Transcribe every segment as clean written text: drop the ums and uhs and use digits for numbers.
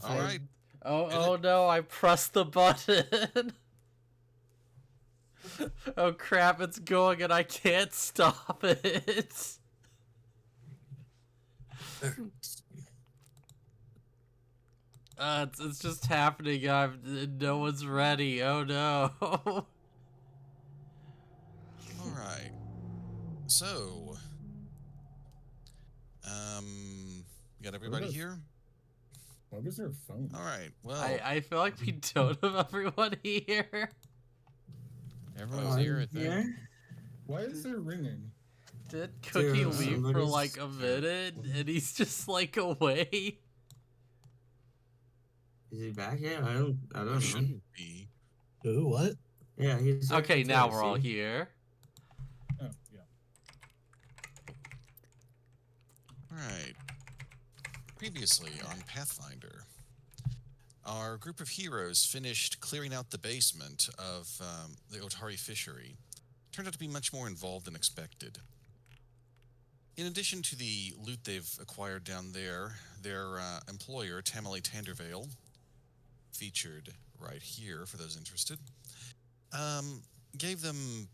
Go for it. Alright. Oh no, I pressed the button. Oh crap, it's going and I can't stop it. It's just happening. No one's ready. Oh no. Alright. So, you got everybody here? Why was there a phone? Alright, well... I feel like we don't have everyone here. Everyone's here, I think. Yeah? Why is there ringing? Did Cookie Dude, leave for somebody's- like a minute and he's just like away? Is he back yet? I don't know. Shouldn't be. Who? What? Yeah, he's Okay, now too, we're all see? here. Oh, yeah. Alright. Previously on Pathfinder, our group of heroes finished clearing out the basement of the Otari fishery. Turned out to be much more involved than expected. In addition to the loot they've acquired down there, their employer, Tamale Tandervale, featured right here for those interested, gave them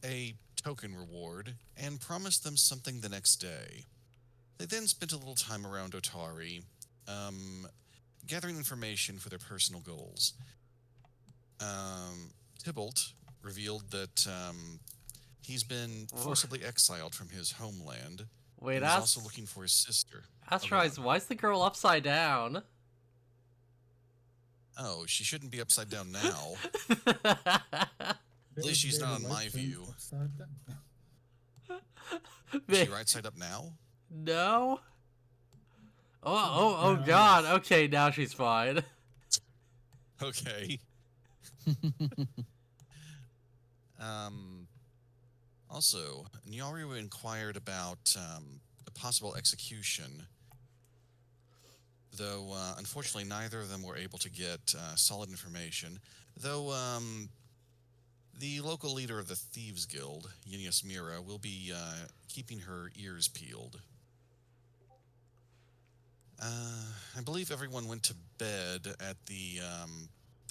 a token reward and promised them something the next day. They then spent a little time around Otari, gathering information for their personal goals. Tybalt revealed that he's been forcibly exiled from his homeland. Wait, and is also looking for his sister. Asteroids, why is the girl upside down? Oh, she shouldn't be upside down now. At least she's not on my view. Is she right side up now? No? Oh god, okay, now she's fine. Okay. Also, Nyaru inquired about a possible execution, though unfortunately neither of them were able to get solid information, though the local leader of the Thieves Guild, Yinius Mira, will be keeping her ears peeled. I believe everyone went to bed at the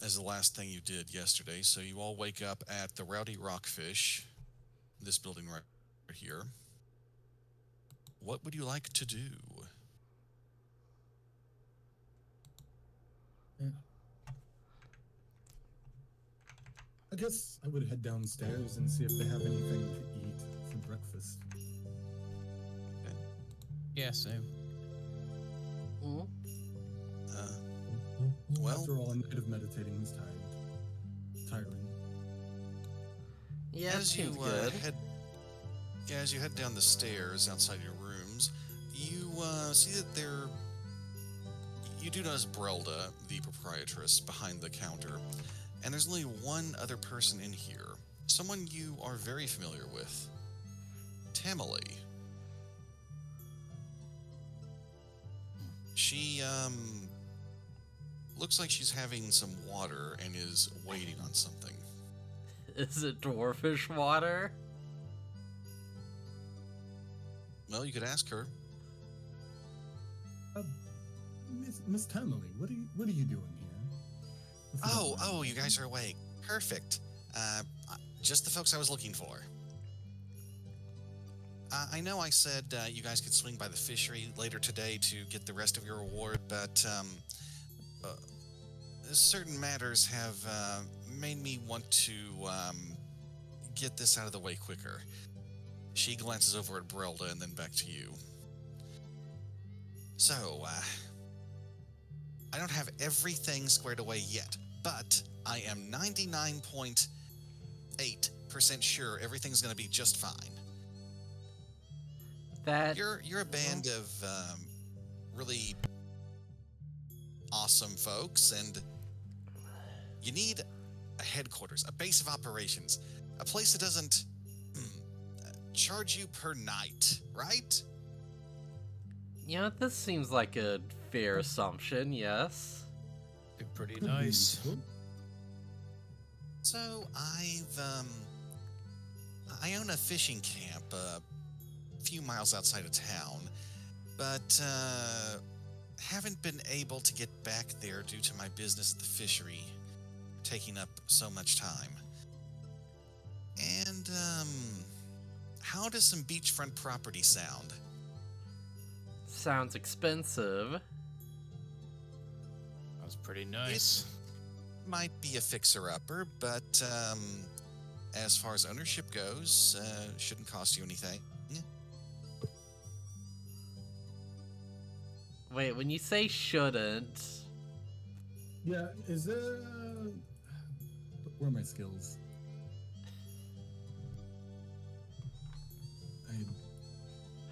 as the last thing you did yesterday, so you all wake up at the Rowdy Rockfish, this building right here. What would you like to do? Yeah. I guess I would head downstairs and see if they have anything to eat for breakfast. Yeah, same. Hmm? Well, After all, a night of meditating is tiring. Yeah, it as you seems good. as you head down the stairs outside your rooms, you see that you do notice Brelda, the proprietress, behind the counter, and there's only one other person in here, someone you are very familiar with, Tamale. She looks like she's having some water and is waiting on something. Is it dwarfish water? Well, you could ask her. Miss Tamale, what are you doing here? If you don't mind. Oh, you guys are awake. Perfect. Just the folks I was looking for. I know I said you guys could swing by the fishery later today to get the rest of your reward, but certain matters have made me want to get this out of the way quicker. She glances over at Brelda and then back to you. So, I don't have everything squared away yet, but I am 99.8% sure everything's going to be just fine. That You're a band of really awesome folks, and you need a headquarters, a base of operations, a place that doesn't charge you per night, right? you know, this seems like a fair assumption, yes. Be pretty nice. So I own a fishing camp a few miles outside of town, but haven't been able to get back there due to my business at the fishery taking up so much time. And, how does some beachfront property sound? Sounds expensive. That was pretty nice. Might be a fixer-upper, but, as far as ownership goes, shouldn't cost you anything. Wait, when you say shouldn't, Yeah, is there... Where are my skills?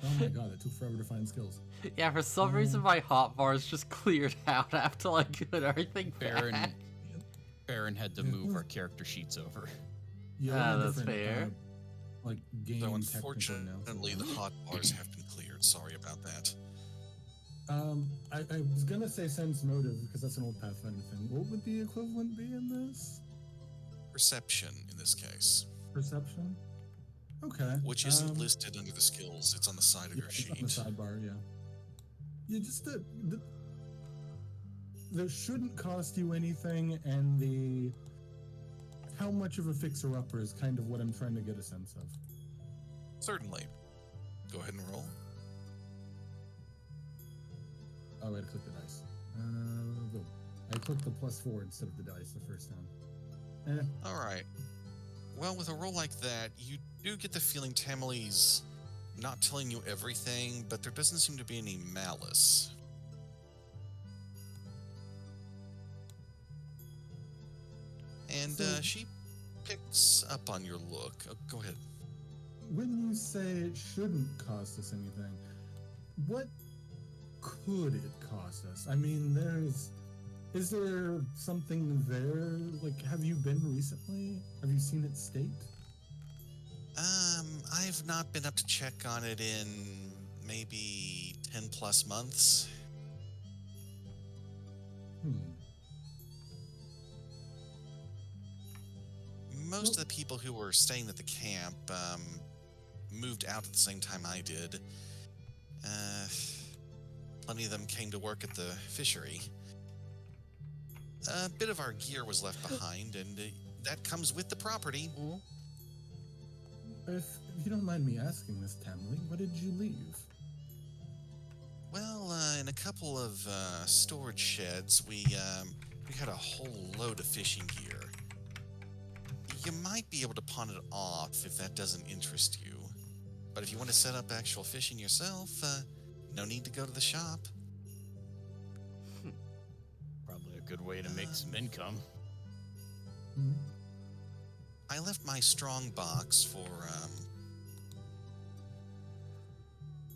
Oh my god, it took forever to find skills. yeah, for some reason my hotbars just cleared out after I put everything Baron, back. Baron had to move our character sheets over. Yeah, that's different, fair. like, game So technical unfortunately, the hot bars have been cleared. Sorry about that. I was gonna say sense motive, because that's an old Pathfinder thing. What would the equivalent be in this? Perception, in this case. Perception? Okay. Which isn't listed under the skills. It's on the side of Yeah, your it's on sheet. the sidebar, yeah. Yeah, just the shouldn't cost you anything, and the how much of a fixer-upper is kind of what I'm trying to get a sense of. Certainly. Go ahead and roll. Oh, I had to click the dice. Boom. I clicked the +4 instead of the dice the first time. All right. Well, with a roll like that, you do get the feeling Tamili's not telling you everything, but there doesn't seem to be any malice. And So- she picks up on your look. Go ahead. When you say it shouldn't cost us anything, what could it cost us? I mean, is there something there? Like, have you been recently? Have you seen it state? I've not been up to check on it in maybe 10 plus months. Most of the people who were staying at the camp moved out at the same time I did. Plenty of them came to work at the fishery. A bit of our gear was left behind, and that comes with the property. If you don't mind me asking, Miss Tamley, what did you leave? Well, in a couple of storage sheds, we had a whole load of fishing gear. You might be able to pawn it off if that doesn't interest you. But if you want to set up actual fishing yourself, no need to go to the shop. Probably a good way to make some income. Hmm? I left my strong box for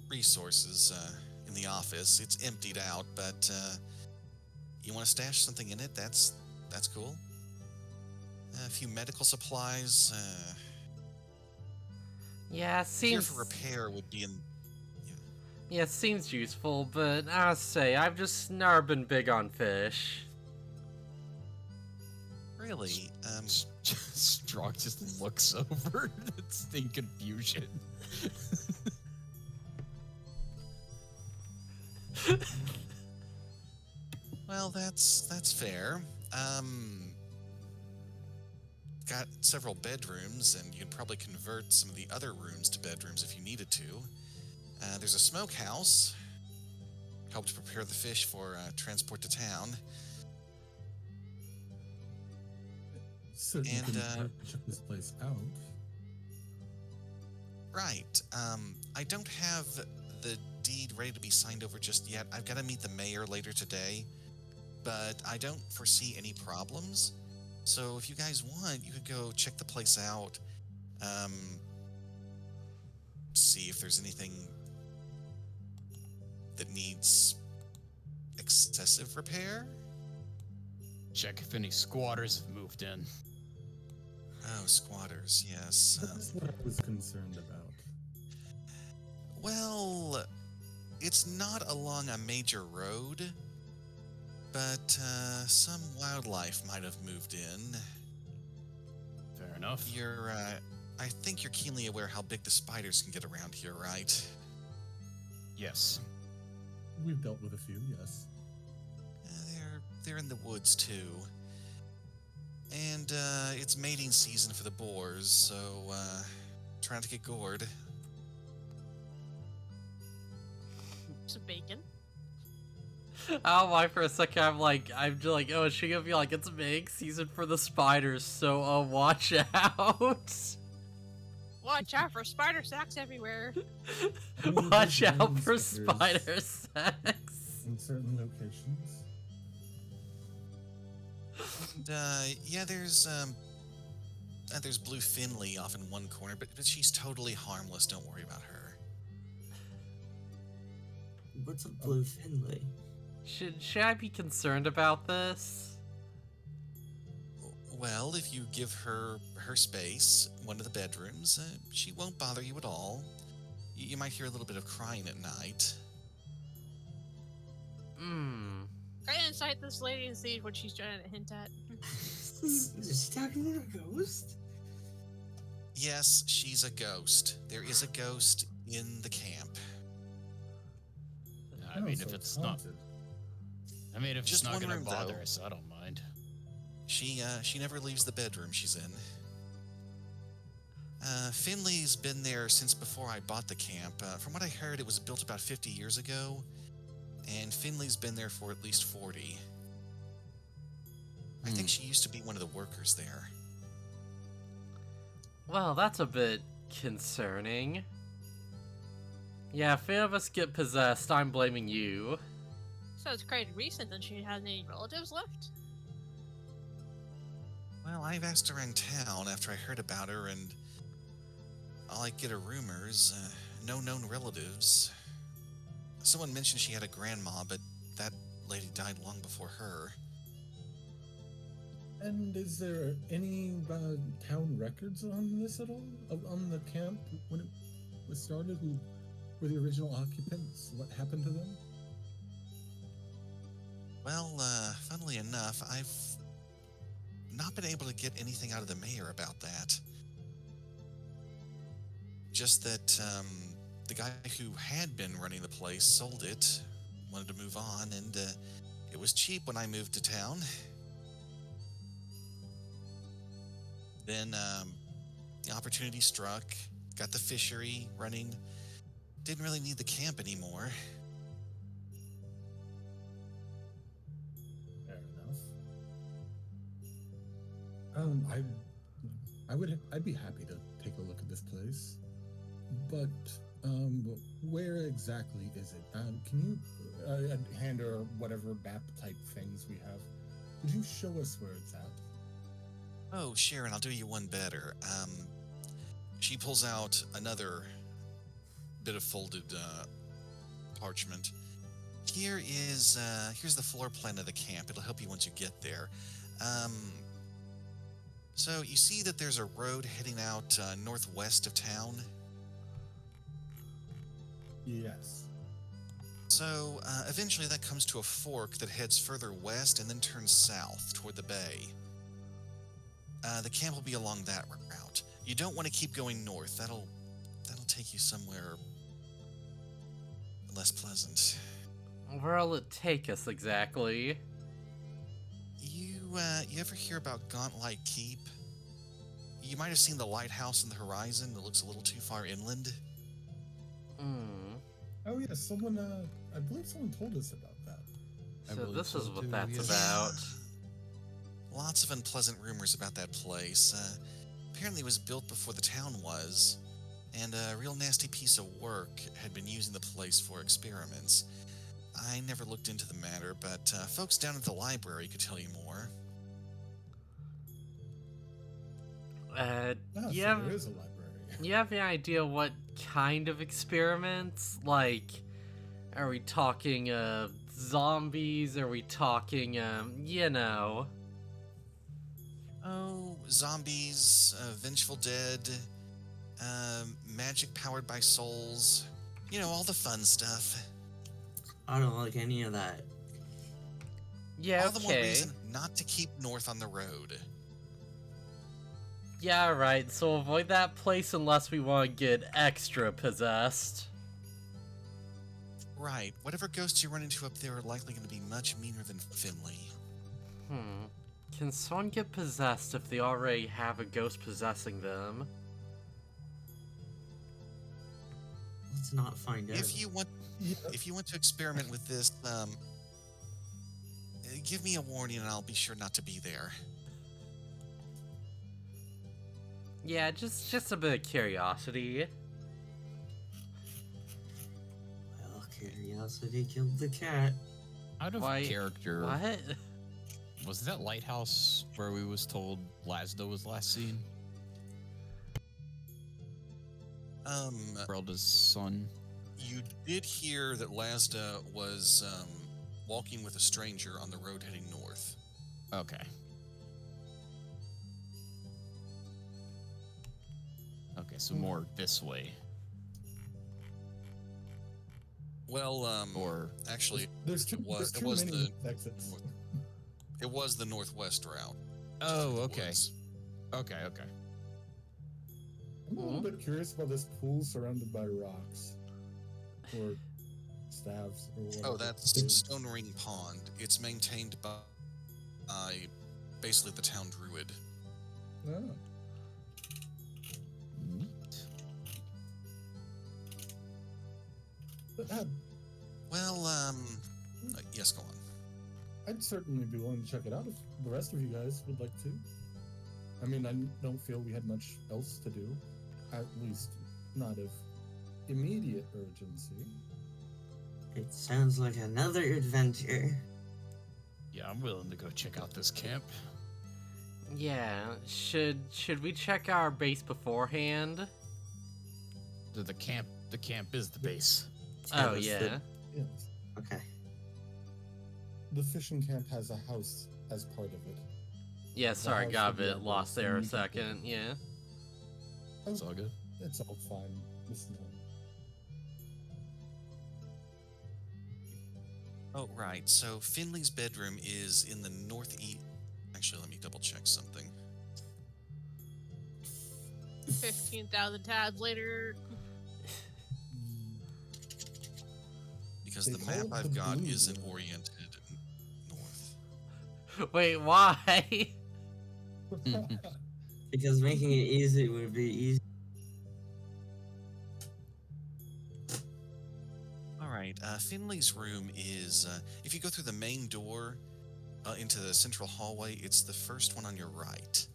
resources in the office. It's emptied out, but you want to stash something in it? That's cool. A few medical supplies. Yeah, Gear seems. for repair would be in. Yeah, seems useful, but I say I've just never been big on fish. Really? Strong just looks over. It's in confusion. Well, that's fair. Got several bedrooms, and you could probably convert some of the other rooms to bedrooms if you needed to. There's a smokehouse. Helped prepare the fish for transport to town. Certainly And, couldn't hurt to check this place out. Right. I don't have the deed ready to be signed over just yet. I've got to meet the mayor later today, but I don't foresee any problems. So if you guys want, you could go check the place out. See if there's anything that needs excessive repair. Check if any squatters have moved in. Oh, squatters, yes. That's what I was concerned about. Well, it's not along a major road, but some wildlife might have moved in. Fair enough. I think you're keenly aware how big the spiders can get around here, right? Yes. We've dealt with a few, yes. there in the woods too. And it's mating season for the boars, so try not to get gored. Some bacon. Oh my, for a second I'm just like, oh, is she gonna be like, it's mating season for the spiders, so watch out. Watch out for spider sacks everywhere. I mean, Watch there's out for spiders spider sex. in certain locations. And yeah, there's Blue Finley off in one corner, but she's totally harmless. Don't worry about her. What's a blue Finley? Should I be concerned about this? Well, if you give her space, one of the bedrooms, she won't bother you at all. You might hear a little bit of crying at night. Hmm. Try to incite this lady and see what she's trying to hint at. Is she talking about a ghost? Yes, she's a ghost. There is a ghost in the camp. I mean, Oh, if so it's not, haunted. I mean, if Just it's not one gonna room, bother though. us, I don't mind. She never leaves the bedroom she's in. Finley's been there since before I bought the camp. From what I heard, it was built about 50 years ago, and Finley's been there for at least 40. I think she used to be one of the workers there. Well, that's a bit concerning. Yeah, if any of us get possessed, I'm blaming you. So it's quite recent that she has any relatives left. Well, I've asked around town after I heard about her, and all I get are rumors. No known relatives. Someone mentioned she had a grandma, but that lady died long before her. And is there any town records on this at all? On the camp when it was started? Who were the original occupants? What happened to them? Well, funnily enough, I've not been able to get anything out of the mayor about that. Just that the guy who had been running the place sold it, wanted to move on, and it was cheap when I moved to town. Then the opportunity struck, got the fishery running, didn't really need the camp anymore. Fair enough. I'd be happy to take a look at this place, but where exactly is it? Can you hand her whatever map type things we have? Could you show us where it's at? Oh, Sharon, I'll do you one better. She pulls out another bit of folded parchment. Here's the floor plan of the camp. It'll help you once you get there. So you see that there's a road heading out northwest of town? Yes. So eventually that comes to a fork that heads further west and then turns south toward the bay. The camp will be along that route. You don't want to keep going north. That'll take you somewhere less pleasant. Where'll it take us exactly? You ever hear about Gauntlight Keep? You might have seen the lighthouse in the horizon that looks a little too far inland. Hmm. Oh yes, someone. I believe someone told us about that. I So believe this is so, what too, that's yes. about. Lots of unpleasant rumors about that place. Apparently it was built before the town was, and a real nasty piece of work had been using the place for experiments. I never looked into the matter, but folks down at the library could tell you more. Ah, Yeah. so there is a library. You have any idea what kind of experiments? Like, are we talking zombies? Are we talking you know? Oh, zombies, vengeful dead, magic powered by souls. You know, all the fun stuff. I don't like any of that. Yeah, All the more okay. reason not to keep north on the road. Yeah, right. So avoid that place unless we want to get extra possessed. Right. Whatever ghosts you run into up there are likely going to be much meaner than Finley. Can someone get possessed if they already have a ghost possessing them? Let's not find out. If you want to experiment with this, give me a warning and I'll be sure not to be there. Yeah, just a bit of curiosity. Well, curiosity killed the cat. Out of Why- character, What? was that lighthouse where we was told Lasda was last seen? Relda's son. You did hear that Lasda was walking with a stranger on the road heading north. Okay. Okay, so more this way. Well, Or actually, There's too, it was- there's it too was many exits. it was the northwest route. oh, It okay. was. Okay. I'm a little bit curious about this pool surrounded by rocks. Or staves, or whatever. Oh, that's Stone Ring Pond. It's maintained by basically the town druid. Oh. Neat. But, Well, yes, go on. I'd certainly be willing to check it out if the rest of you guys would like to. I mean, I don't feel we had much else to do. At least, not of immediate urgency. It sounds like another adventure. Yeah, I'm willing to go check out this camp. Yeah, should we check our base beforehand? The camp is the base. Oh us yeah. Yes. Okay. The fishing camp has a house as part of it. Yeah, sorry, house got a would be bit our lost base, there a and you can go second, there. yeah. It's all good. It's all fine. Listen, Oh, right. So Finley's bedroom is in the northeast. Actually, let me double check something. 15,000 tabs later. Because They the call map it I've the got blue isn't room. oriented north. Wait, why? Because making it easy would be easy. All right. Finley's room is, if you go through the main door into the central hallway, it's the first one on your right.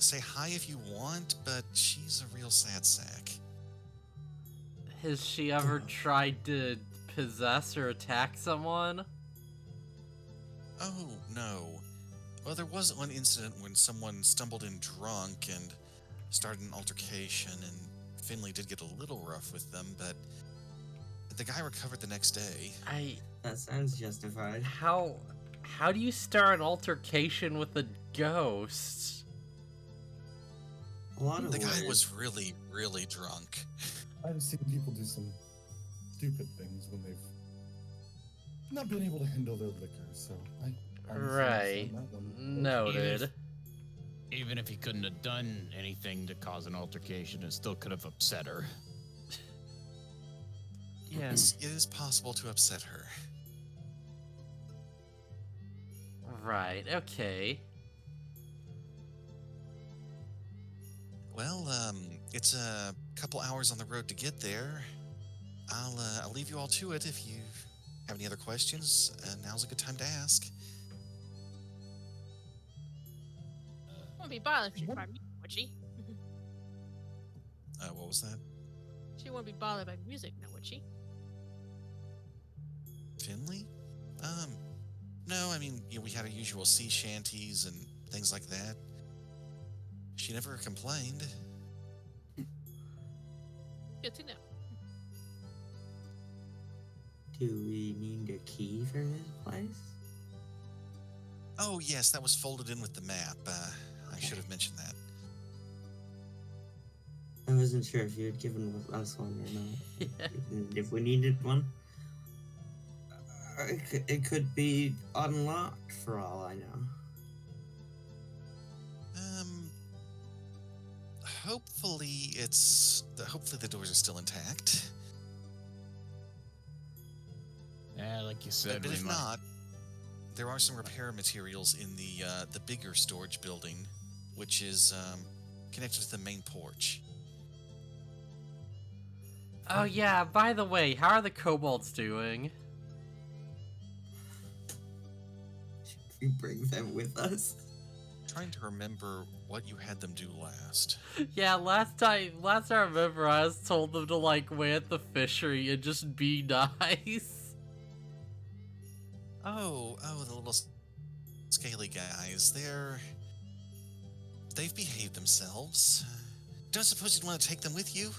Say hi if you want, but she's a real sad sack. Has she ever tried to possess or attack someone? Oh, no. Well, there was one incident when someone stumbled in drunk and started an altercation, and Finley did get a little rough with them, but the guy recovered the next day. That sounds justified. How do you start an altercation with a ghost? A lot of The guy ways. was really, really drunk. I've seen people do some stupid things when they've not been able to handle their liquor, so I honestly Right. understand that one. Noted. Even if he couldn't have done anything to cause an altercation, it still could have upset her. Yes, it is possible to upset her. Right, okay. Well, it's a couple hours on the road to get there. I'll leave you all to it. If you have any other questions, now's a good time to ask. Wouldn't be bothered if she tried music, would she? What was that? She wouldn't be bothered by music, now would she? Finley? No, I mean, we had our usual sea shanties and things like that. She never complained. Good to know. Do we need a key for this place? Oh, yes, that was folded in with the map. I should have mentioned that. I wasn't sure if you had given us one or not. Yeah. If we needed one, it could be unlocked for all I know. Hopefully hopefully the doors are still intact. like you said, But we if might. not, there are some repair materials in the bigger storage building, which is connected to the main porch. Oh yeah, by the way, how are the kobolds doing? Should we bring them with us? Trying to remember what you had them do last. Yeah, last I remember I was told them to like wait at the fishery and just be nice. Oh, the little scaly guys. They've behaved themselves. Don't suppose you'd want to take them with you?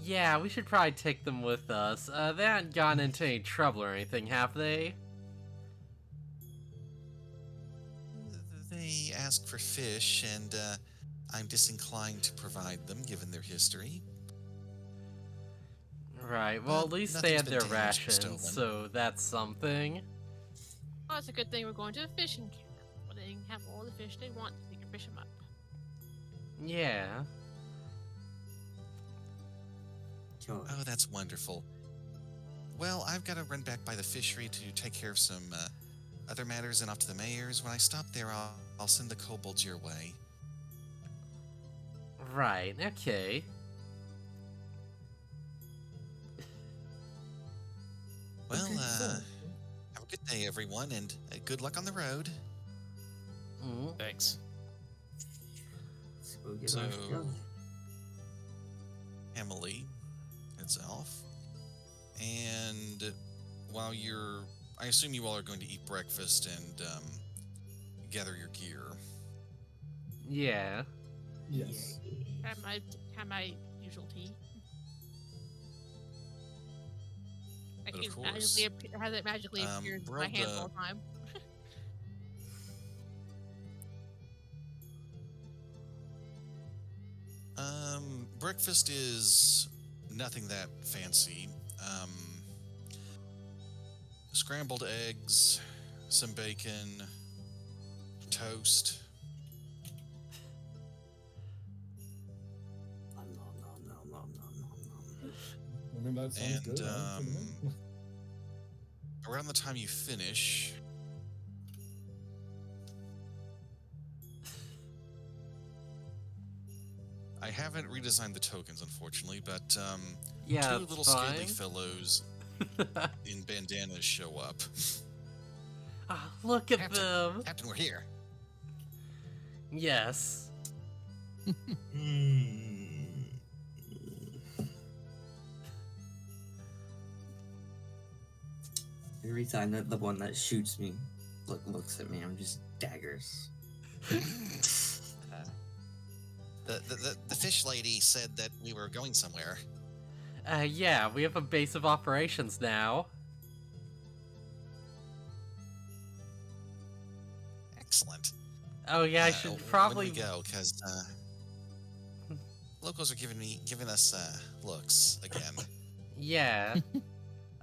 Yeah, we should probably take them with us. They haven't gotten into any trouble or anything, have they? They ask for fish, and I'm disinclined to provide them, given their history. Right, well at least they Nothing's had been their damaged or rations, stolen. so that's something. Oh, it's a good thing we're going to a fishing camp, where they can have all the fish they want. They can fish them up. Yeah. Sure. Oh, that's wonderful. Well, I've got to run back by the fishery to take care of some other matters and off to the mayor's. When I stop there, I'll send the kobolds your way. Right, okay. Well, Okay, so- have a good day, everyone, and good luck on the road. Mm. Thanks. Let's go get So- our stuff. Emily heads off. And while I assume you all are going to eat breakfast and gather your gear. Yeah. Yes. Have my usual tea. But of It course, has it magically appears in my hand all the time. Breakfast is nothing that fancy. Scrambled eggs, some bacon, toast. Nom, nom, nom, nom, nom, nom, nom. I mean, that sounds And good. I don't know. around the time you finish, I haven't redesigned the tokens, unfortunately, but Yeah, two that's little fine. scaly fellows in bandanas show up. Ah, look at Captain. them. Captain, we're here. Yes. Every time that the one that shoots me looks at me, I'm just daggers. The fish lady said that we were going somewhere. Yeah, we have a base of operations now. Excellent. Oh yeah, I When should do probably. we go? Because locals are giving us looks again. Yeah.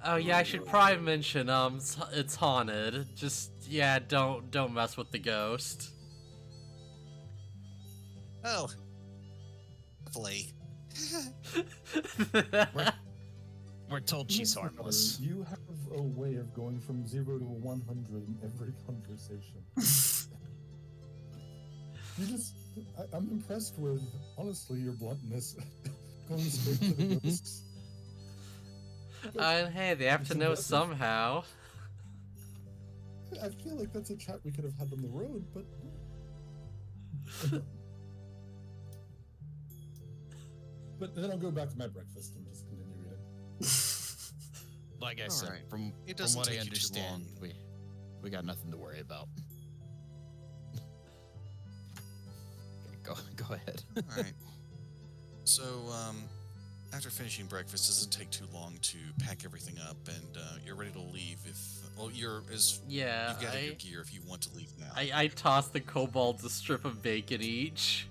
Oh yeah, I should probably mention it's haunted. Just yeah, don't mess with the ghost. Oh, lovely. We're told she's Mr. harmless. Potter, you have a way of going from 0 to 100 in every conversation. I'm impressed with, honestly, your bluntness. Going straight to the ghosts. Hey, they have to know Impressive. somehow. I feel like that's a chat we could have had on the road, but. But then I'll go back to my breakfast and just continue reading. Like I said, Alright. from doesn't what I take you too understand, long. we got nothing to worry about. Okay, go ahead. All right. So, after finishing breakfast, it doesn't take too long to pack everything up, and you're ready to leave. You've Yeah, gathered your gear if you want to leave now. I tossed the kobolds a strip of bacon each.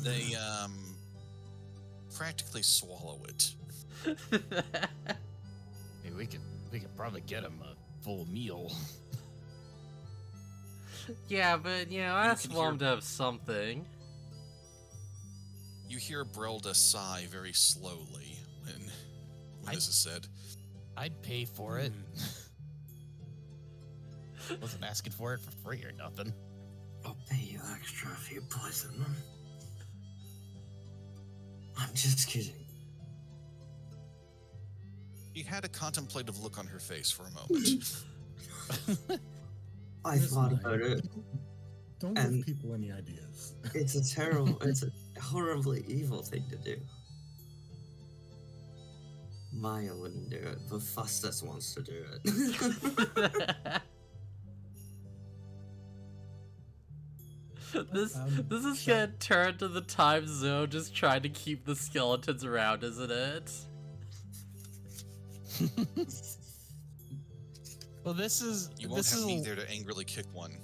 They practically swallow it. Hey, we could probably get him a full meal. Yeah, but you know, I You just can want hear- them to have something. You hear Brelda sigh very slowly when this is said. I'd pay for it. Wasn't asking for it for free or nothing. I'll pay you extra if you poison them. I'm just kidding. She had a contemplative look on her face for a moment. I thought about it. Don't give people any ideas. It's a horribly evil thing to do. Maya wouldn't do it, but Phustus wants to do it. This is gonna turn to the time zone just trying to keep the skeletons around, isn't it? Well, this is You won't have me there to angrily kick one.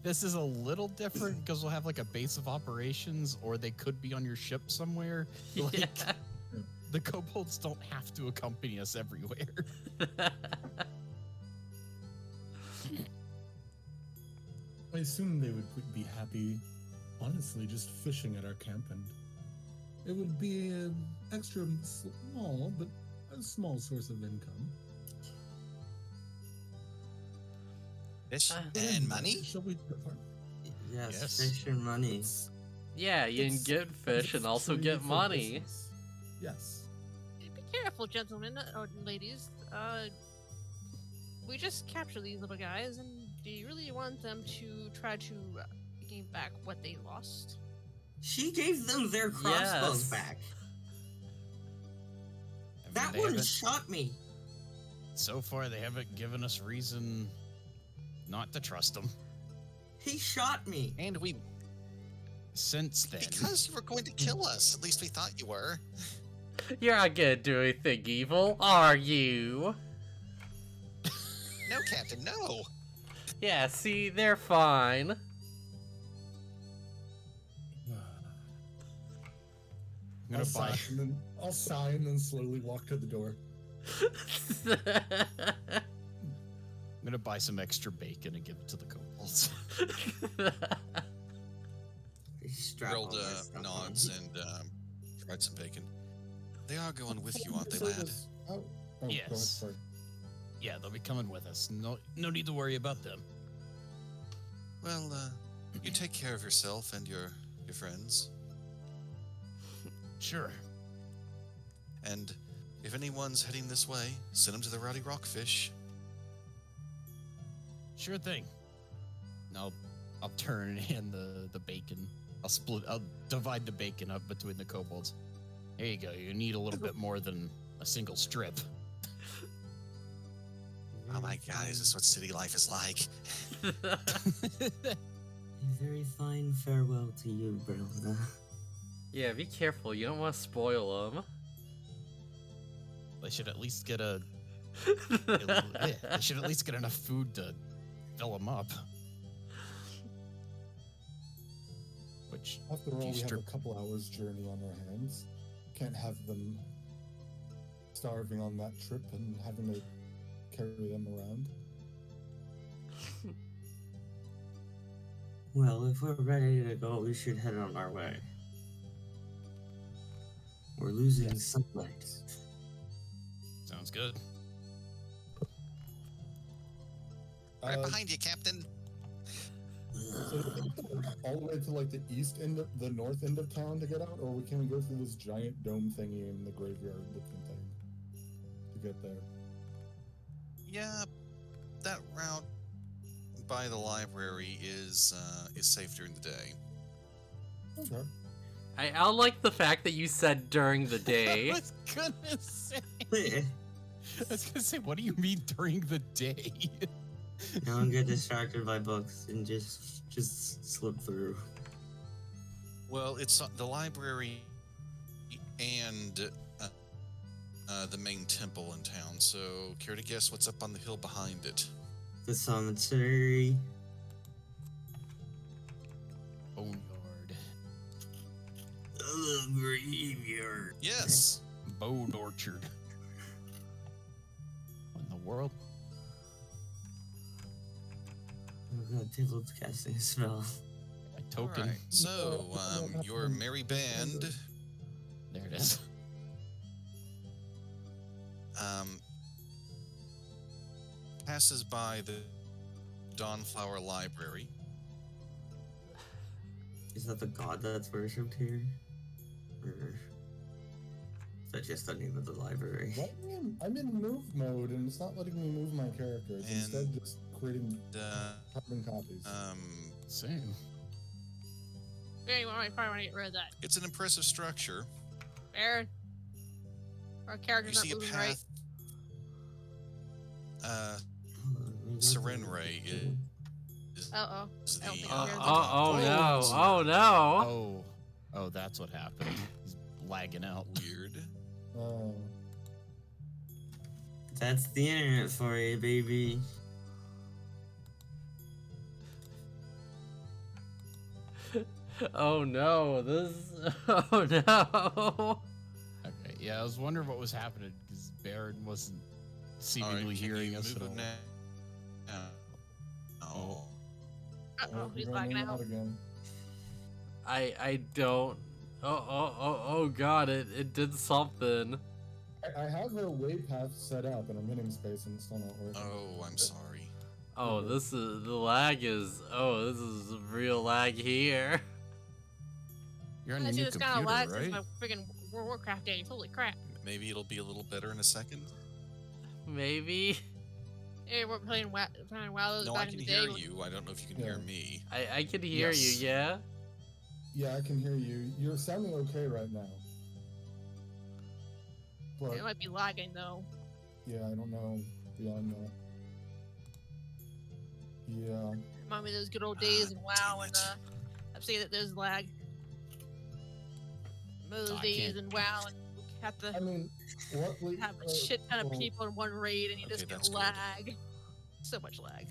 this is a little different because we'll have like a base of operations, or they could be on your ship somewhere. Like, Yeah. the kobolds don't have to accompany us everywhere. I assume they would be happy, honestly, just fishing at our camp, and it would be an extra small, but a small source of income. Fish and money? Shall we depart? Yes, fish and money. Yeah, you can get fish and also get for money. business. Yes. Be careful, gentlemen or ladies. We just captured these little guys, and do you really want them to try to gain back what they lost? She gave them their crossbows Yes. back. I mean, That they one haven't- shot me. So far, they haven't given us reason not to trust them. He shot me. And we, Since then, because you were going to kill us, at least we thought you were. You're not gonna do anything evil, are you? No, Captain, no. Yeah, see, they're fine. I'm gonna buy. I'll sigh and then slowly walk to the door. I'm gonna buy some extra bacon and give it to the kobolds. They strap all my Brelda stuff nods on. and fried some bacon. They are going with you, aren't they, So lad? this- Oh, go ahead, Yes. sorry. Yeah, they'll be coming with us. No need to worry about them. Well, you take care of yourself and your friends. Sure. And if anyone's heading this way, send them to the Rowdy Rockfish. Sure thing. I'll turn in the bacon. I'll divide the bacon up between the kobolds. There you go. You need a little bit more than a single strip. Oh my god, is this what city life is like? A very fine farewell to you, Brelda. Yeah, be careful. You don't want to spoil them. They should at least get they should at least get enough food to fill them up. Which, After all, we have Easter- a couple hours journey on our hands. Can't have them starving on that trip and having to carry them around. Well, if we're ready to go, we should head on our way. We're losing Yes. sunlight. sounds good. Right Uh, behind you, Captain. So do we have to walk all the way to like the east end of the north end of town to get out, or can we go through this giant dome thingy in the graveyard looking thing to get there? Yeah, that route by the library is safe during the day. Okay. I like the fact that you said during the I day. was gonna say, what do you mean during the day? Don't get distracted by books and just slip through. Well, it's the library and the main temple in town. So, care to guess what's up on the hill behind it? The cemetery. Boneyard. The graveyard. Yes. Bone orchard. What in the world? Oh god, Tibble's casting a spell. I token. Alright, so, your merry band, There it is. passes by the Dawnflower Library. Is that the god that's worshipped here? Or is that just the name of the library? What? I'm in move mode and it's not letting me move my characters. And, Instead, just creating carbon copies. Same. Very well, I probably want to get rid of that. It's an impressive structure. Baron. Our You character's see a not moving right. path. Seren Ray is Uh-oh. the, I don't think the I'm here. Oh no! Dawnflower. Oh no! Oh, that's what happened. He's lagging out. Weird. Oh. That's the internet for you, baby. Oh no! This. Oh no! Okay, yeah, I was wondering what was happening because Baron wasn't seemingly Alright, can hearing you us move at all. now? Oh. Uh-oh, he's You're lagging running out. again. I don't. Oh god! It did something. I have a waypath set up and I'm hitting space and it's still not working. Oh, I'm sorry. Oh, this is the lag is. Oh, this is real lag here. You're on I your see new this kind of computer, lag since right? my freaking World of Warcraft days. Holy crap. Maybe it'll be a little better in a second. Maybe. Hey, we're playing WoW No, I back can in the hear day. you. I don't know if you can Yeah. hear me. I can hear Yes. you. Yeah. Yeah, I can hear you. You're sounding okay right now. But, It might be lagging though. yeah, I don't know beyond that. Yeah. Remind me of those good old days in WoW damn and it. I'm saying that there's lag. Those I days can't- in WoW and you have to I mean, what we have a shit ton of well, people in one raid and you Okay, just that's get good. lag. So much lag.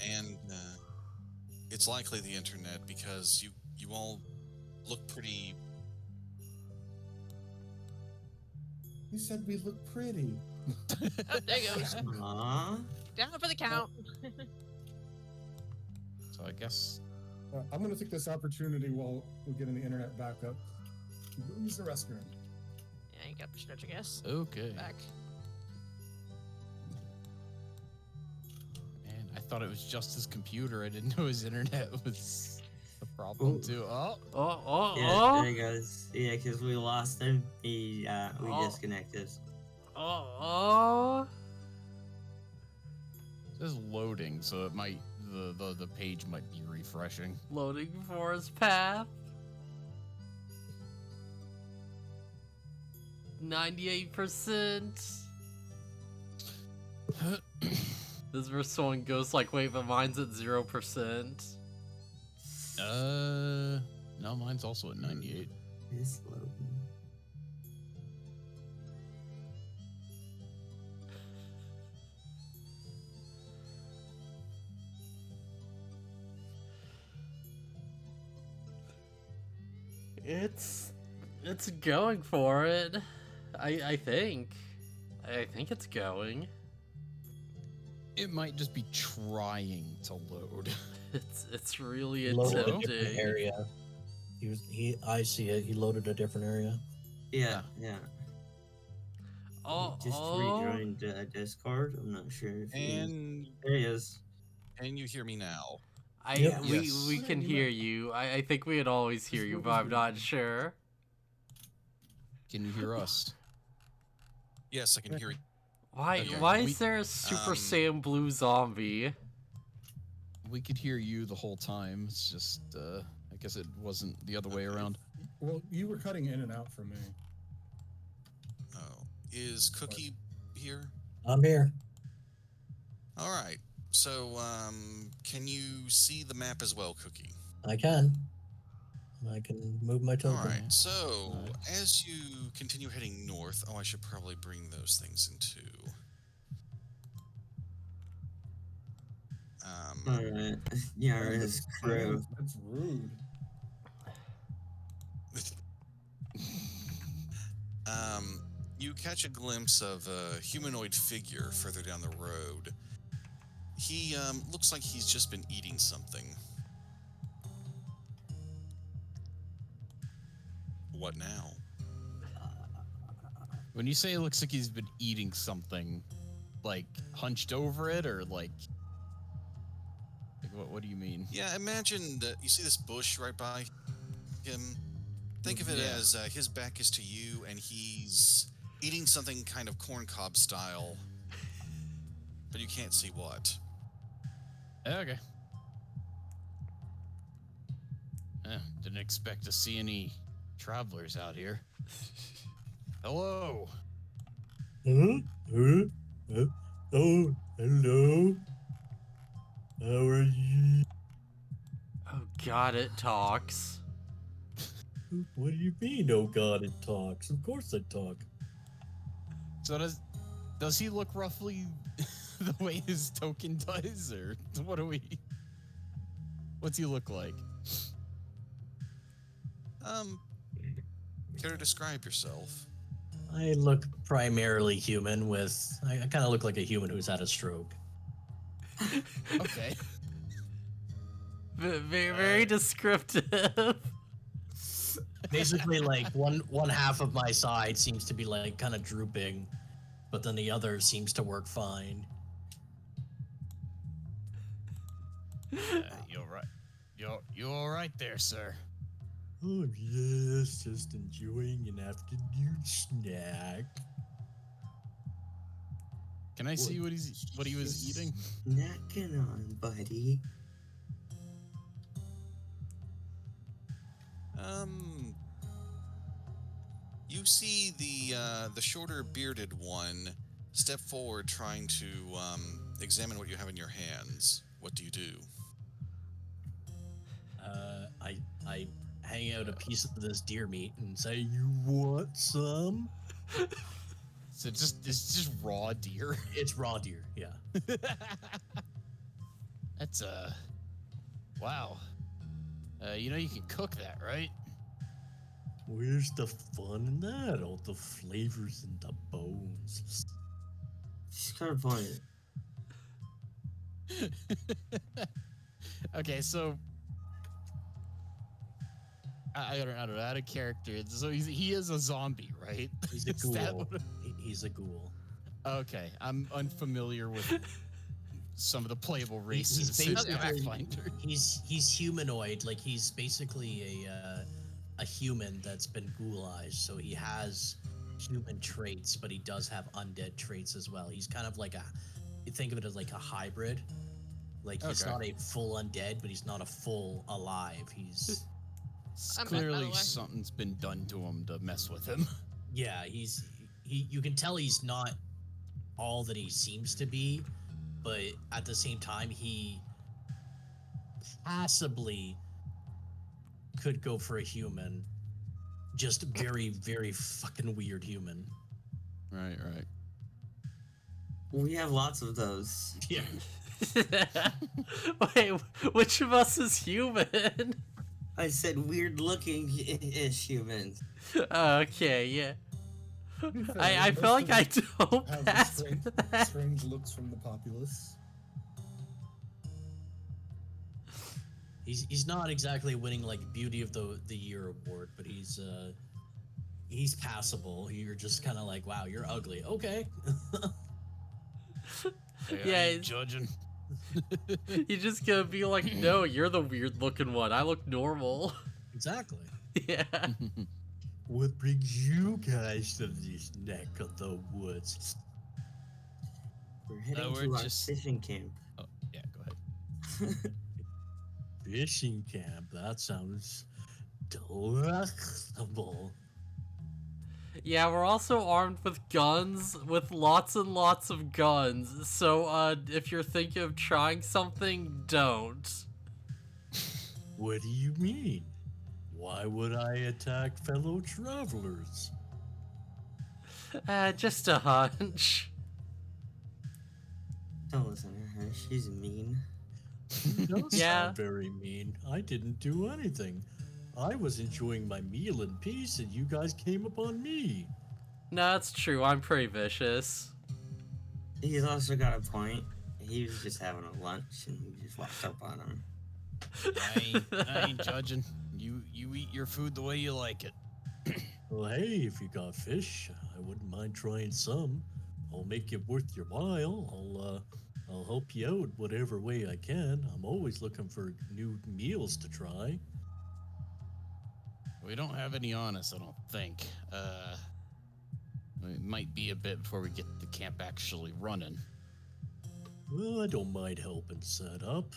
And it's likely the internet because you all look pretty. You said we look pretty. Oh, there it goes. Aww. Down for the count. So I guess I'm gonna take this opportunity while we're getting the internet back up. Go use the restroom. Yeah, you got to stretch, I guess. okay. Back. Man, I thought it was just his computer. I didn't know his internet was a problem Ooh. too. Oh, Oh Yeah, there he goes. Yeah, because we lost him. We Oh. disconnected. oh. it says loading, so it might the page might be refreshing. Loading forest path. 98%. This is where someone goes like, wait, but mine's at 0%. No, mine's also at 98. It's loading. It's going for it. I think it's going. It might just be trying to load. It's really Loaded a different attempting. area. I see it. He loaded a different area. Yeah, yeah. Oh, He just rejoined Discord. I'm not sure if And there he is. can you hear me now? Yep. Yes. We can hear you. I think we would always hear you, but I'm not sure. Can you hear us? Yes, I can hear you. Why Okay, why we- is there a Super um, Saiyan Blue zombie? We could hear you the whole time. It's just, I guess it wasn't the other way around. Well, you were cutting in and out for me. Oh, is Cookie here? I'm here. All right. So, can you see the map as well, Cookie? I can. I can move my All token. right. So, Alright. as you continue heading north, I should probably bring those things in too. Alright. Yeah, his crew. That's rude. You catch a glimpse of a humanoid figure further down the road. He looks like he's just been eating something. What now? When you say it looks like he's been eating something, like hunched over it, or like what do you mean? Yeah, imagine that you see this bush right by him. Think of it Yeah. as his back is to you, and he's eating something kind of corncob style, but you can't see what. Okay. Didn't expect to see any travelers out here. Hello. Huh? Huh? Huh? Oh, hello. How are you? Oh god, it talks. What do you mean, oh god, it talks? Of course it talk. So does he look roughly the way his token does, or what's he look like? Care to describe yourself? I look primarily human I kind of look like a human who's had a stroke. Okay. Very descriptive. Basically, like one half of my side seems to be like kind of drooping, but then the other seems to work fine. You're right. You're all right there, sir. Oh yes, just enjoying an afternoon snack. Can I see what he was eating? Snacking on, buddy. You see the shorter bearded one step forward, trying to examine what you have in your hands. What do you do? I hang out a piece of this deer meat and say, "You want some?" So it's just raw deer. It's raw deer, yeah. That's wow. You know you can cook that, right? Where's the fun in that? All the flavors and the bones. Just kind of funny. Okay, so I don't know, out of character. So he is a zombie, right? He's a Is that ghoul. what He's a ghoul. Okay, I'm unfamiliar with some of the playable races He's in basically Pathfinder. he's humanoid. Like he's basically a human that's been ghoulized. So he has human traits, but he does have undead traits as well. He's kind of like you think of it as like a hybrid. Like he's Okay. not a full undead, but he's not a full alive. He's I'm back, by Clearly the way. something's been done to him to mess with him. yeah, you can tell he's not all that he seems to be, but at the same time he possibly could go for a human. Just very, very fucking weird human. Right. We have lots of those. Yeah. Wait, which of us is human? I said weird-looking-ish humans. Okay, yeah. To be fair, I most feel like of I us don't have pass strange, for that. strange looks from the populace. He's not exactly winning like Beauty of the Year award, but he's passable. You're just kind of like, wow, you're ugly. Okay. Hey, Yeah, I ain't it's- judging. You're just gonna be like, no, you're the weird looking one. I look normal. Exactly. Yeah. What brings you guys to this neck of the woods? We're heading we're to our just- fishing camp. Oh, yeah, go ahead. Fishing camp. That sounds delectable. Yeah, we're also armed with guns, with lots and lots of guns. So, if you're thinking of trying something, don't. What do you mean? Why would I attack fellow travelers? Just a hunch. Don't listen to her. She's mean. You don't Yeah. sound very mean. I didn't do anything. I was enjoying my meal in peace, and you guys came upon me. No, it's true. I'm pretty vicious. He's also got a point. He was just having a lunch, and we just walked up on him. I ain't judging. You eat your food the way you like it. Well, hey, if you got fish, I wouldn't mind trying some. I'll make it worth your while. I'll help you out whatever way I can. I'm always looking for new meals to try. We don't have any on us, I don't think. It might be a bit before we get the camp actually running. Well, I don't mind helping set up.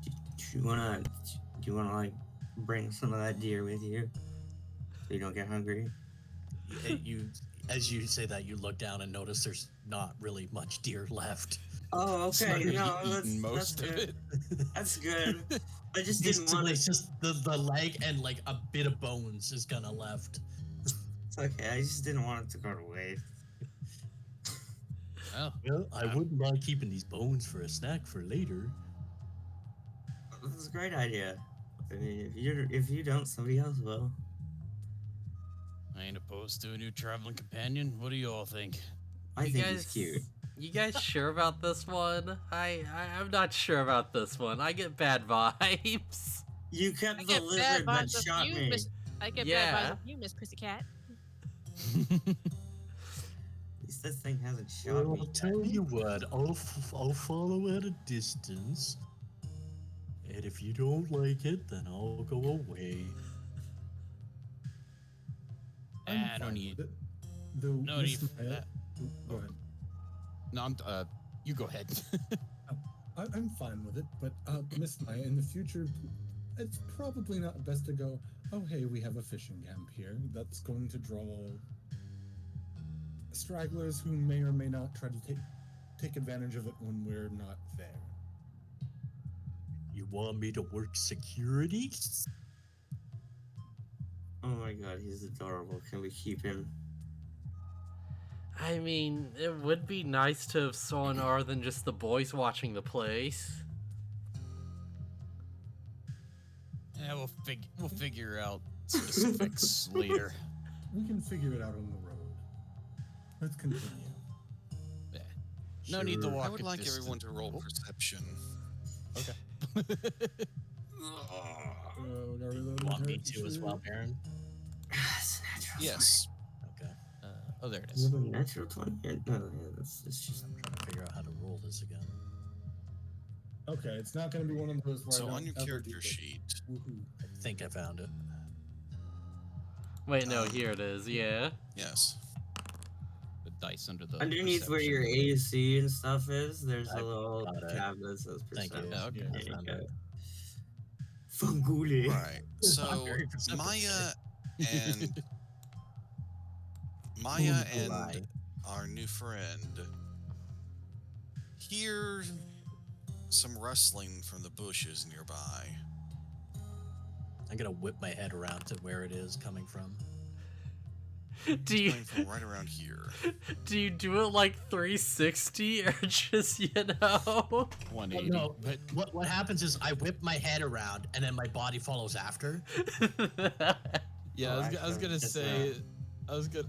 Do you wanna like bring some of that deer with you, so you don't get hungry? As you say that, you look down and notice there's not really much deer left. Oh, So okay. you're No, eating that's most of good. it. That's good. I just didn't want It's to. just the leg and like a bit of bones is kind of left. It's okay. I just didn't want it to go to waste. Oh, Well, I wouldn't mind keeping these bones for a snack for later. This is a great idea. I mean, if you don't, somebody else will. I ain't opposed to a new traveling companion. What do you all think? I You think guys, he's cute. You guys sure about this one? I'm not sure about this one. I get bad vibes. You I kept the get bad lizard that vibes of shot you, me. I get Yeah. bad vibes of you, Miss Pussycat. At least this thing hasn't shot Well, me. I'll tell you what, I'll follow at a distance. And if you don't like it, then I'll go away. I don't need. with it. Though, No Miss need for Maya- that. Oh, go ahead. No, you go ahead. I'm fine with it, but Miss Maya, in the future, it's probably not best to go, oh, hey, we have a fishing camp here. That's going to draw stragglers who may or may not try to take advantage of it when we're not there. You want me to work security? Oh my god, he's adorable. Can we keep him? I mean, it would be nice to have someone other than just the boys watching the place. Yeah, we'll figure out specifics later. We can figure it out on the road. Let's continue. Yeah. No need to Sure. walk. I would a like distance. everyone to roll perception. Okay. You want me to as well, Baron? It's a natural Yes. Okay. Oh, there it 20. is. With a natural 20? Yeah, no, yeah, that's it's just. I'm trying to figure out how to roll this again. Okay, it's not going to be one of those where So I don't on your ever do character this. sheet, Woohoo. I think I found it. Wait, no, here it is. Yeah. yes. The dice under the Underneath where perception. your AC and stuff is, there's I a little got it. tab that says Thank you. perception. Yeah, okay. Yeah. There I you found go. it. Funguli. Right. So I'm very perceptive Maya and Funguli. our new friend hear some rustling from the bushes nearby. I'm gonna whip my head around to where it is coming from. Do you Coming from right around here. do you do it like 360 or just 180. No, But what happens is I whip my head around and then my body follows after. yeah, Oh, I was gonna actually, say,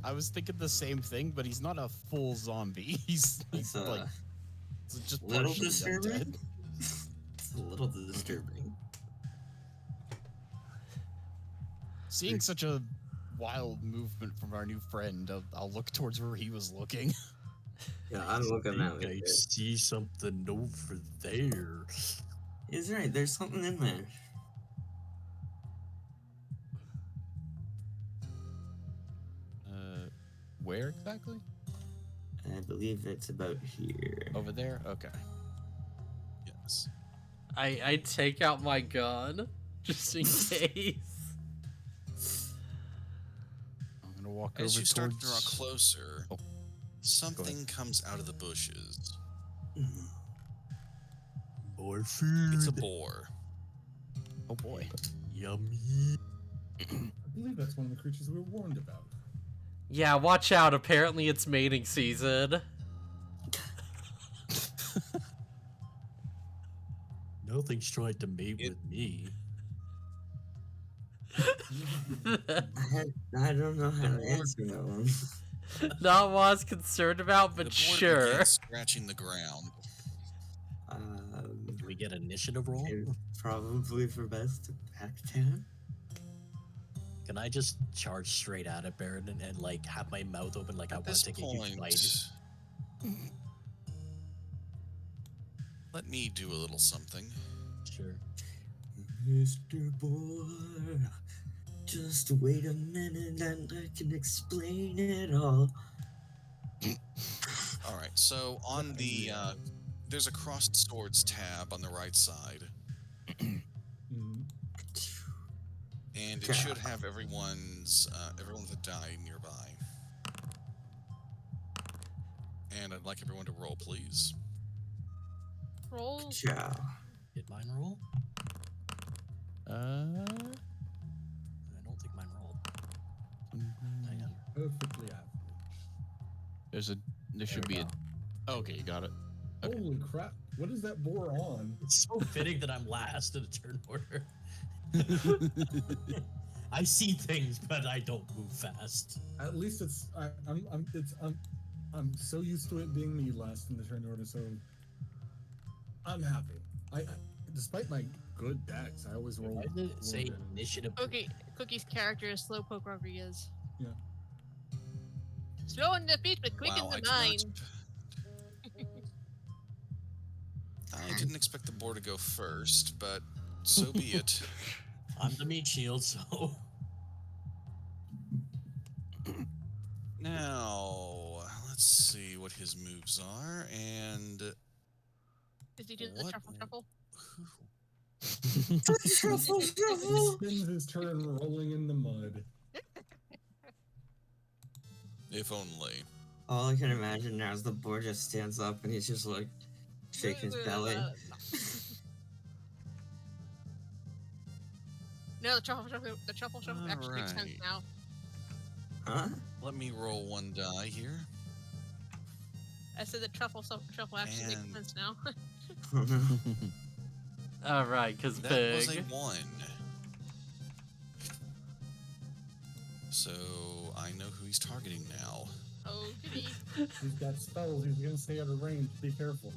I was thinking the same thing, but he's not a full zombie. He's It's like just little partially disturbing. undead. It's a little disturbing. Seeing such a wild movement from our new friend, I'll look towards where he was looking. Yeah, I'm looking that way. I too. see something over there. He's right. There's something in there. Where exactly? I believe it's about here. Over there? Okay. Yes. I take out my gun just in case. I'm gonna walk As over you start to towards... draw closer, Oh, something comes out of the bushes. More food. It's a boar. Oh boy. Yummy. I believe that's one of the creatures we were warned about. Yeah, watch out. Apparently it's mating season. Nothing's tried to mate with me. I don't know how to answer that one. Not what I was concerned about, The but boar sure. begins scratching the ground. Do we get initiative roll? It's probably for best to back down. can I just charge straight at it, Baron, and like have my mouth open like I At want this to take a huge bite? point, let me do a little something. Sure. Mr. Boy, just wait a minute and I can explain it all. All right, so on the there's a crossed swords tab on the right side, Mhm. and it should have everyone with a die nearby. And I'd like everyone to roll, please. Roll. Ciao. Did mine roll? I don't think mine rolled. Hang on. Perfectly average. There should be a. Oh, okay, you got it. Okay. Holy crap! What is that boar on? It's so fitting that I'm last in the turn order. I see things, but I don't move fast. At least I'm so used to it being me last in the turn order, so I'm happy. I despite my good decks, I always roll. Why did it say lower. initiative? Okay, Cookie's character is Slowpoke Rodriguez. Yeah. Slow in the feet, but quick Wow, in the mind. I didn't expect the boar to go first, but so be it. I'm the meat shield, so. Now, let's see what his moves are, and Does he do the truffle? He spends his turn rolling in the mud. if only. All I can imagine now is the boar just stands up and he's just like shaking his belly. No, the truffle actually makes sense Alright. now. Huh? Let me roll one die here. I said the truffle actually makes And- sense now. Alright, because That big. was a 1. So I know who he's targeting now. Oh, goody. He's got spells. He's gonna stay out of range. Be careful.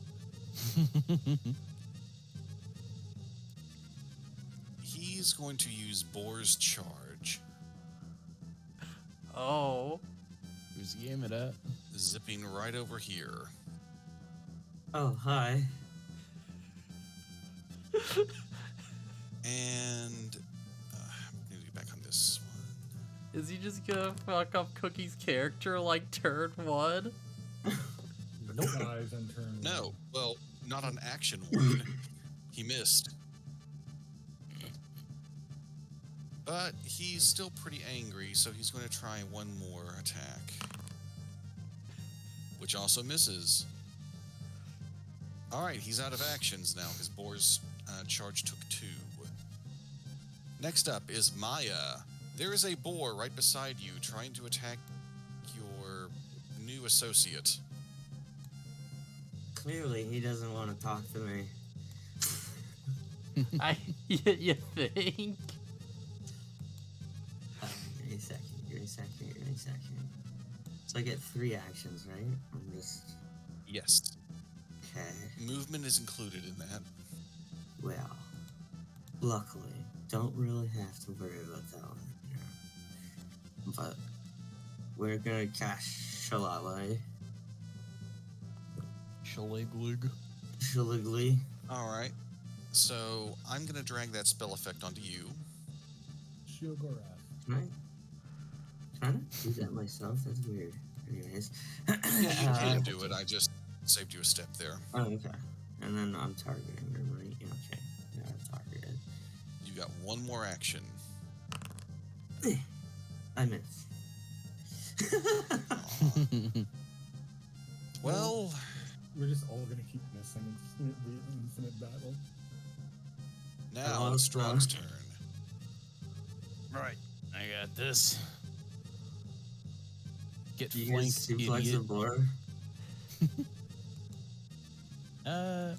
He's going to use Boar's Charge, Oh. Who's he aiming at? zipping right over here. Oh, hi. And I'm going to get back on this one. Is he just gonna fuck up Cookie's character like turn 1? Nope. Dies in turn one. No, well, not on action 1. He missed. But he's still pretty angry, so he's going to try one more attack. Which also misses. Alright, he's out of actions now because Boar's charge took 2. Next up is Maya. There is a boar right beside you trying to attack your new associate. Clearly, he doesn't want to talk to me. You think? Give me a second. So I get 3 actions, right? I'm just... Yes. Okay. Movement is included in that. Well, luckily, don't really have to worry about that one. Yeah. But we're gonna cast Shillelagh. Shillelagh. Alright. So I'm going to drag that spell effect onto you. Shiogorath. Can I do that myself? That's weird. Anyways. You can do it, I just saved you a step there. Oh, okay. And then I'm targeting her, right? Yeah, okay. Yeah, I'm targeted. You got one more action. I miss. Well, We're just all gonna keep missing. It's gonna be an infinite battle. now Oh, it's Strong's turn. Right, I got this. Get Do you guys flanked, suplex the idiot. boar? Uh,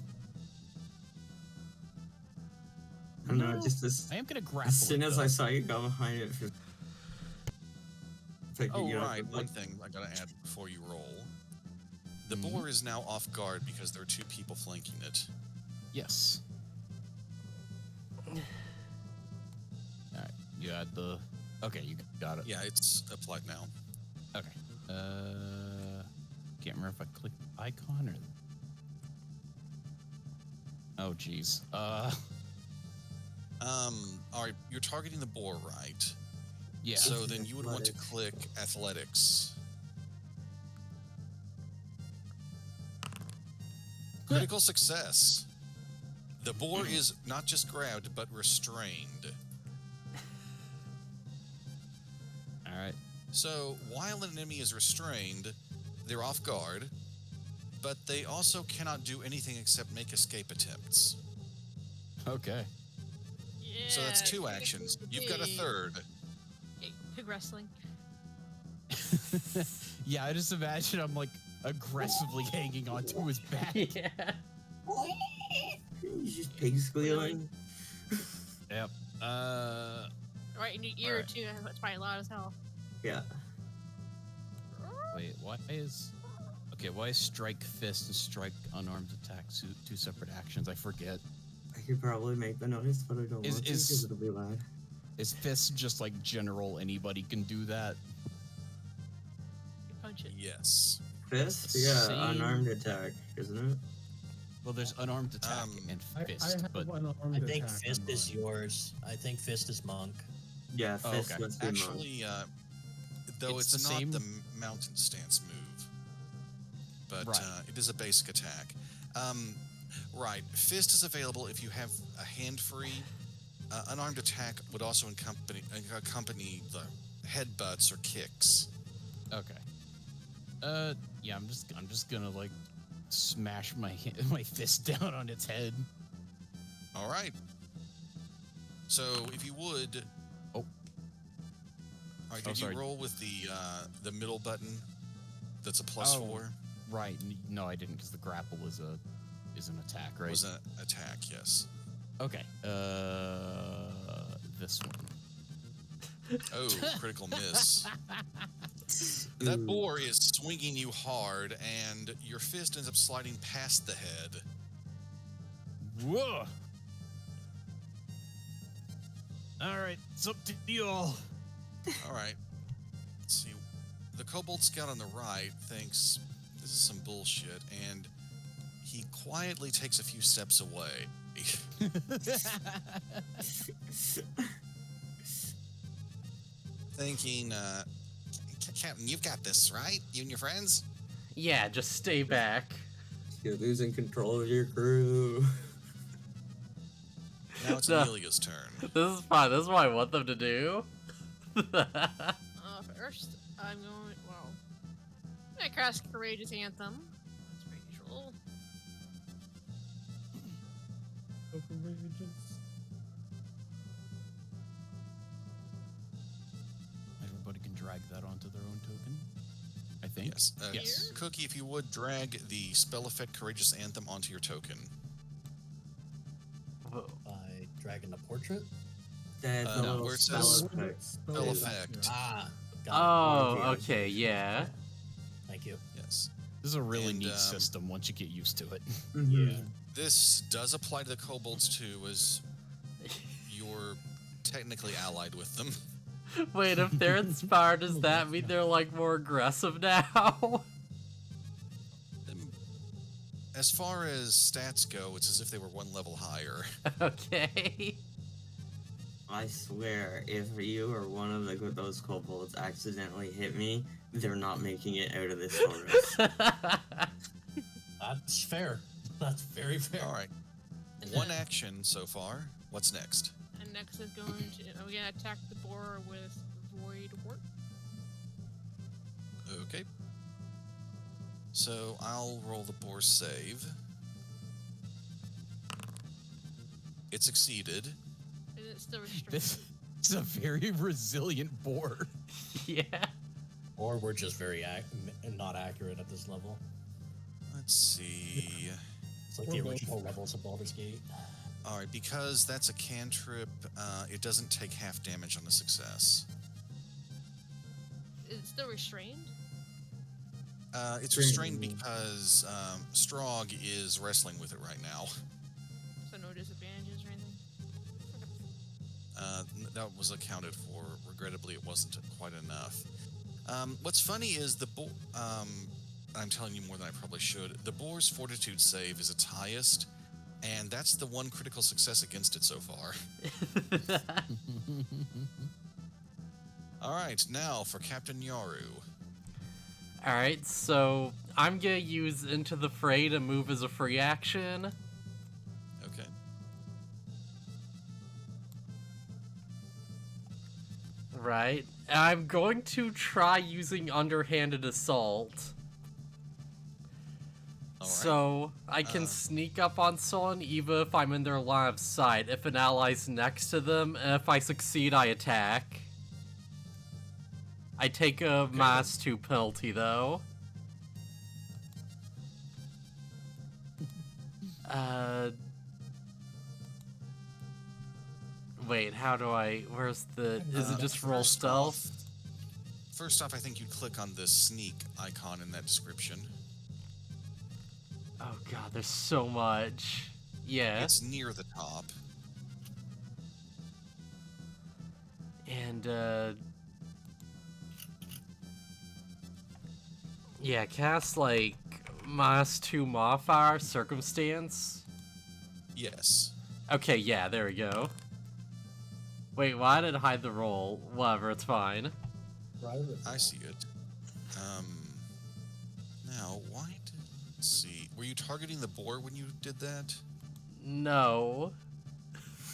I don't know, no. just as I am gonna grapple. As soon it, as though. I saw you go behind it, for Oh, you know, right. One like, thing I gotta add before you roll. The Mhm. boar is now off guard because there are 2 people flanking it. Yes. Alright, you add the Okay, you got it. Yeah, it's applied now. Okay. Can't remember if I clicked icon or. Oh, geez. All right, you're targeting the boar, right? Yeah. So then you would want to click athletics. Critical success. The boar is not just grabbed, but restrained. All right. So while an enemy is restrained, they're off guard, but they also cannot do anything except make escape attempts. Okay. Yeah. So that's 2 actions. You've got a third. Pig wrestling. Yeah, I just imagine I'm like aggressively hanging onto his back. Yeah. He's just pig squealing. Yep. Right in your ear, Alright. too. That's probably loud as hell. Yeah. Wait, why is strike fist and strike unarmed attack 2 separate actions? I forget. I could probably make the noise, but I don't Is- want to is- because it'll be loud. Is fist just like general? Anybody can do that. You punch it. Yes. Fist? the Yeah, same- unarmed attack, isn't it? Well, there's unarmed attack and I fist, have but unarmed I think attack Fist on is mine. yours. I think Fist is Monk. Yeah, Oh, fist okay. must be monk. Actually, though It's it's, the not same- the mountain stance move, but Right. it is a basic attack. Right. Fist is available if you have a hand free. Unarmed attack would also accompany the headbutts or kicks. okay. Yeah, I'm just gonna like smash my my fist down on its head. All right. So if you would. Oh. All right. Oh, Did sorry. you roll with the middle button? That's a +4. Right. No, I didn't, because the grapple is an attack, right? Was an attack? Yes. Okay. This one. Oh, critical miss. That boar is swinging you hard, and your fist ends up sliding past the head. Whoa. All right, it's up to you all. All right. Let's see. The kobold scout on the right thinks this is some bullshit, and he quietly takes a few steps away. Thinking, Captain, you've got this, right? You and your friends? Yeah, just stay back. You're losing control of your crew. Now it's No. Amelia's turn. This is fine. This is what I want them to do. First, I'm going. Well, I'm gonna cast Courageous Anthem. That's pretty usual. So courageous. Everybody can drag that onto their own token, I think. Yes. Yes. Cookie, if you would drag the spell effect Courageous Anthem onto your token. By dragging the portrait? That's No, a little where it spell says effect. spell effect. Ah, got Oh, Yeah. okay, yeah. it. Thank you. Yes. This is a really And, neat system once you get used to it. Mhm. This does apply to the kobolds too, as you're technically allied with them. Wait, if they're inspired, does that mean they're like more aggressive now? As far as stats go, it's as if they were 1 level higher. Okay. I swear, if you or one of those kobolds accidentally hit me, they're not making it out of this forest. That's fair. That's very fair. All right. And 1 then- action so far. What's next? And next is going to. We're gonna attack the boar with Void Wart. Okay. So I'll roll the boar save. It succeeded. And it's still restrained. This is a very resilient boar. Yeah. Or we're just very not accurate at this level. Let's see. It's like Or the both. original Rebels of Baldur's Gate. All right, because that's a cantrip, it doesn't take half damage on a success. It's still restrained. It's restrained because Strog is wrestling with it right now. So no disadvantages or anything. that was accounted for. Regrettably, it wasn't quite enough. What's funny is I'm telling you more than I probably should. The boar's fortitude save is its highest, and that's the one critical success against it so far. All right, now for Captain Yaru. Alright, so I'm gonna use Into the Fray to move as a free action. Okay. Right. I'm going to try using Underhanded Assault. All right. So, I can sneak up on someone even if I'm in their line of sight, if an ally's next to them, and if I succeed, I attack. I take a -2 penalty, though. Wait, how do I... Where's the... Is it just roll stealth? First off, I think you'd click on the sneak icon in that description. Oh god, there's so much. Yeah. It's near the top. And, yeah, cast, like, -2 modifier, circumstance. Yes. Okay, yeah, there we go. Wait, why did it hide the roll? Whatever, it's fine. Private. I see it. Now, let's see. Were you targeting the boar when you did that? No.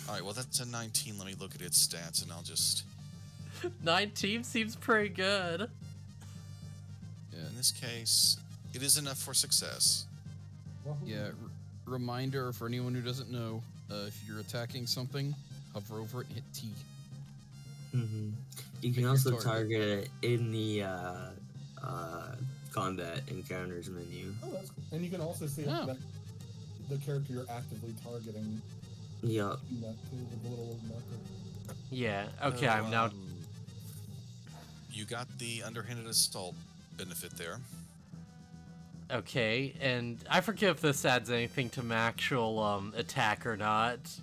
All right, well, that's a 19. Let me look at its stats, and I'll just... 19 seems pretty good. Yeah, in this case, it is enough for success. Yeah, reminder for anyone who doesn't know, if you're attacking something, hover over it and hit T. Mm-hmm. You can Pick your also target. target it in the combat encounters menu. Oh, that's cool. And you can also see that the character you're actively targeting Yup. in that too, with the little marker. Yeah, okay, So, I'm now... You got the underhanded assault benefit there. Okay, and I forget if this adds anything to my actual, attack or not.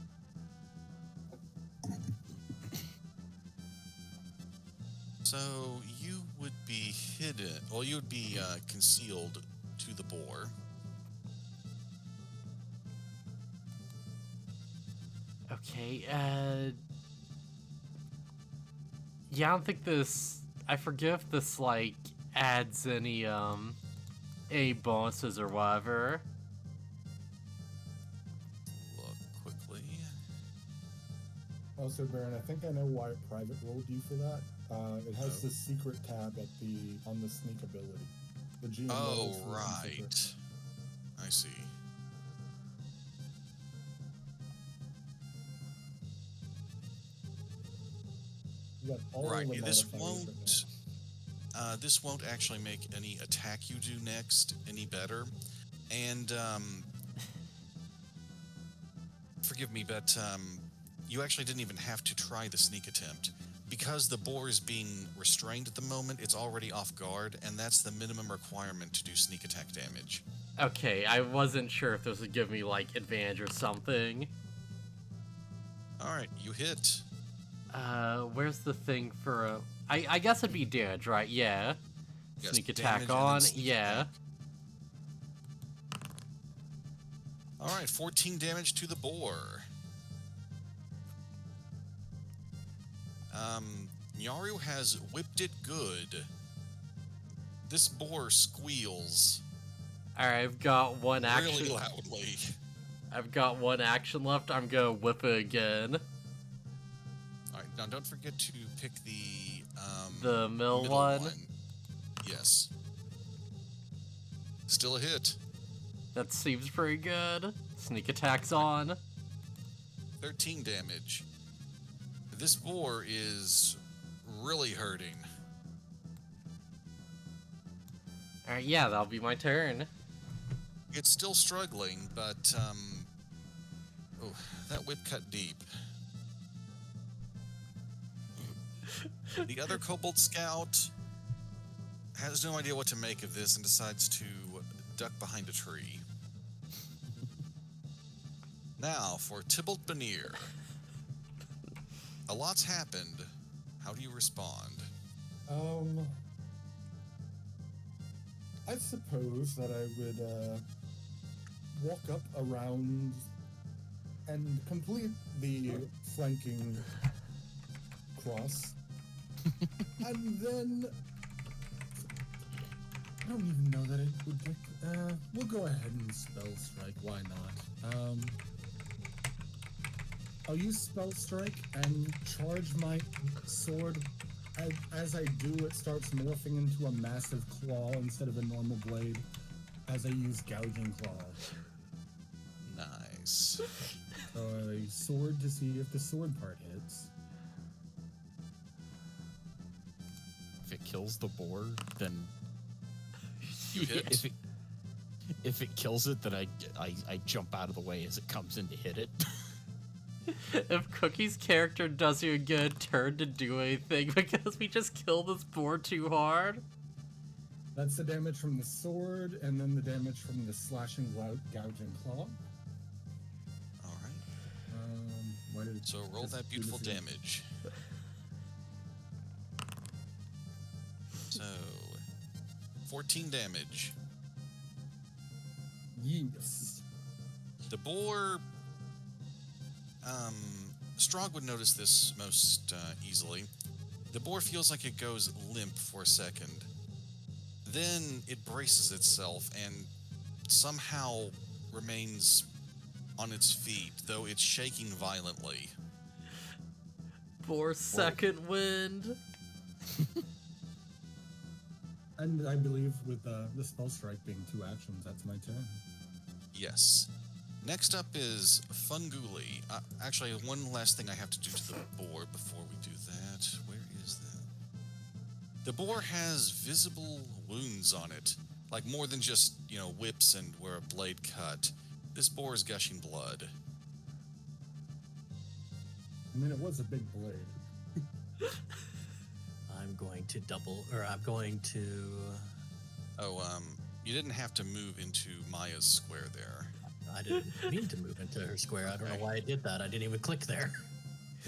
So you would be hidden. Well, you would be concealed to the boar. Okay, yeah, I don't think this... I forget if this, like, adds any bonuses or whatever. Look quickly. Also, Baron, I think I know why it private rolled you for that. It has the secret tab on the sneak ability. The GM Oh, levels for the secret. right. I see. You got all Right. the This modifiers won't. This won't actually make any attack you do next any better, and forgive me, but you actually didn't even have to try the sneak attempt. Because the boar is being restrained at the moment, it's already off guard, and that's the minimum requirement to do sneak attack damage. Okay, I wasn't sure if this would give me, like, advantage or something. Alright, you hit. Where's the thing for I guess it'd be damage, right? Yeah. Yes, Sneak damage attack and then on, sneak yeah. attack. Alright, 14 damage to the boar. Nyaru has whipped it good. This boar squeals Alright, I've got one action. really loudly. I've got one action left. I'm gonna whip it again. Alright, now don't forget to pick The middle middle one. Yes. Still a hit. That seems pretty good. Sneak attack's on. 13 damage. This boar is really hurting. Alright, yeah, that'll be my turn. It's still struggling, but oh, that whip cut deep. The other kobold scout has no idea what to make of this and decides to duck behind a tree. Now for Tybalt Banir. a lot's happened. How do you respond? I suppose that I would walk up around and complete the flanking cross, and then I don't even know that it would take. We'll go ahead and spell strike. Why not? I'll use spell strike and charge my sword. As I do, it starts morphing into a massive claw instead of a normal blade. As I use gouging claw. Nice. So a sword to see if the sword part hits. If it kills the boar, then You hit. if it kills it, then I jump out of the way as it comes in to hit it. If Cookie's character doesn't even get a turn to do anything because we just killed this boar too hard. That's the damage from the sword, and then the damage from the slashing gouging claw. All right. Why did So roll that beautiful damage. So 14 damage. Yes. The boar. Strog would notice this most easily. The boar feels like it goes limp for a second. Then it braces itself and somehow remains on its feet, though it's shaking violently. Boar second wind. And I believe with the spell strike being 2 actions, that's my turn. Yes. Next up is Funguli. Actually, one last thing I have to do to the boar before we do that. Where is that? The boar has visible wounds on it. Like more than just, whips and where a blade cut. This boar is gushing blood. I mean, it was a big blade. I'm going to You didn't have to move into Maya's square there. I didn't mean to move into her square. I don't know why I did that. I didn't even click there.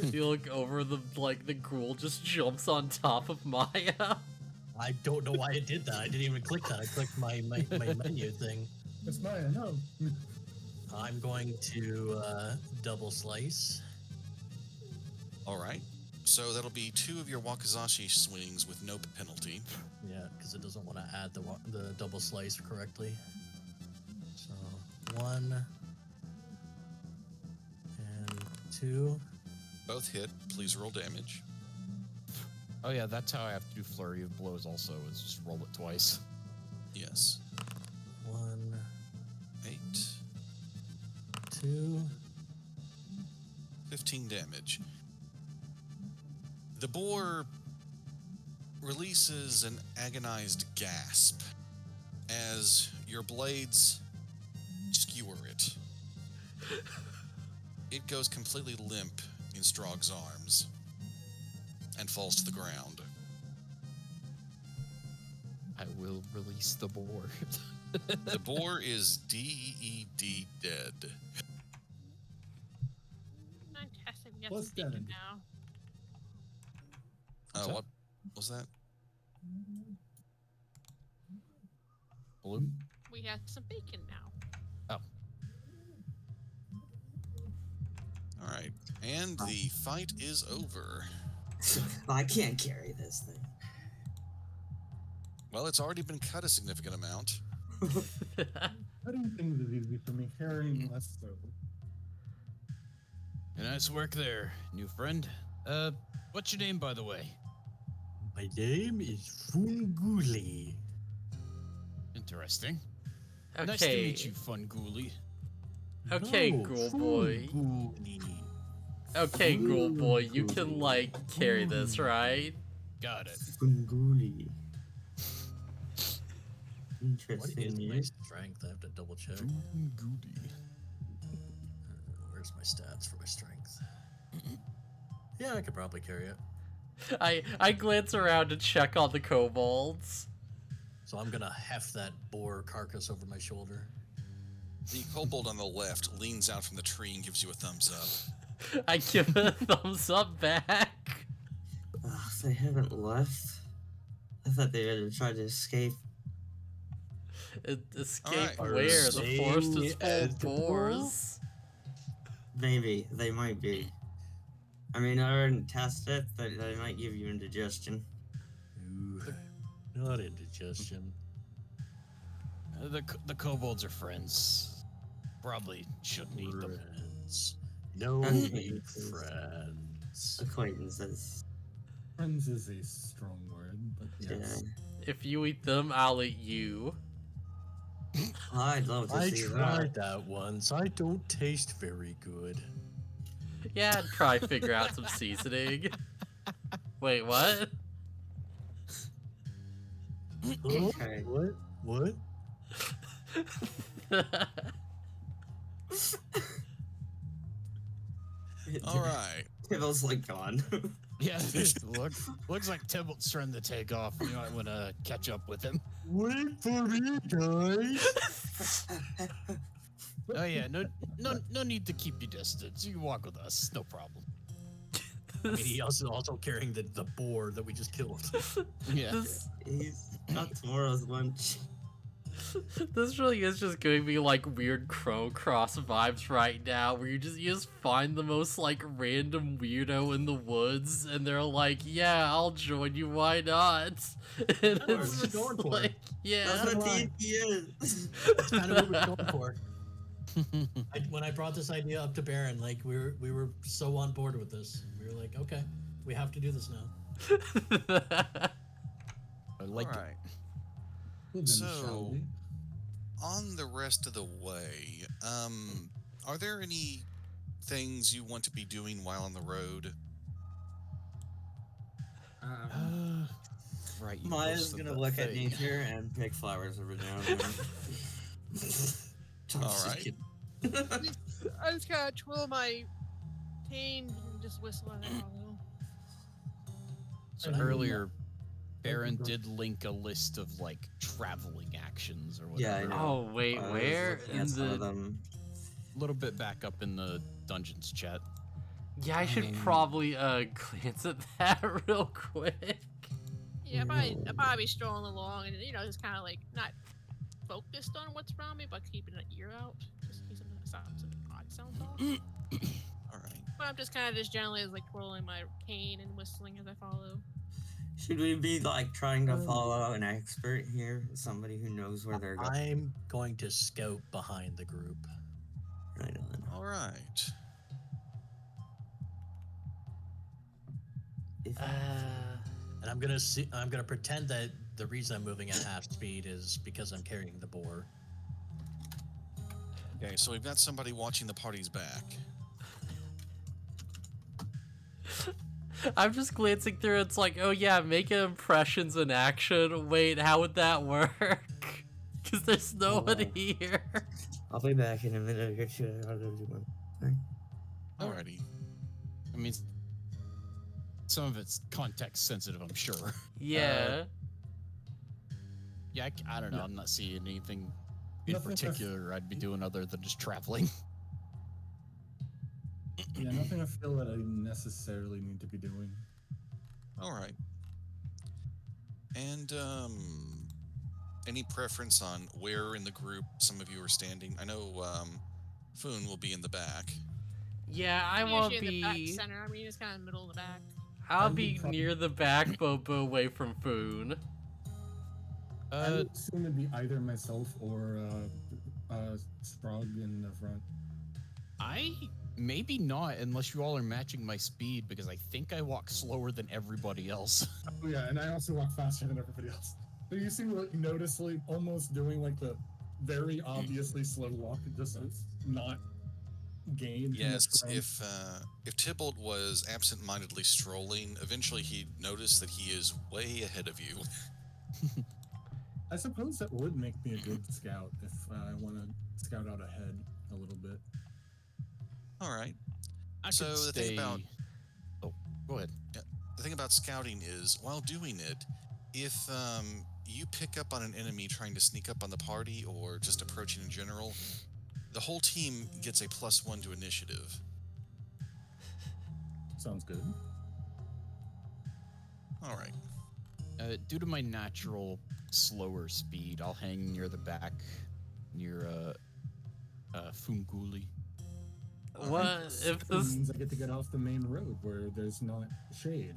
You look over the ghoul just jumps on top of Maya. I don't know why I did that. I didn't even click that. I clicked my menu thing. It's Maya, no. I'm going to double slice. All right. So that'll be 2 of your Wakizashi swings with no penalty. Yeah, because it doesn't want to add the double slice correctly. So 1 and 2. Both hit. Please roll damage. Oh yeah, that's how I have to do flurry of blows also, is just roll it twice. Yes. 1, 8. 2. 15 damage. The boar releases an agonized gasp as your blades skewer it. It goes completely limp in Strog's arms and falls to the ground. I will release the boar. The boar is DED dead. Fantastic. We got Plus some bacon damage. now. What was that? Blue? We have some bacon now. Oh. All right. And the fight is over. I can't carry this thing. Well, it's already been cut a significant amount. Cutting things is easy for me, carrying less so. Nice work there, new friend. What's your name, by the way? My name is Funguli. Interesting. Okay. Nice to meet you, Funguli. Okay, No, ghoul boy. Funguli. Okay, ghoul boy, you can carry this, right? Got it. Funguli. What is Interesting. my strength? I have to double check. Goody. Where's my stats for my strength? Yeah, I could probably carry it. I glance around to check on the kobolds. So I'm gonna heft that boar carcass over my shoulder. The kobold on the left leans out from the tree and gives you a thumbs up. I give it a thumbs up back. Ugh, they haven't left. I thought they had tried to escape. Escape Alright. where? The forest is Staying full at of the boars. Maybe they might be. I mean, I already tested it, but they might give you indigestion. Ooh, not indigestion. The kobolds are friends. Probably shouldn't eat them. Friends. No need friends. Acquaintances. Friends is a strong word, but yes. If you eat them, I'll eat you. I'd love to I see tried that once. I don't taste very good. Yeah, I'd probably figure out some seasoning. Wait, what? Okay. What? Alright. Tibble's like gone. Yeah, looks like Tybalt's trying to take off. You might want to catch up with him. Wait for me, guys. Oh yeah, no need to keep your distance. You can walk with us, no problem. I mean, he also carrying the boar that we just killed. Yeah. He's not tomorrow's lunch. This really is just giving me like weird Chrono Cross vibes right now, where you just find the most like random weirdo in the woods, and they're like, "Yeah, I'll join you. Why not?" And That's what it's we're just going for. like, yeah, That's what why. D&D is. That's kind of what we're going for. When I brought this idea up to Baron, like we were so on board with this. We were like, okay, we have to do this now. I like it. Alright. Well, then, shall So, we? on the rest of the way, are there any things you want to be doing while on the road? Right. you Maya's posted gonna that look at thing. nature and pick flowers every now and then. Alright. I just gotta twirl my cane and just whistle at it. So I mean, earlier, yeah. Baron did link a list of like traveling actions or Yeah, I whatever. know. Oh wait, I was where looking at in some of the? them. A little bit back up in the dungeons chat. Yeah, I should probably glance at that real quick. Yeah, I'll probably be strolling along and just kind of like not focused on what's around me, but keeping an ear out just in case something odd sounds off. Alright. But I'm just kind of just generally like twirling my cane and whistling as I follow. Should we be like trying to follow an expert here? Somebody who knows where they're going? I'm going to scout behind the group. Right on. Alright. If And I'm gonna pretend that the reason I'm moving at half speed is because I'm carrying the boar. Okay, so we've got somebody watching the party's back. I'm just glancing through. It's like, oh yeah, make impressions in action. Wait, how would that work? Because there's nobody here. I'll be back in a minute to get you out of the one. Alrighty. I mean, some of it's context sensitive, I'm sure. Yeah. Yeah, I don't know. I'm not seeing anything in Nothing particular I'd be doing other than just traveling. Yeah, nothing I feel that I necessarily need to be doing. Alright. And, any preference on where in the group some of you are standing? I know, Foon will be in the back. Yeah, I I'm won't usually in the back be. center. I mean, it's kind of middle of the back. I'll I'm be probably- near the back, but away from Foon. I would assume it'd be either myself or Sprog in the front. I maybe not, unless you all are matching my speed, because I think I walk slower than everybody else. Oh yeah, and I also walk faster than everybody else. So you seem like noticeably almost doing like the very obviously slow walk, just so it's not gained. too much Yes, ground. if Tybalt was absent-mindedly strolling, eventually he'd notice that he is way ahead of you. I suppose that would make me a good scout if I want to scout out ahead a little bit. Alright. I So could the thing stay... about- Oh, go ahead. The thing about scouting is, while doing it, if you pick up on an enemy trying to sneak up on the party or just approaching in general, the whole team gets a +1 to initiative. Sounds good. All right. Due to my natural slower speed, I'll hang near the back, near Funguli. What if It this? means I get to get off the main road where there's not shade.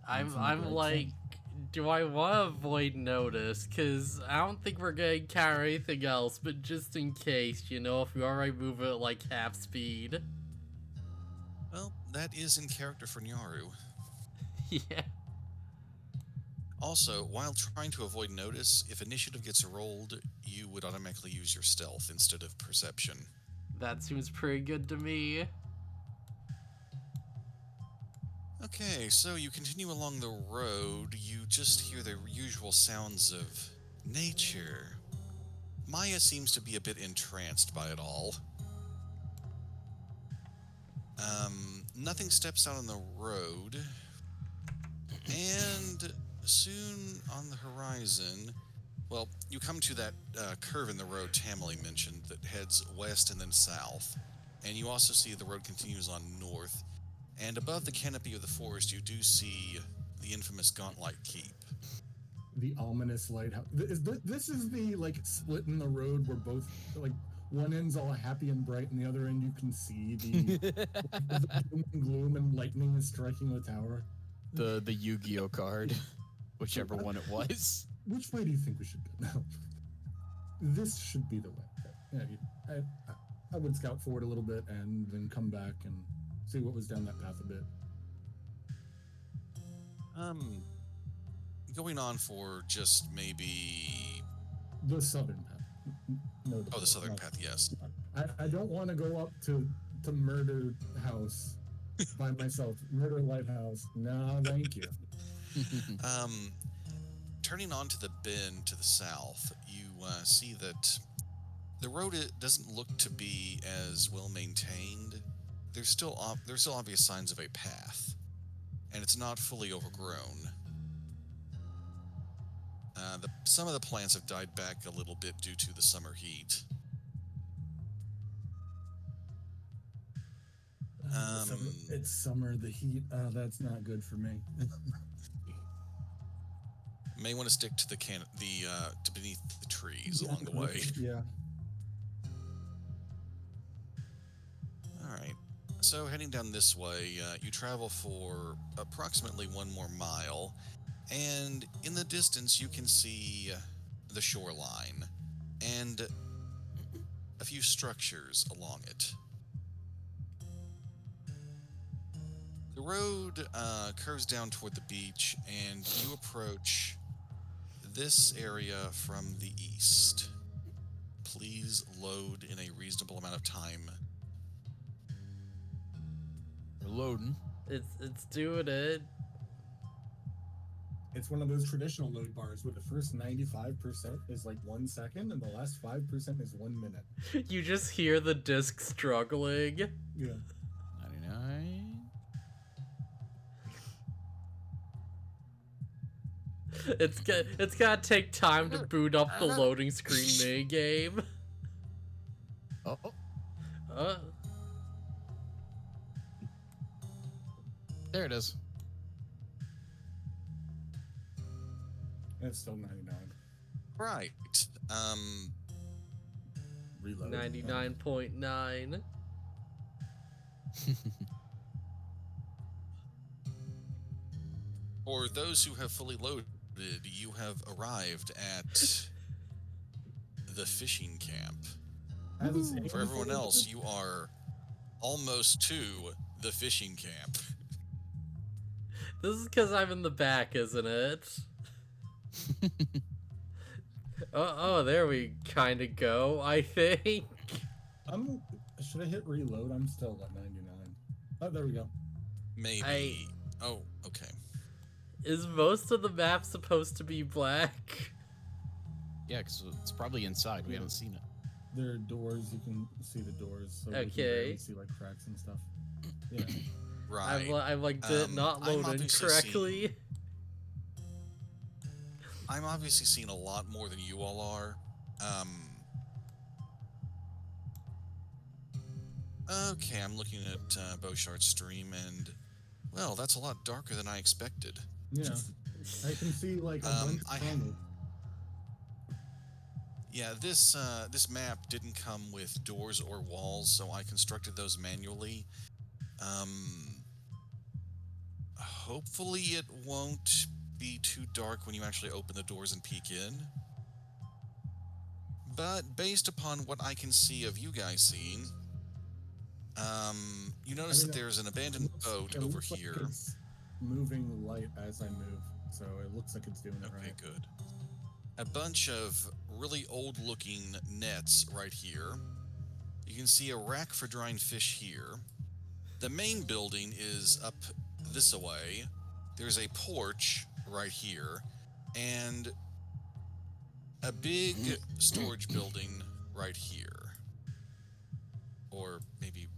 I'm some I'm bright like, sun. do I want to avoid notice? Cause I don't think we're gonna carry anything else, but just in case, you know, if we already move at like half speed. Well, that is in character for Nyaru. Yeah. Also, while trying to avoid notice, if initiative gets rolled, you would automatically use your stealth instead of perception. That seems pretty good to me. Okay, so you continue along the road, you just hear the usual sounds of nature. Maya seems to be a bit entranced by it all. Nothing steps out on the road, and soon on the horizon, well, you come to that curve in the road Tamily mentioned that heads west and then south, and you also see the road continues on north, and above the canopy of the forest you do see the infamous Gauntlet Keep. The ominous lighthouse. This is the like split in the road where both like one end's all happy and bright, and the other end you can see the doom and gloom and lightning is striking the tower. The Yu-Gi-Oh card, whichever one it was. Which way do you think we should go now? This should be the way. Yeah, I would scout forward a little bit and then come back and see what was down that path a bit. Going on for just maybe... The southern path. No, Oh, the southern path, yes. I don't want to go up to Murder House by myself. Murder Lighthouse. No, thank you. Turning onto the bend to the south, you see that the road doesn't look to be as well maintained. There's still obvious signs of a path, and it's not fully overgrown. Some of the plants have died back a little bit due to the summer heat. It's summer, the heat. That's not good for me. May want to stick to to beneath the trees along the way. Yeah. All right. So heading down this way, you travel for approximately 1 more mile, and in the distance you can see the shoreline and a few structures along it. The road curves down toward the beach, and you approach this area from the east. Please load in a reasonable amount of time. We're loading. It's doing it. It's one of those traditional load bars where the first 95% is like 1 second and the last 5% is 1 minute. You just hear the disc struggling. Yeah. 99. It's gotta take time to boot up the loading screen mini game. Oh. There it is. It's still 99. Right. Reload. 99.9. For those who have fully loaded, you have arrived at the fishing camp. For everyone else, you are almost to the fishing camp. This is because I'm in the back, isn't it? Oh, there we kind of go, I think. Should I hit reload? I'm still at 99. Oh, there we go. Maybe. Oh, okay. Is most of the map supposed to be black? Yeah, because it's probably inside. We haven't seen it. There are doors. You can see the doors. So we can Okay. barely see like cracks and stuff. Yeah. Right. I'm like, did it not I'm load in obviously correctly? I'm obviously seeing a lot more than you all are. Okay, I'm looking at BoShart's stream, and Well, that's a lot darker than I expected. Yeah, I can see like a bunch I- tunnel. Yeah, this map didn't come with doors or walls, so I constructed those manually. Hopefully it won't be too dark when you actually open the doors and peek in. But based upon what I can see of you guys seeing, you notice that there's an abandoned boat it over looks like here. it's moving light as I move, so it looks like it's doing it Okay, right. good. A bunch of really old-looking nets right here. You can see a rack for drying fish here. The main building is up this way. There's a porch right here, and a big storage building right here. Or maybe,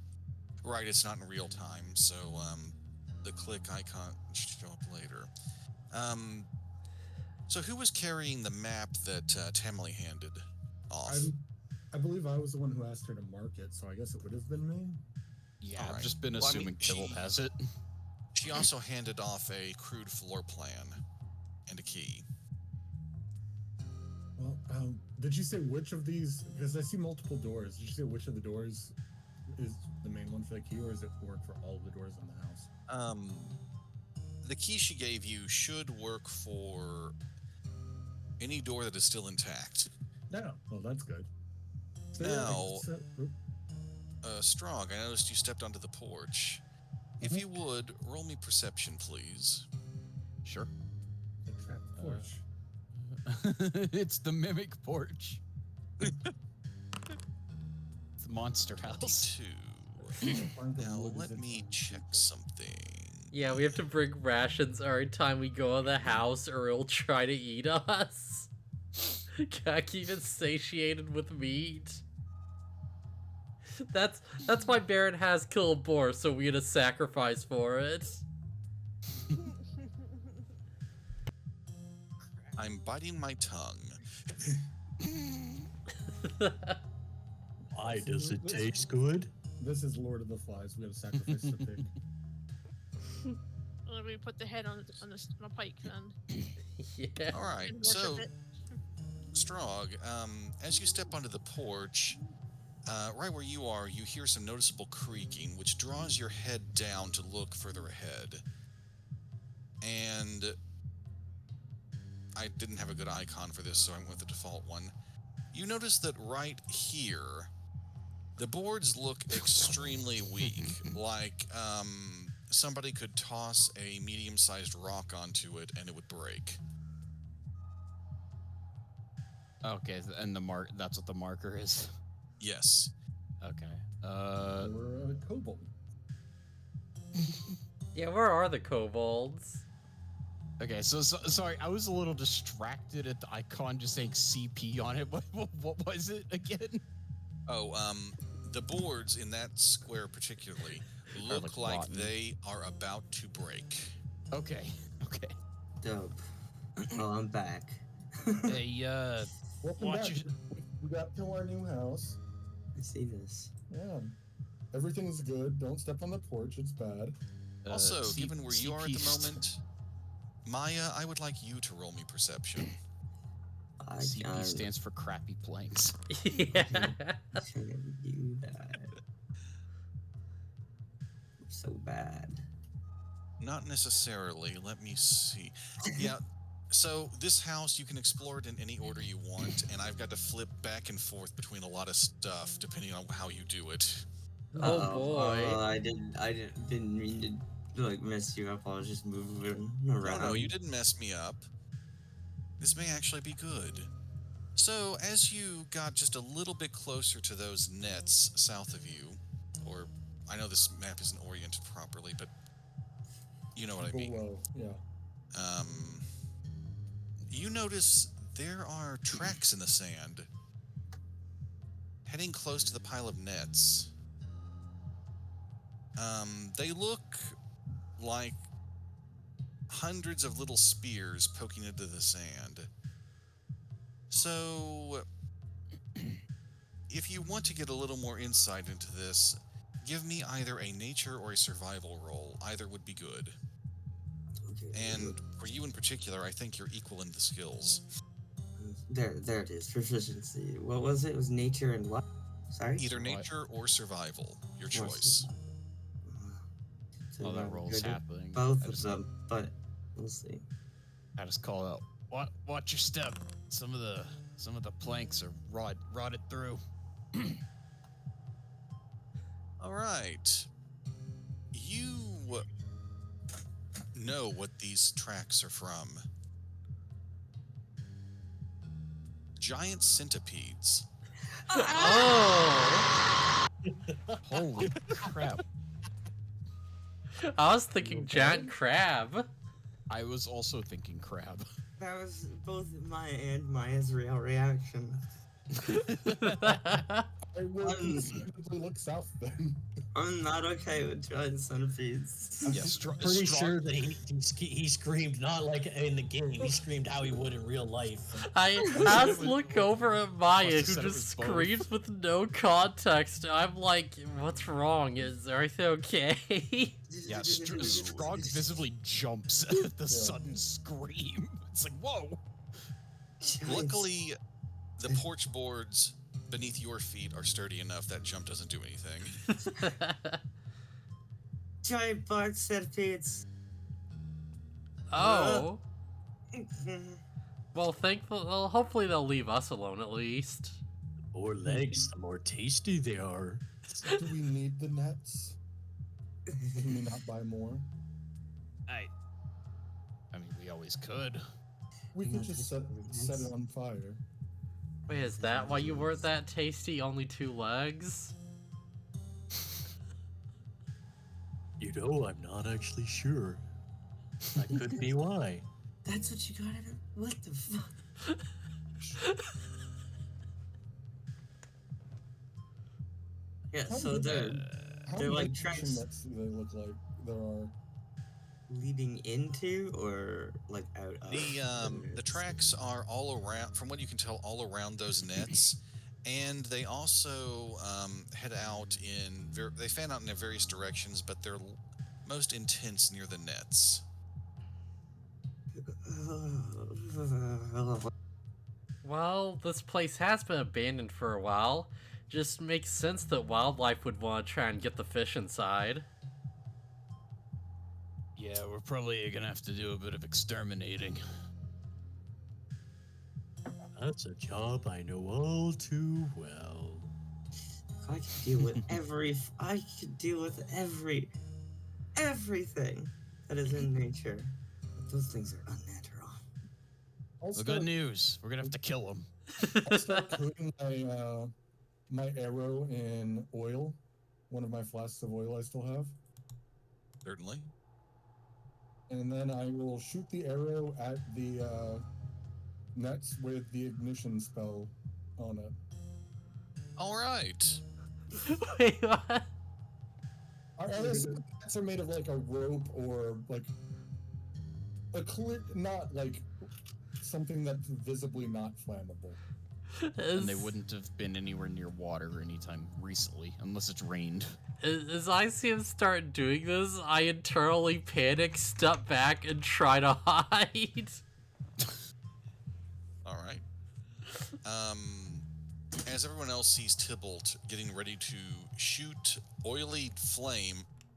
right, it's not in real time, so the click icon should show up later. So who was carrying the map that Tamily handed off? I believe I was the one who asked her to mark it, so I guess it would have been me. Yeah, All I've right. just been Well, I mean, assuming Tibble has it. She also handed off a crude floor plan and a key. Well, did you say which of these? Because I see multiple doors. Did you say which of the doors is the main one for the key, or does it work for all of the doors in the house? The key she gave you should work for any door that is still intact. No. Well, that's good. So, Now, yeah, Strong, I noticed you stepped onto the porch. If you would, roll me perception, please. Sure. the trap porch. It's the mimic porch. It's the monster house. 22. Find the Now, wood let is me inside. check something. Yeah, we have to bring rations every time we go in the house or it'll try to eat us. Can't keep it satiated with meat. That's why Baron has kill a boar, so we had a sacrifice for it. I'm biting my tongue. Why does it taste good? This is Lord of the Flies. We have to sacrifice the pig. Let me put the head on a pike then. Yeah. All right, and so worship it. Strog, as you step onto the porch, right where you are, you hear some noticeable creaking, which draws your head down to look further ahead. And I didn't have a good icon for this, so I went with the default one. You notice that right here, the boards look extremely weak, like somebody could toss a medium-sized rock onto it and it would break. Okay, and that's what the marker is. Yes. Okay. We're a kobold. Yeah, where are the kobolds? Okay, so sorry, I was a little distracted at the icon just saying CP on it. What was it again? Oh, the boards in that square particularly look like like rotten. they are about to break. Okay. Dope. Oh, I'm back. Hey, Welcome Watch back. it. We got to our new house. I see this. Yeah. Everything's good. Don't step on the porch. It's bad. Also, given where you are at the CP moment, Maya, I would like you to roll me perception. I CP can't stands for crappy planks. Yeah. do that. I'm so bad. Not necessarily. Let me see. Yeah. So this house, you can explore it in any order you want, and I've got to flip back and forth between a lot of stuff depending on how you do it. Oh Uh-oh. boy. I didn't mean to like mess you up. I was just moving around. No, you didn't mess me up. This may actually be good. So, as you got just a little bit closer to those nets south of you, or I know this map isn't oriented properly, but you know what I mean. Below. Yeah. You notice there are tracks in the sand heading close to the pile of nets. They look like hundreds of little spears poking into the sand. So, if you want to get a little more insight into this, give me either a nature or a survival roll. Either would be good. Okay. And for you in particular, I think you're equal in the skills. There it is. Proficiency. What was it? It was nature and what? Sorry. Either What? nature or survival, your Or choice. So Oh, that I'm roll's good at happening. Both I of just- them, but we'll see. I just call out. Watch your step. Some of the planks are rotted through. All right. You know what these tracks are from. Giant centipedes. Oh! Holy crap! I was thinking Okay. giant crab. I was also thinking crab. That was both my and Maya's real reaction. I will conceivably look south then. I'm not okay with giant centipedes. Yeah, Pretty sure that he screamed not like in the game. He screamed how he would in real life. I just look over at Maya, who said it was just both. screams with no context. I'm like, what's wrong? Is everything okay? Yeah, Strog visibly jumps at the sudden scream. It's like, whoa! Luckily, the porch boards beneath your feet are sturdy enough that jump doesn't do anything. Giant bark centipedes. Oh. Well, hopefully they'll leave us alone at least. More legs, the more tasty they are. Do we need the nets? Can we not buy more? I mean, we always could. We could just set it on fire. Wait, is that why you weren't that tasty? Only 2 legs? You know, I'm not actually sure. That could be why. That's what you got in it? What the fuck? Yeah, so they're How They're many like tracks. nets do they look like there are? leading into or like out of? The tracks are all around, from what you can tell, all around those nets, and they also head out in. They fan out in various directions, but they're most intense near the nets. Well, this place has been abandoned for a while. Just makes sense that wildlife would want to try and get the fish inside. Yeah, we're probably gonna have to do a bit of exterminating. That's a job I know all too well. I could deal with everything that is in nature. But those things are unnatural. The good news, we're gonna have to kill them. I'll start coating my arrow in oil. One of my flasks of oil I still have. Certainly. And then I will shoot the arrow at the nets with the ignition spell on it. All right. Wait, what? Our other nets are made of like a rope or like a clear, not like something that's visibly not flammable. And they wouldn't have been anywhere near water anytime recently, unless it's rained. As I see him start doing this, I internally panic, step back, and try to hide. All right. As everyone else sees Tybalt getting ready to shoot oily flame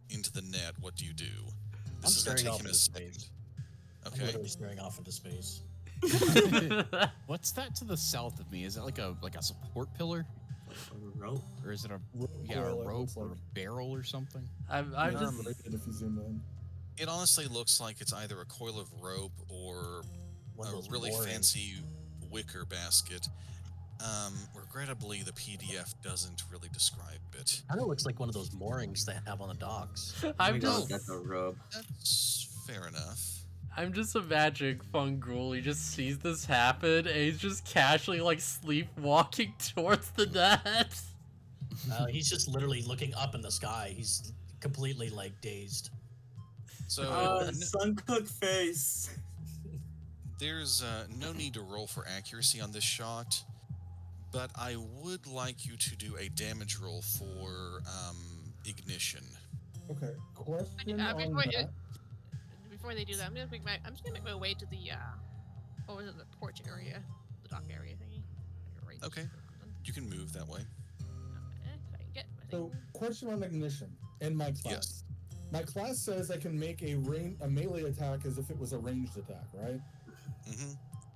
into the net, what do you do? I'm This is going to staring take off him a into second. space. I'm Okay. literally staring off into space. What's that to the south of me? Is that like a support pillar, A rope. or is it a Rope a coil, it rope looks or like. a barrel or something? I'm It's just... rated if you zoom in. It honestly looks like it's either a coil of rope or One of a those really moorings. fancy wicker basket. Regrettably, the PDF doesn't really describe it. Kind of looks like one of those moorings they have on the docks. I'm Oh, just... that's a rope. That's fair enough. I'm just imagining Fungool, he just sees this happen, and he's just casually, like, sleepwalking towards the net. He's just literally looking up in the sky. He's completely, like, dazed. So Suncook face. there's no need to roll for accuracy on this shot, but I would like you to do a damage roll for ignition. Okay. Question on Before they do that, I'm just gonna make my way to the what was it, the porch area, the dock area thingy. Right. Okay. You can move that way. If I can get my So, thing. question on ignition in my class. Yes. My class says I can make a melee attack as if it was a ranged attack, right? Mm-hmm.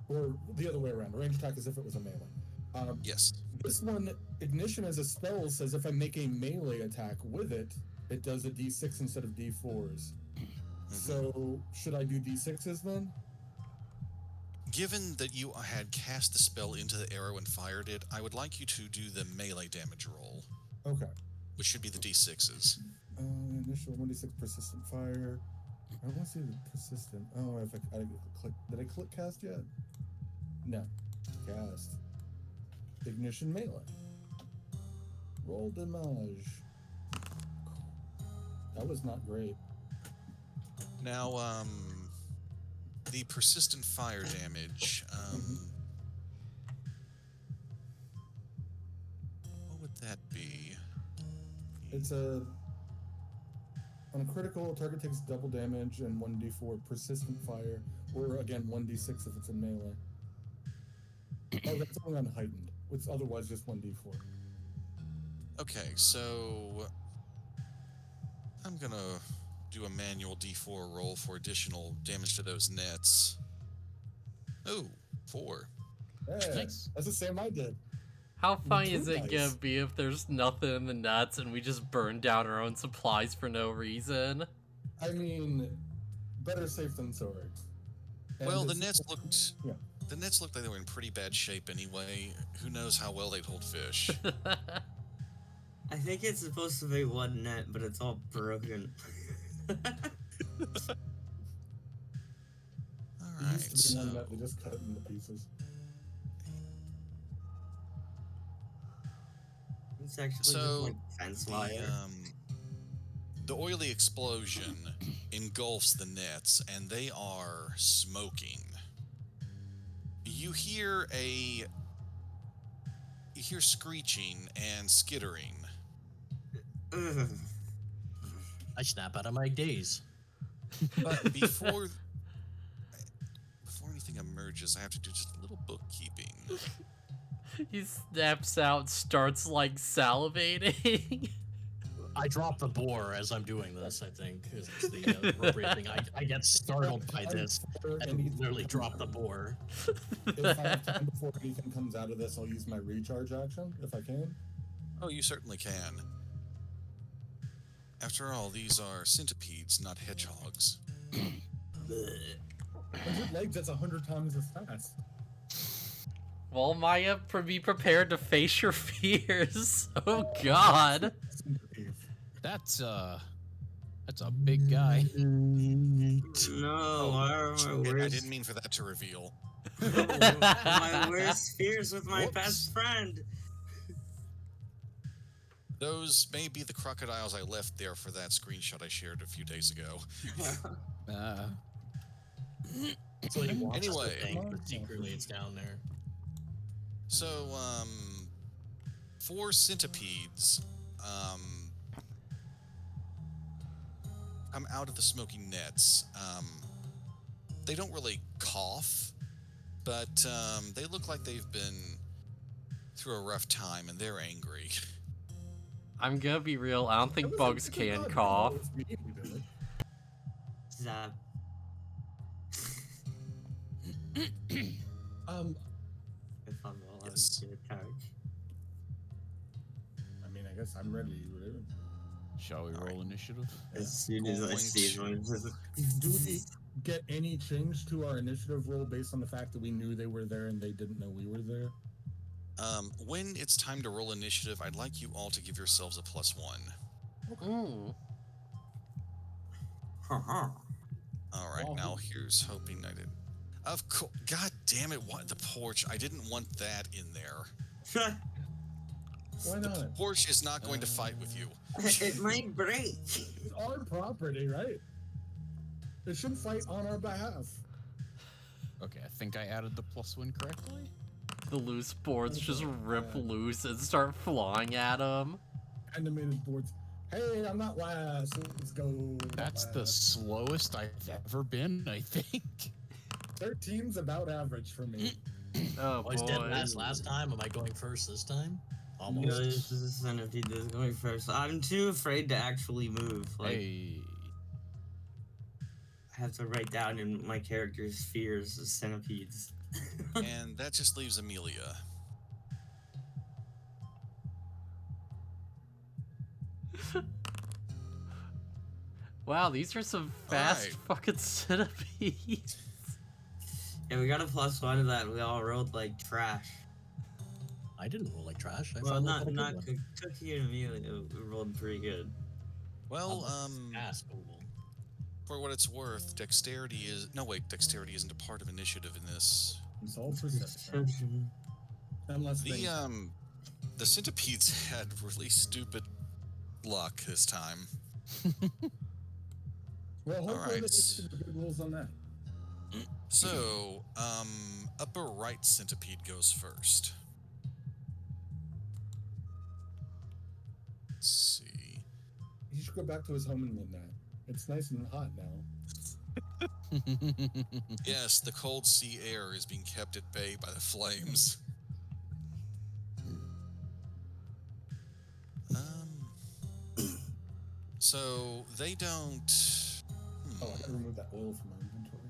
Or the other way around, a ranged attack as if it was a melee. Yes. This one, ignition as a spell, says if I make a melee attack with it, it does a d6 instead of d4s. So, should I do d6s then? Given that you had cast the spell into the arrow and fired it, I would like you to do the melee damage roll, Okay. which should be the d6s. Initial 1d6 persistent fire. I want to see the persistent. Oh, I click. Did I click cast yet? No. Cast. Ignition melee. Roll damage. That was not great. Now, the persistent fire damage, what would that be? It's on a critical, target takes double damage and 1d4 persistent fire, or again 1d6 if it's in melee. Oh, that's only on heightened. It's otherwise just 1d4. Okay, so I'm gonna do a manual d4 roll for additional damage to those nets. Oh, 4. Hey, Nice. that's the same I did. How funny is too it gonna nice. be if there's nothing in the nuts and we just burn down our own supplies for no reason? I mean, better safe than sorry. And Well, the it's- nets looked Yeah. the nets looked like they were in pretty bad shape anyway. Who knows how well they'd hold fish? I think it's supposed to be one net, but it's all broken. All It right, used to be one so that we just cut it into pieces. It's actually So, just like fence wire. the oily explosion engulfs the nets, and they are smoking. You hear screeching and skittering. Ugh. I snap out of my daze. But before anything emerges, I have to do just a little bookkeeping. He snaps out, starts like salivating. I drop the boar as I'm doing this, I think, is the appropriate thing. I get startled by this and literally drop the boar. If I have time before anything comes out of this, I'll use my recharge action, if I can. Oh, you certainly can. After all, these are centipedes, not hedgehogs. 100 legs, that's 100 times as fast. Well, Maya, be prepared to face your fears. Oh God. That's a big guy. No, why are my I worst, didn't mean for that to reveal. my worst fears with my Whoops. best friend? Those may be the crocodiles I left there for that screenshot I shared a few days ago. So he wants us to Anyway. think, but secretly it's down there. So, 4 centipedes, come out of the smoking nets. They don't really cough, but they look like they've been through a rough time and they're angry. I'm gonna be real. I don't think That was bugs a can good cough. idea. It's me who did it. Zap. If I'm all Yes. on attack. I mean, I guess I'm ready. Whatever. Shall we roll initiative? As soon as I Going see to- one, Do we get any change to our initiative roll based on the fact that we knew they were there and they didn't know we were there? When it's time to roll initiative, I'd like you all to give yourselves a +1. Mm. All right, now here's hoping I did. Of course, God damn it! What the porch? I didn't want that in there. Why The not? porch is not going to fight with you. It might break. It's our property, right? It should fight on our behalf. Okay, I think I added the +1 correctly. The loose boards just rip loose and start flying at him. Animated boards. Hey, I'm not last. Let's go. That's the slowest I've ever been, I think. 13's about average for me. Oh I was dead boy. last time. Am I going first this time? No, Almost. this is a centipede that's going first. I'm too afraid to actually move. Like, Hey. I have to write down in my character's fears of centipedes. And that just leaves Amelia. Wow, these are some fast Alright. fucking centipedes. Yeah, we got a +1 to that. We all rolled like trash. I didn't roll like trash. I Well, found not that not one. Cookie and Amelia rolled pretty good. Well, Ass Google. for what it's worth, dexterity isn't a part of initiative in this. It's all perception. Unless things. The centipedes had really stupid luck this time. Well, hopefully Alright. there's some good rules on that. So, upper right centipede goes first. Let's see. He should go back to his home in Midnight. It's nice and hot now. Yes, the cold sea air is being kept at bay by the flames. So they don't. Oh, I gotta remove that oil from my inventory.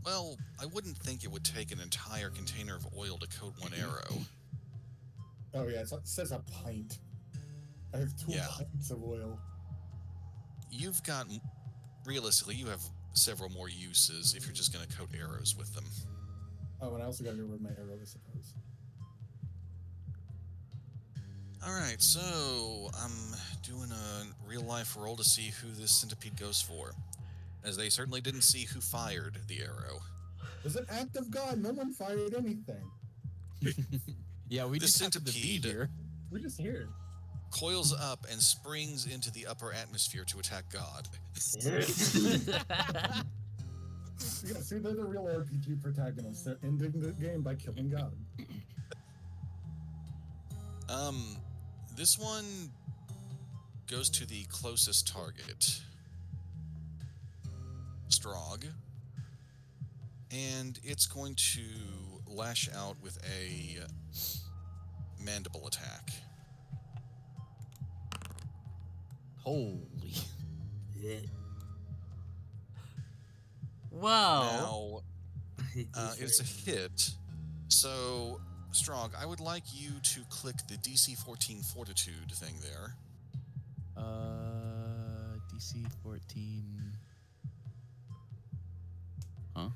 Well, I wouldn't think it would take an entire container of oil to coat one arrow. Oh yeah, it says a pint. I have 2 Yeah. pints of oil. You've got, realistically, you have several more uses if you're just going to coat arrows with them. Oh, and I also gotta get rid of my arrow, I suppose. Alright, so I'm doing a real life roll to see who this centipede goes for, as they certainly didn't see who fired the arrow. It's an act of God. No one fired anything. Yeah, we The just happened to be centipede- here. We're just here. Coils up and springs into the upper atmosphere to attack God. Yeah, see, they're the real RPG protagonists. They're ending the game by killing God. This one goes to the closest target, Strog, and it's going to lash out with a mandible attack. Holy. Yeah. Whoa. Now, I hate these it's a things. hit, so Strog, I would like you to click the DC 14 Fortitude thing there. DC 14. Huh?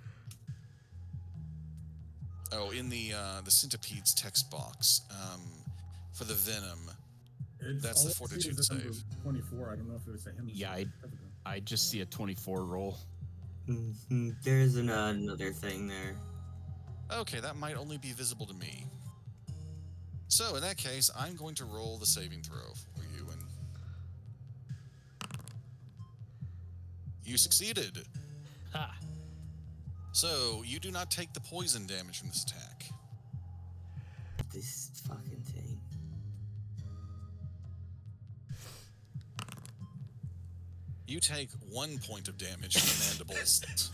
Oh, in the centipede's text box, for the venom. That's the all I see fortitude is a number save. 24. I don't know if it was a him. Yeah, I just see a 24 roll. There's another thing there. Okay, that might only be visible to me. So, in that case, I'm going to roll the saving throw for you, and you succeeded. Ha! So, you do not take the poison damage from this attack. This fucking thing. You take 1 point of damage from the mandibles.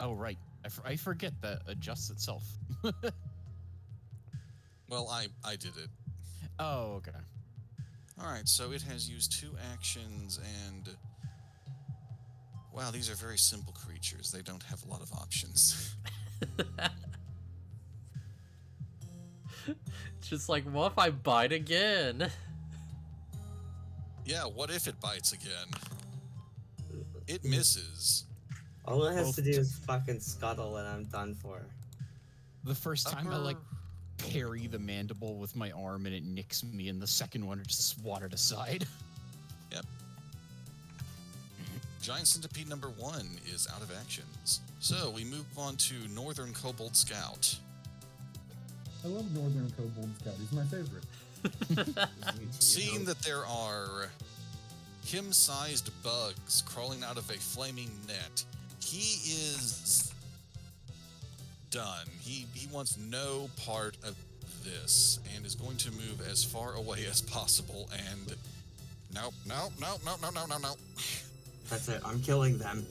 Oh, right. I forget that adjusts itself. Well, I did it. Oh, okay. Alright, so it has used 2 actions, and wow, these are very simple creatures. They don't have a lot of options. Just like, what if I bite again? Yeah, what if it bites again? It misses. All it has Both to do is fucking scuttle and I'm done for. The first time I like Upper- parry the mandible with my arm and it nicks me, and the second one I just swat it aside. Yep. Giant Centipede number 1 is out of actions. So we move on to Northern Kobold Scout. I love Northern Kobold Scout. He's my favorite. Seeing that there are him-sized bugs crawling out of a flaming net, he is done. He wants no part of this and is going to move as far away as possible. And no. That's it. I'm killing them.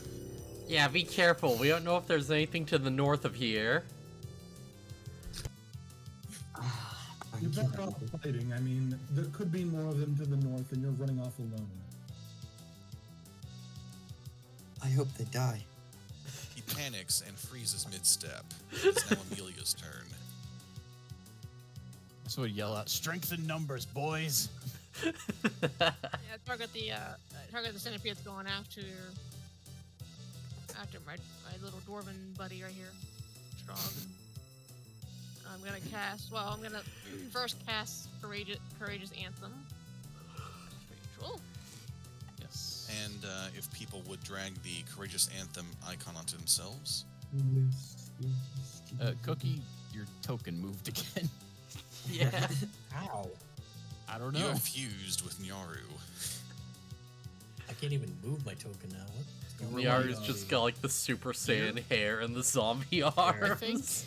Yeah, be careful. We don't know if there's anything to the north of here. You're better off fighting. I mean, there could be more of them to the north, and you're running off alone. I hope they die. He panics and freezes mid-step. It's now Amelia's turn. So we yell out, "Strength in numbers, boys!" Yeah, target the centipede's going after my little dwarven buddy right here, Strong. I'm gonna cast. Well, I'm gonna first cast Courageous Anthem. As usual. Yes. And if people would drag the Courageous Anthem icon onto themselves. Cookie, your token moved again. Yeah. Ow. I don't You know. have fused with Nyaru. I can't even move my token now. What? Nyaru's just got like the Super Saiyan hair and the zombie arms.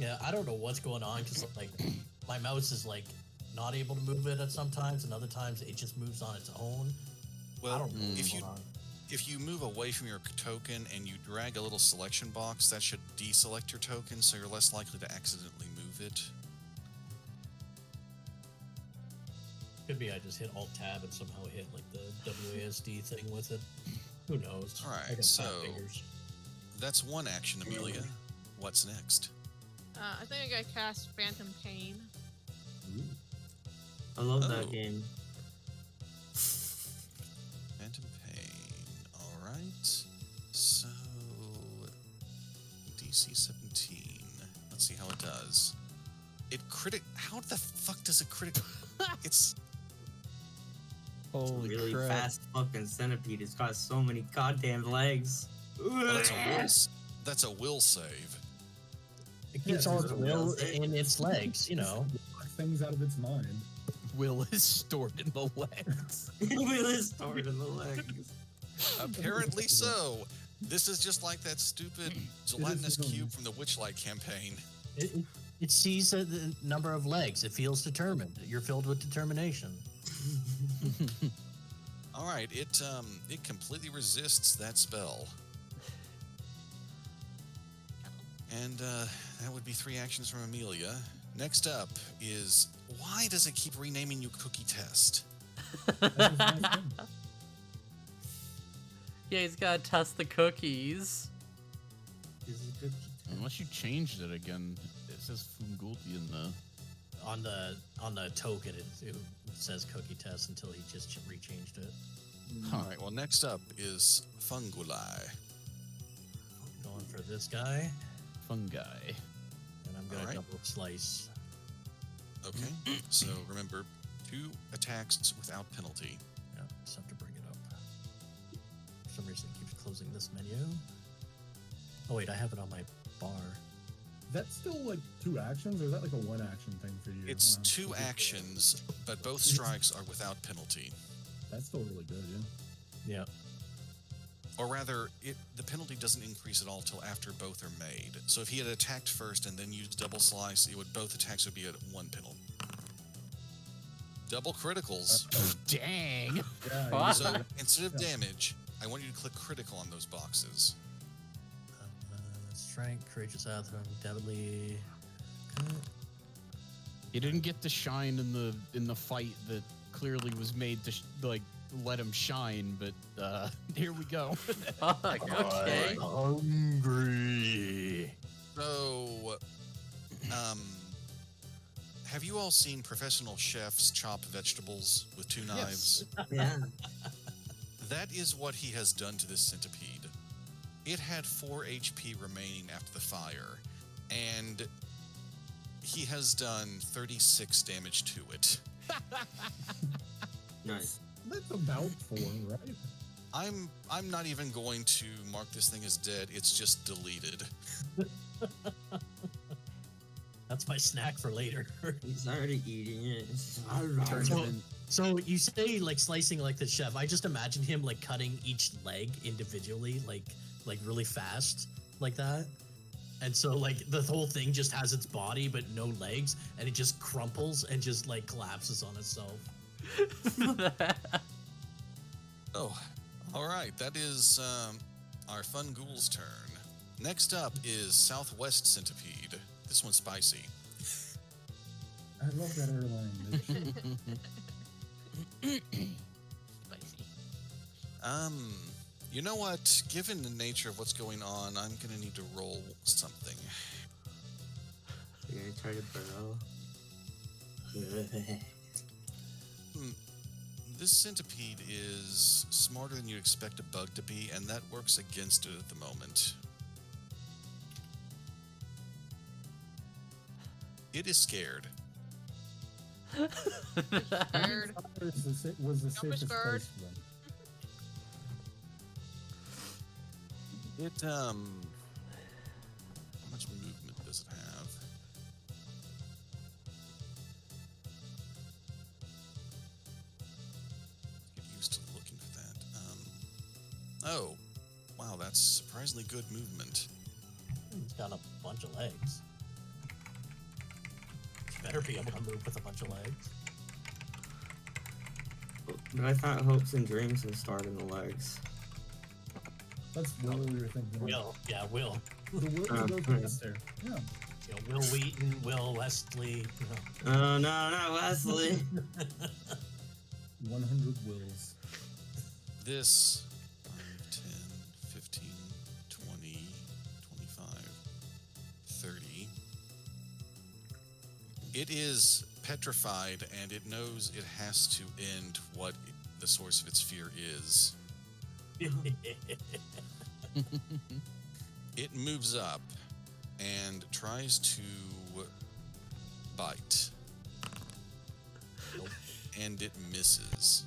Yeah, I don't know what's going on because like my mouse is like not able to move it at sometimes, and other times it just moves on its own. I Well, don't know what's if going you on. if you move away from your token and you drag a little selection box, that should deselect your token, so you're less likely to accidentally move it. Could be I just hit Alt Tab and somehow hit like the WASD thing with it. Who knows? All right, I got fat so- fingers. That's one action, Amelia. What's next? I think I gotta cast Phantom Pain. I love Oh. that game. Phantom Pain. Alright. So DC 17. Let's see how it does. It critic. How the fuck does it critic? It's Holy Really crap. fast fucking centipede. It's got so many goddamn legs. well, that's a will save. It keeps Yes, all it's its a will will. in its legs, you know. Things out of its mind. Will is stored in the legs. Will is stored in the legs. Apparently so. This is just like that stupid gelatinous its own. cube from the Witchlight campaign. It sees the number of legs. It feels determined. You're filled with determination. All right, it completely resists that spell. And that would be 3 actions from Amelia. Next up is, why does it keep renaming you Cookie Test? That's his nice thing. Yeah, he's gotta test the cookies. This is a good Unless you changed it again, it says Fungulti in the. On the token, it says cookie test until he just rechanged it. All right, well, next up is Funguli. Going for this guy, Fungi. and I'm gonna Alright. double slice. Okay, so remember, 2 attacks without penalty. Yeah, just have to bring it up. For some reason, it keeps closing this menu. Oh wait, I have it on my bar. That's still like 2 actions, or is that like a 1 action thing for you? It's Wow. 2 actions, but both strikes are without penalty. That's still really good, yeah. Yeah. Or rather, the penalty doesn't increase at all till after both are made. So if he had attacked first and then used double slice, both attacks would be at 1 penalty. Double criticals. Dang! Yeah, Fuck. So instead of Yeah. damage, I want you to click critical on those boxes. Strength, courageous anthem, deadly. He didn't get to shine in the fight that clearly was made to let him shine, but here we go. Fuck, okay. Hungry. So, have you all seen professional chefs chop vegetables with 2 knives? Yeah. That is what he has done to this centipede. It had 4 HP remaining after the fire, and he has done 36 damage to it. Nice. That's about 4, right? I'm not even going to mark this thing as dead. It's just deleted. That's my snack for later. He's already eating it. Turned him in. So you say like slicing like the chef. I just imagine him like cutting each leg individually, like really fast, like that. And so like the whole thing just has its body but no legs, and it just crumples and just like collapses on itself. Oh, all right. That is our fun ghoul's turn. Next up is Southwest Centipede. This one's spicy. I love that airline. Spicy. You know what? Given the nature of what's going on, I'm gonna need to roll something. You're gonna try to burrow. This centipede is smarter than you expect a bug to be, and that works against it at the moment. It is scared. Scared. Was the Don't be safest scared. place for them. It, how much movement does it have? Get used to looking for that. Oh, wow, that's surprisingly good movement. It's got a bunch of legs. Better be able to move with a bunch of legs. But I thought hopes and dreams would start in the legs. That's what we were thinking. Will, yeah, Will. The will to go faster. Yeah. You know, Will Wheaton, Will Wesley. Oh no, not Wesley. 100 wills. This 5, 10, 15, 20, 25, 30. It is petrified, and it knows it has to end what the source of its fear is. It moves up and tries to bite. And it misses.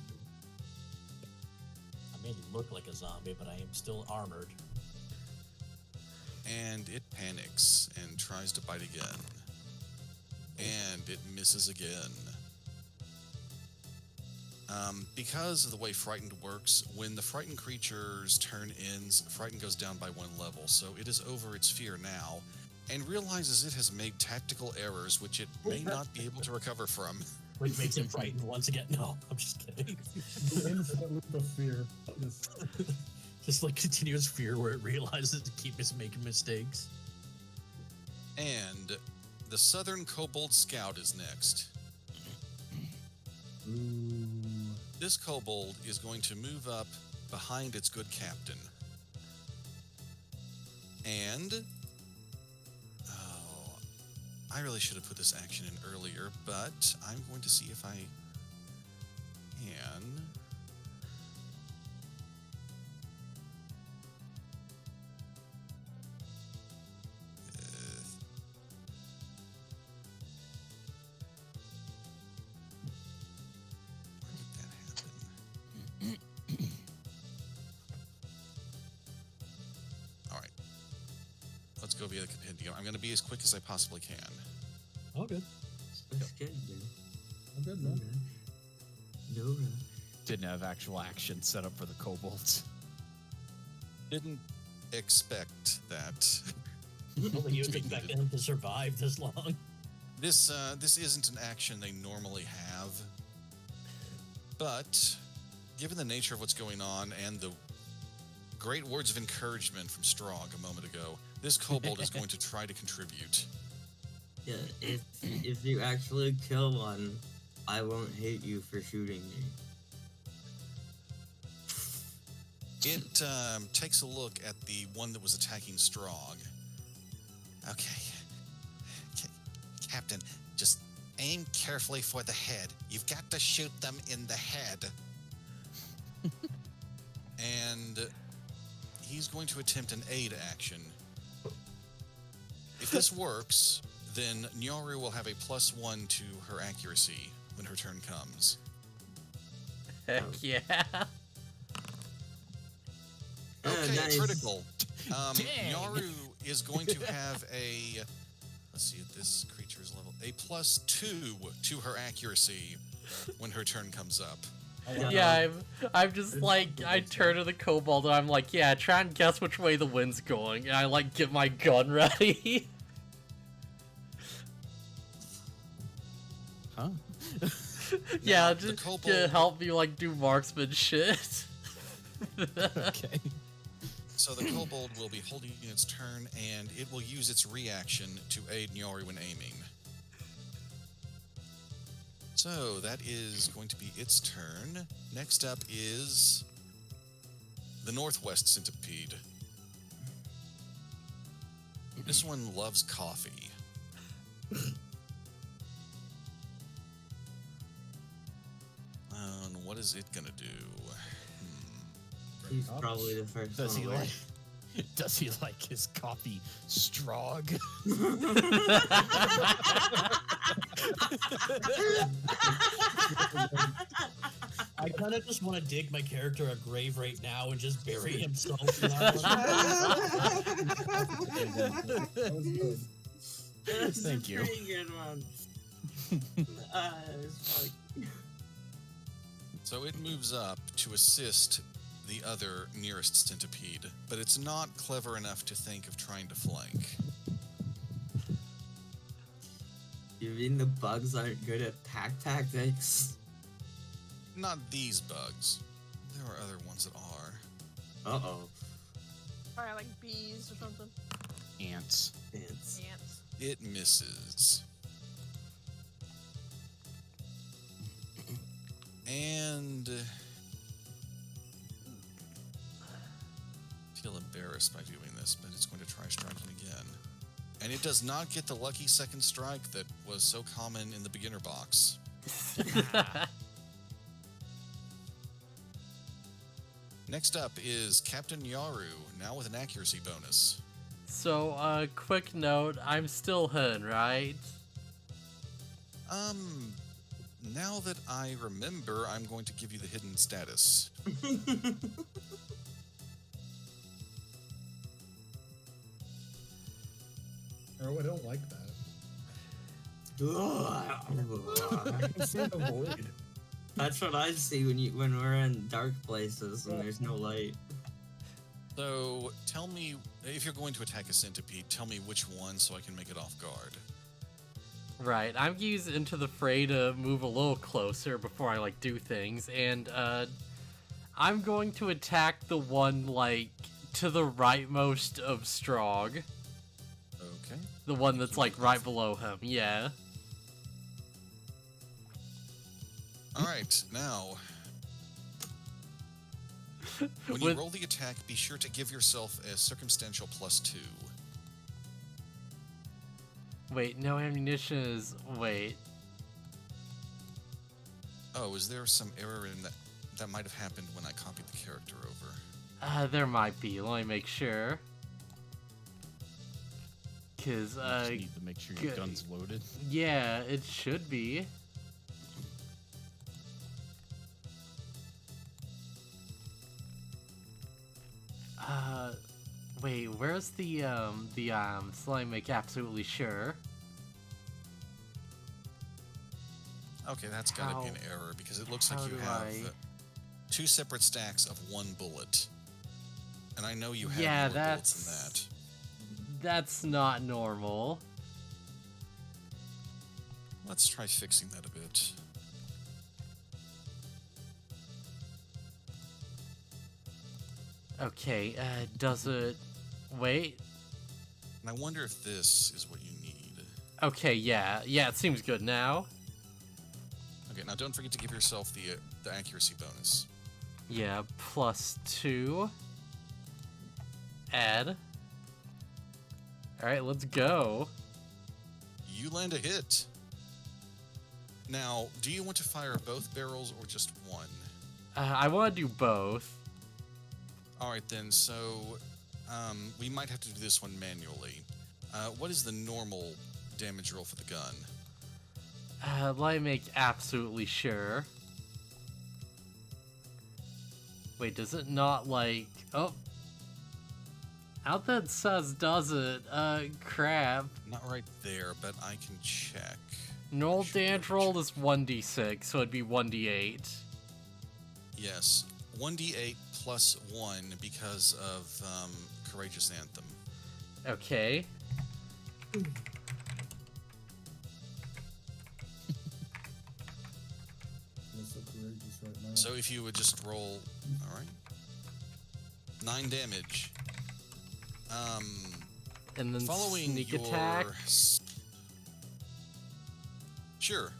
I may look like a zombie, but I am still armored. And it panics and tries to bite again. And it misses again. Because of the way Frightened works, when the frightened creature's turn ends, Frightened goes down by 1 level, so it is over its fear now, and realizes it has made tactical errors which it may not be able to recover from. Which makes it frightened once again. No, I'm just kidding. The infinite loop of fear. Just like continuous fear where it realizes to keep making mistakes. And the Southern Kobold Scout is next. Ooh. This kobold is going to move up behind its good captain. And... oh, I really should have put this action in earlier, but I'm going to see if I can. Where did that happen? All right. Let's go via the compendium. I'm going to be as quick as I possibly can. Oh, good. That's good, man. I'm good, man. No rush. Didn't have actual action set up for the kobolds. Didn't expect that. Only you expect them to survive this long. This isn't an action they normally have, but given the nature of what's going on and the great words of encouragement from Strog a moment ago, this kobold is going to try to contribute. Yeah, if you actually kill one, I won't hate you for shooting me. It takes a look at the one that was attacking Strog. Okay. Captain, just aim carefully for the head. You've got to shoot them in the head. And he's going to attempt an aid action. If this works, then Nyaru will have a +1 to her accuracy when her turn comes. Heck yeah. Okay, nice. critical. Dang. Nyaru is going to have a, let's see, at this creature's level, a +2 to her accuracy when her turn comes up. Yeah, I'm just like, I turn to the kobold and I'm like, yeah, try and guess which way the wind's going. And I like get my gun ready. Huh? Yeah, Now, just kobold- to help me like do marksman shit. Okay. So the kobold will be holding its turn, and it will use its reaction to aid Nyori when aiming. So that is going to be its turn. Next up is the Northwest Centipede. This one loves coffee. And what is it gonna do? He's probably the first Does one he away. like? Does he like his coffee strong? I kind of just want to dig my character a grave right now and just bury himself in that one. That was good. That's a Thank you. pretty good one. It's like, So it moves up to assist the other nearest centipede, but it's not clever enough to think of trying to flank. you mean the bugs aren't good at pack tactics? Not these bugs. There are other ones that are. Uh-oh. Probably like bees or something. Ants. It's Ants. It misses. And I feel embarrassed by doing this, but it's going to try striking again. And it does not get the lucky second strike that was so common in the beginner box. Next up is Captain Yaru, now with an accuracy bonus. So, quick note, I'm still Hun, right? Now that I remember, I'm going to give you the hidden status. Oh, I don't like that. Ugh. I can see the void. That's what I see when we're in dark places and there's no light. So, tell me, if you're going to attack a centipede, tell me which one so I can make it off guard. Right, I'm using Into the Fray to move a little closer before I, like, do things, and, I'm going to attack the one, like, to the rightmost of Strog. Okay. The one that's, like, right below him, yeah. Alright, now, when you roll the attack, be sure to give yourself a circumstantial +2. Wait, no ammunition is... wait. Oh, is there some error in that? That might have happened when I copied the character over. There might be, let me make sure. Cause, You just need to make sure your gun's loaded. yeah, it should be. Wait, where's the, so let me make absolutely sure. Okay, that's gotta be an error, because it looks like how you do have I- 2 separate stacks of 1 bullet. And I know you have Yeah, more bullets than that. That's not normal. Let's try fixing that a bit. Okay, does it... wait. And I wonder if this is what you need. Okay, yeah, it seems good now. Okay, now don't forget to give yourself the accuracy bonus. Yeah, +2. Add. Alright, let's go. You land a hit. Now, do you want to fire both barrels or just one? I want to do both. Alright then, so we might have to do this one manually. What is the normal damage roll for the gun? Let me make absolutely sure. Wait, does it not, like... oh. Out that says does it. Crap. Not right there, but I can check. Normal Should be able damage to roll check. is 1d6, so it'd be 1d8. Yes. 1d8 plus 1 because of Courageous Anthem. Okay. I'm so courageous right now. So if you would just roll, all right, 9 damage. And then Following sneak your attack. Sure.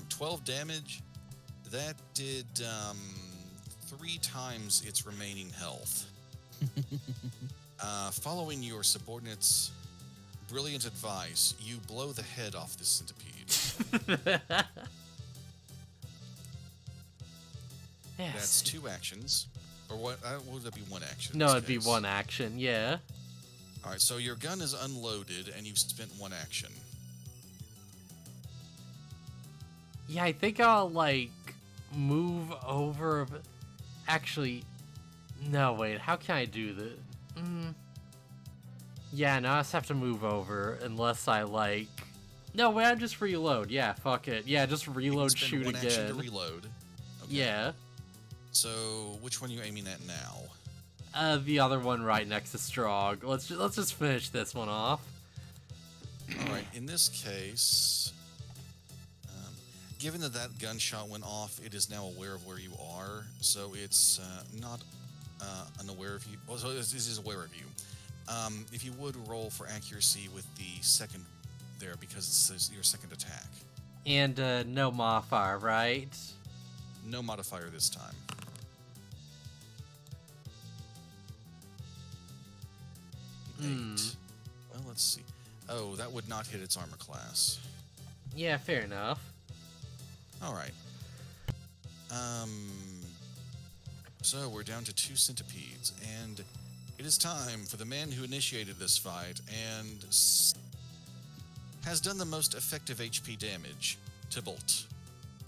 12 damage. That did 3 times its remaining health. Following your subordinate's brilliant advice, you blow the head off this centipede. Yes. That's 2 actions. Or what? Would that be 1 action? in No, this it'd be case? 1 action, yeah. Alright, so your gun is unloaded and you've spent 1 action. Yeah, I think I'll, like, move over. Actually, no, wait, how can I do this? Yeah, no, I just have to move over unless I, like. No, wait, I just reload. Yeah, fuck it. Yeah, just You reload, can spend shoot 1 action to again. reload. Okay. Yeah. So, which one are you aiming at now? The other one right next to Strog. Let's just finish this one off. Alright, in this case, given that that gunshot went off, it is now aware of where you are, so it's not unaware of you. Well, so it is aware of you. If you would roll for accuracy with the second there, because it says your second attack. And no modifier, right? No modifier this time. 8. Well, let's see. Oh, that would not hit its armor class. Yeah, fair enough. Alright. So we're down to 2 centipedes, and it is time for the man who initiated this fight and has done the most effective HP damage, Tybalt.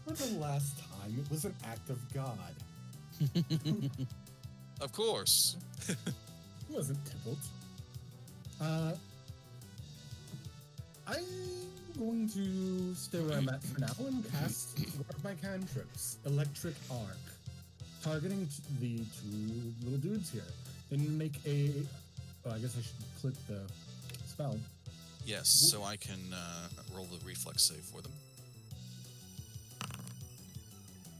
For the last time, it was an act of God. Of course. It wasn't Tybalt. I'm going to stay where I'm at for now and cast one of my cantrips, Electric Arc, targeting the 2 little dudes here. Then make a. Oh, I guess I should click the spell. Yes, so I can roll the reflex save for them.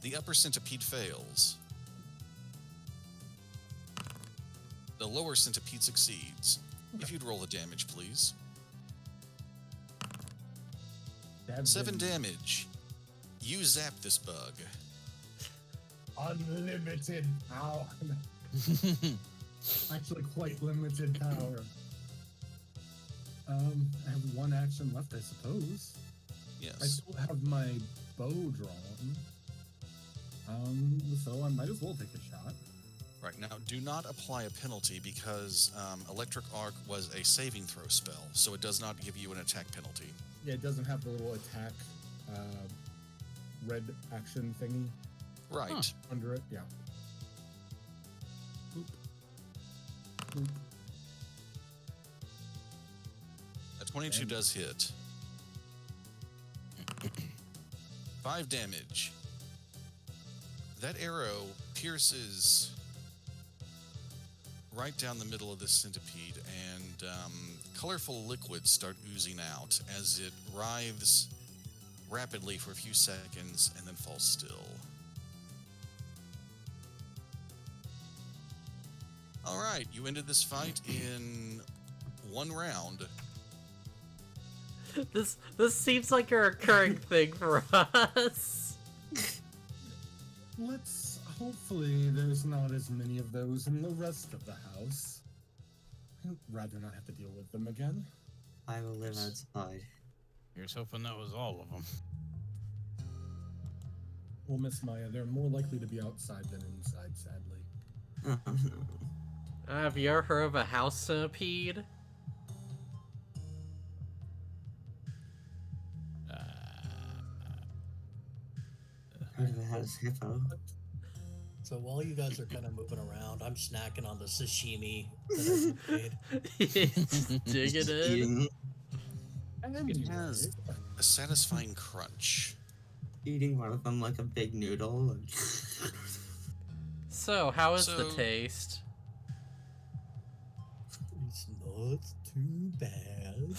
The upper centipede fails. The lower centipede succeeds. If you'd roll the damage, please. 7 damage. You zap this bug. Unlimited power. Actually, quite limited power. I have 1 action left, I suppose. I Yes. still have my bow drawn. So I might as well take a shot. Right, now do not apply a penalty because Electric Arc was a saving throw spell, so it does not give you an attack penalty. Yeah, it doesn't have the little attack red action thingy Right. under it. Yeah. Boop. Boop. A 22 And- does hit. 5 damage. That arrow pierces right down the middle of this centipede, and colorful liquids start oozing out as it writhes rapidly for a few seconds and then falls still. All right, you ended this fight in 1 round. This seems like a recurring thing for us. Let's hopefully there's not as many of those in the rest of the house. I'd rather not have to deal with them again. I will live outside. Here's hoping that was all of them. Well, Miss Maya, they're more likely to be outside than inside, sadly. Have you ever heard of a house centipede? Heard of a house hippo? So while you guys are kind of moving around, I'm snacking on the sashimi that I just made. Dig it in. Eating It has a satisfying crunch. Eating one of them like a big noodle. And So, how is the So- taste? It's not too bad.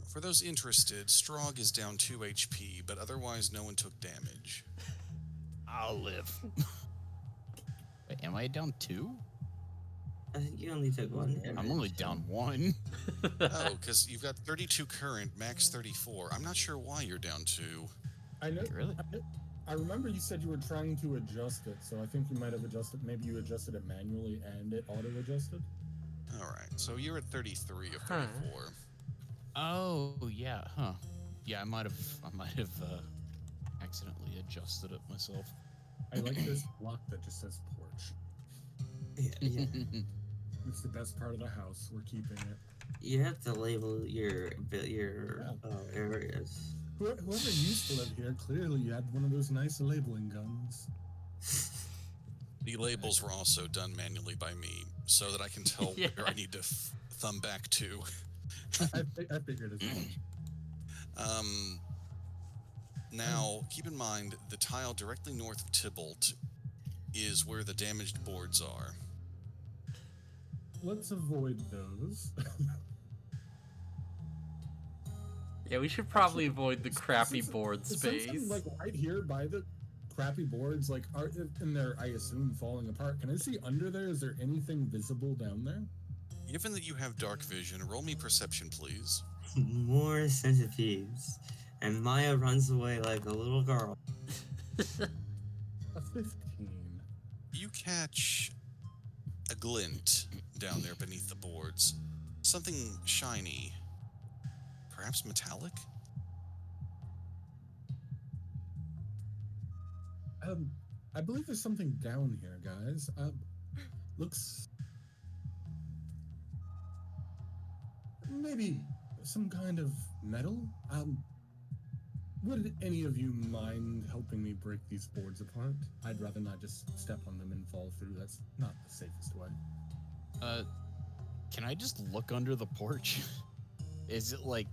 For those interested, Strog is down 2 HP, but otherwise no one took damage. I'll live. Wait, am I down 2? I think you only took one damage. I'm only down 1. Oh, because you've got 32 current, max 34. I'm not sure why you're down 2. I know. Really? I remember you said you were trying to adjust it, so I think you might have adjusted. Maybe you adjusted it manually and it auto-adjusted. All right, so you're at 33 of Huh. 34. Oh, yeah, huh. Yeah, I might have accidentally adjusted it myself. I like this block that just says porch. Yeah. It's the best part of the house. We're keeping it. You have to label your areas. Whoever used to live here, clearly you had one of those nice labeling guns. The labels were also done manually by me, so that I can tell Yeah. where I need to thumb back to. I figured as much. Now, keep in mind, the tile directly north of Tybalt is where the damaged boards are. Let's avoid those. Yeah, we should probably avoid the crappy board Since space. I'm, like right here by the crappy boards, like are and they're, I assume, falling apart. Can I see under there? Is there anything visible down there? Given that you have dark vision, roll me perception, please. More centipedes. And Maya runs away like a little girl. A 15. You catch a glint down there beneath the boards. Something shiny. Perhaps metallic? I believe there's something down here, guys. Looks maybe some kind of metal. Would any of you mind helping me break these boards apart? I'd rather not just step on them and fall through. That's not the safest way. Can I just look under the porch? Is it like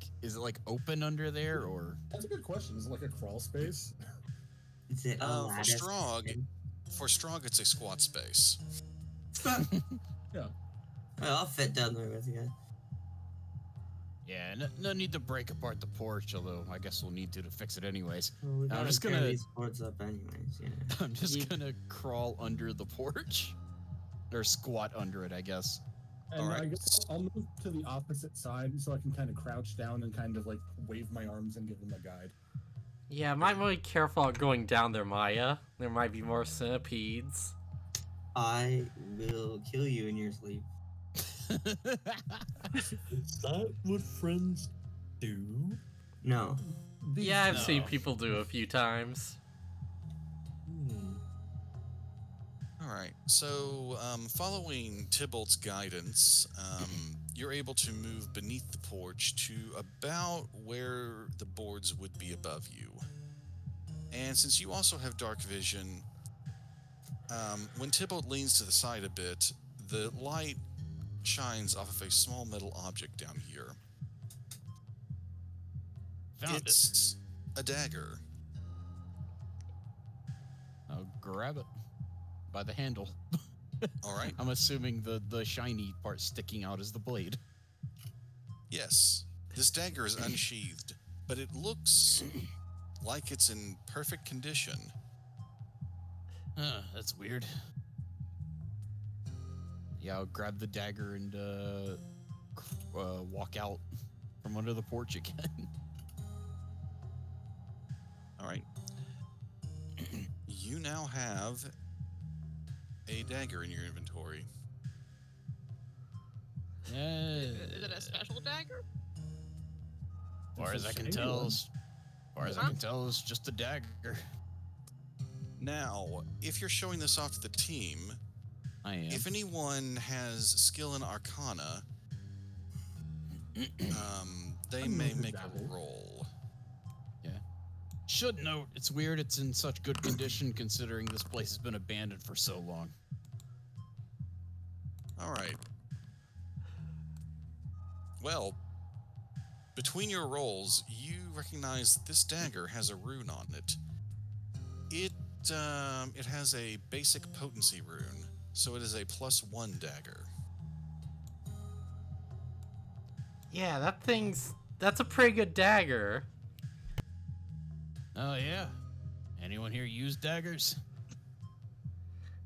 open under there, or? That's a good question. Is it like a crawl space? Is it a For lattice? Strog, it's a squat space. Yeah. Well, I'll fit down there with you. Yeah, no need to break apart the porch, although I guess we'll need to fix it anyways. Well, we I'm gotta just tear gonna- these boards up anyways, yeah. I'm just You- gonna crawl under the porch. Or squat under it, I guess. And Alright. I guess I'll move to the opposite side so I can kind of crouch down and kind of like wave my arms and give them a guide. Yeah, might want to be careful out going down there, Maya. There might be more centipedes. I will kill you in your sleep. Is that what friends do? No. Yeah, I've seen No. people do a few times. Alright, so following Tybalt's guidance, you're able to move beneath the porch to about where the boards would be above you. And since you also have dark vision, when Tybalt leans to the side a bit, the light shines off of a small metal object down here. Found it. It's a dagger. I'll grab it by the handle. Alright? I'm assuming the shiny part sticking out is the blade. Yes. This dagger is unsheathed, but it looks like it's in perfect condition. That's weird. Yeah, I'll grab the dagger and walk out from under the porch again. Alright. You now have a dagger in your inventory. Is it a special dagger? As far as I can tell, it's just a dagger. Now, if you're showing this off to the team, I am. if anyone has skill in Arcana, they I'm may not make a dabble. roll. Should note, it's weird it's in such good condition considering this place has been abandoned for so long. Alright. Well, Between your rolls, you recognize that this dagger has a rune on it. It has a basic potency rune, so it is a +1 dagger. Yeah, that's a pretty good dagger. Oh yeah. Anyone here use daggers?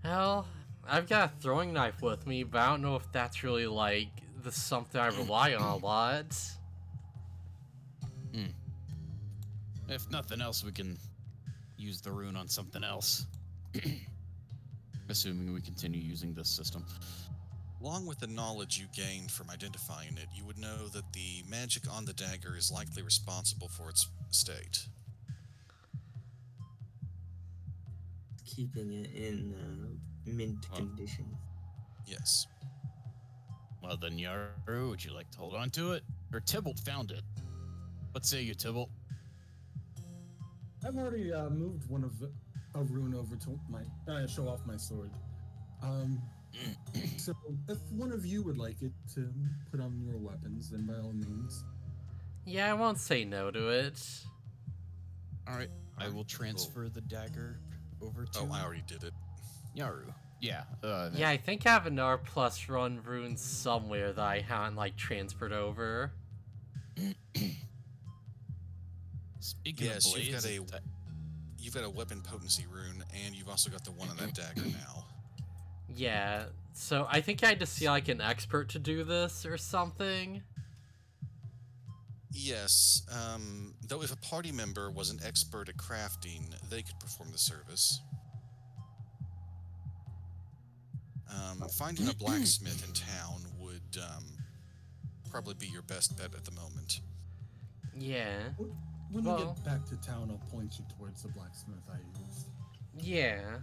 Hell, I've got a throwing knife with me, but I don't know if that's really like something I rely on a lot. If nothing else, we can use the rune on something else. Assuming we continue using this system. Along with the knowledge you gained from identifying it, you would know that the magic on the dagger is likely responsible for its state. Keeping it in mint condition. Yes. Well then, Yaru, would you like to hold on to it? Or Tybalt found it. What say you, Tybalt? I've already moved a rune over to my show off my sword. So if one of you would like it to put on your weapons, then by all means. Yeah, I won't say no to it. Alright, I will transfer the dagger over to Oh, I already did it. Yaru. Yeah. Yeah, I think I have an R+1 rune somewhere that I haven't like transferred over. Speaking Yes, of blades, you've got a weapon potency rune, and you've also got the one on that dagger now. Yeah, so I think I had to see like an expert to do this or something. Yes, though if a party member was an expert at crafting, they could perform the service. Finding a blacksmith in town would probably be your best bet at the moment. Yeah. When Well- we get back to town, I'll point you towards the blacksmith I used. Yeah.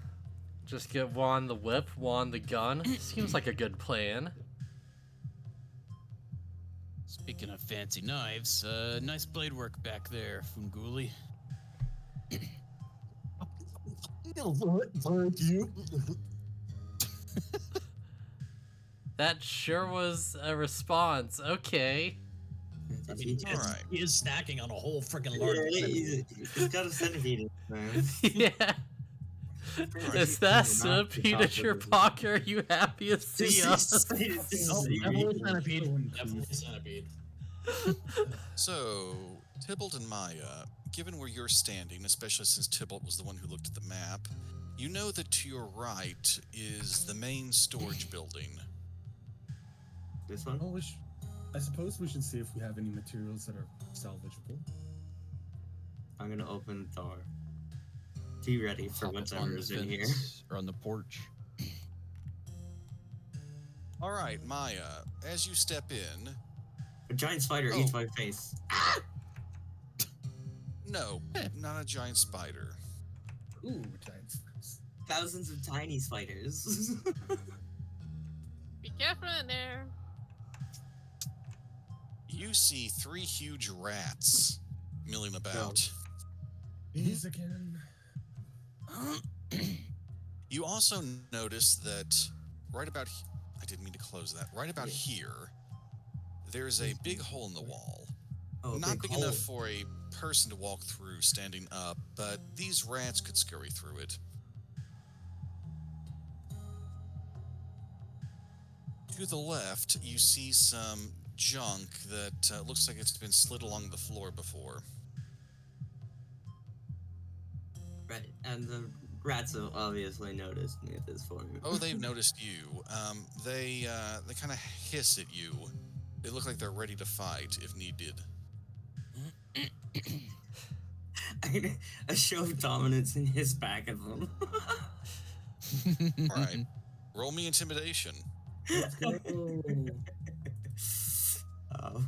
Just get one on the whip, one on the gun. Seems like a good plan. speaking of fancy knives, nice blade work back there, Funguli. Thank you. That sure was a response. Okay. I mean, All right. he is snacking on a whole freaking Yeah, large. he's got a centipede, man. Yeah. Alright. Is that He's not the centipede at your top pocket? Are you happy to see us? Definitely centipede. So, Tybalt and Maya, given where you're standing, especially since Tybalt was the one who looked at the map, you know that to your right is the main storage building. This one? Well, I suppose we should see if we have any materials that are salvageable. I'm gonna open the door. Be ready for Hop whatever on the is in here. fence or on the porch. All right, Maya, as you step in, A giant spider Oh. eats my face. no, not a giant spider. Ooh, giant spiders. Thousands of tiny spiders. Be careful in there. You see 3 huge rats milling about. These again. You also notice that right about I didn't mean to close that. Right about here, there's a big hole in the wall. Oh, Not big hole. enough for a person to walk through standing up, but these rats could scurry through it. To the left, you see some junk that looks like it's been slid along the floor before. Right, and the rats have obviously noticed me at this point. Oh, they've noticed you. They kind of hiss at you. They look like they're ready to fight if needed. A show of dominance and hiss back at them. All right, roll me intimidation. Let's go.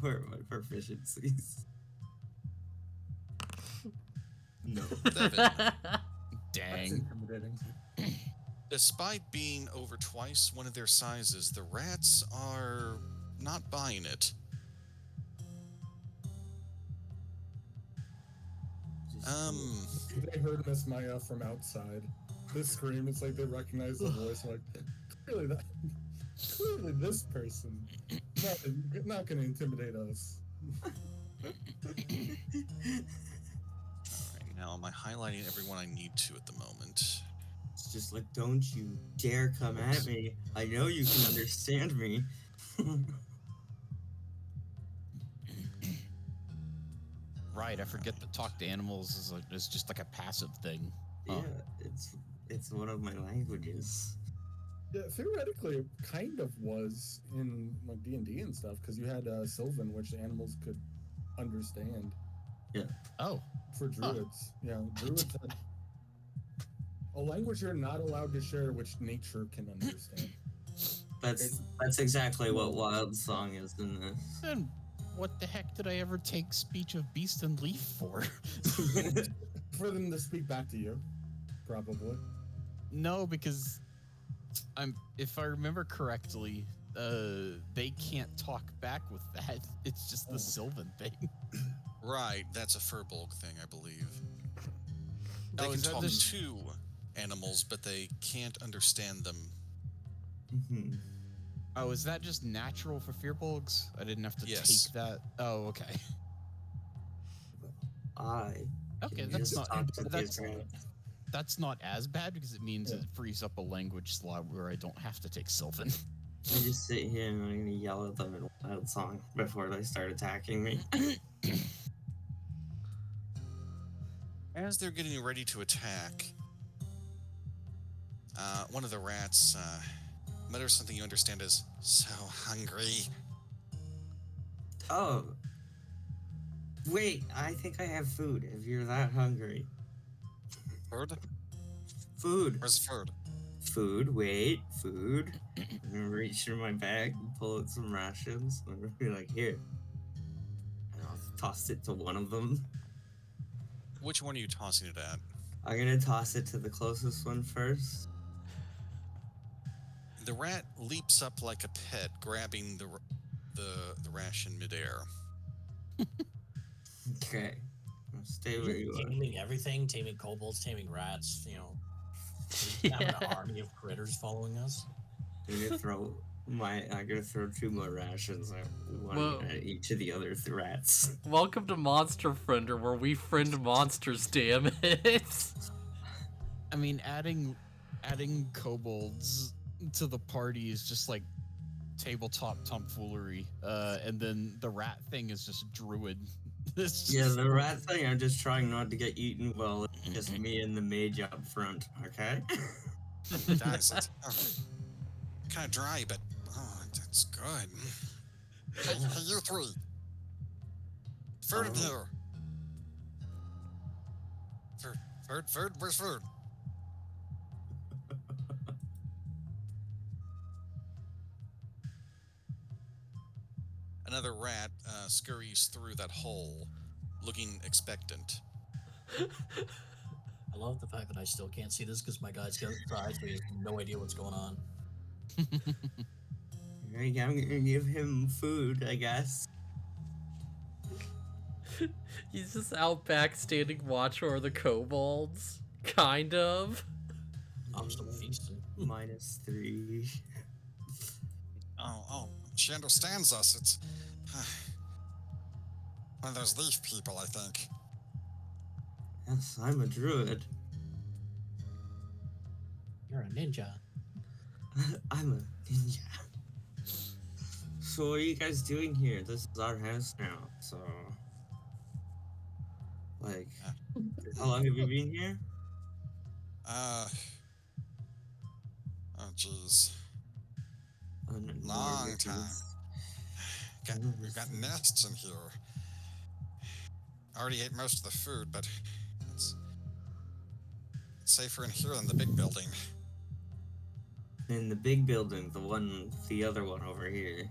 Where are my proficiencies? No. 7. That's Dang. intimidating. Despite being over twice one of their sizes, the rats are not buying it. They heard Miss Maya from outside. This scream, it's like they recognize the voice. Like, clearly this person not gonna intimidate us. Alright, now am I highlighting everyone I need to at the moment? It's just like, don't you dare come at me. I know you can understand me. Right, I forget that talk to animals is just like a passive thing. Huh. Yeah, it's one of my languages. Yeah, theoretically, it kind of was in like D&D and stuff because you had Sylvan, which animals could understand. Oh, For druids, yeah, druids had a language you're not allowed to share, which nature can understand. That's exactly what Wild Song is in this. then what the heck did I ever take Speech of Beast and Leaf for? For them to speak back to you, probably. No, because if I remember correctly, they can't talk back with that. It's just the Sylvan thing. Right, that's a Furbolg thing, I believe. They Oh, can is that talk the- to animals, but they can't understand them. Mhm. Oh, is that just natural for Fearbolgs? I didn't have to Yes. take that. Oh, okay. Okay, can that's just not talk to that's these rats. that's not as bad because it means Yeah. it frees up a language slot where I don't have to take Sylvan. I just sit here and I'm gonna yell at them in Wild Song before they start attacking me. As they're getting ready to attack, one of the rats mutters something you understand as, "So hungry." Oh. Wait, I think I have food if you're that hungry. Food? Food. Where's the food? Food, wait, food. I'm gonna reach in my bag and pull out some rations. I'm gonna be like, here. And I'll toss it to one of them. Which one are you tossing it at? I'm gonna toss it to the closest one first. The rat leaps up like a pet, grabbing the ration midair. Okay. I'll stay where you are. Taming everything, taming kobolds, taming rats, you know. Having an army of critters following us. I'm gonna throw 2 more rations at one Whoa. at each of the other rats. Welcome to Monster Friender, where we friend monsters, damn it. I mean, adding kobolds to the party is just like tabletop tomfoolery. And then the rat thing is just druid. It's Yeah, just- the rat thing, I'm just trying not to get eaten while it's just me and the mage up front, okay? Guys, it's kind of dry, but that's good. Hey, you three. Food in here. Food, where's food? Another rat scurries through that hole, looking expectant. I love the fact that I still can't see this because my guy's got eyes, so he has no idea what's going on. Alright, I'm gonna give him food, I guess. He's just out back standing watch over the kobolds. Kind of. I'm still feasting. -3. Oh, she understands us. It's one of those leaf people, I think. Yes, I'm a druid. You're a ninja. I'm a ninja. So what are you guys doing here? This is our house now, so... Like, how long have you been here? Oh, jeez. Long Long time. We've got nests in here. Already ate most of the food, but it's safer in here than the big building. In the big building, the other one over here.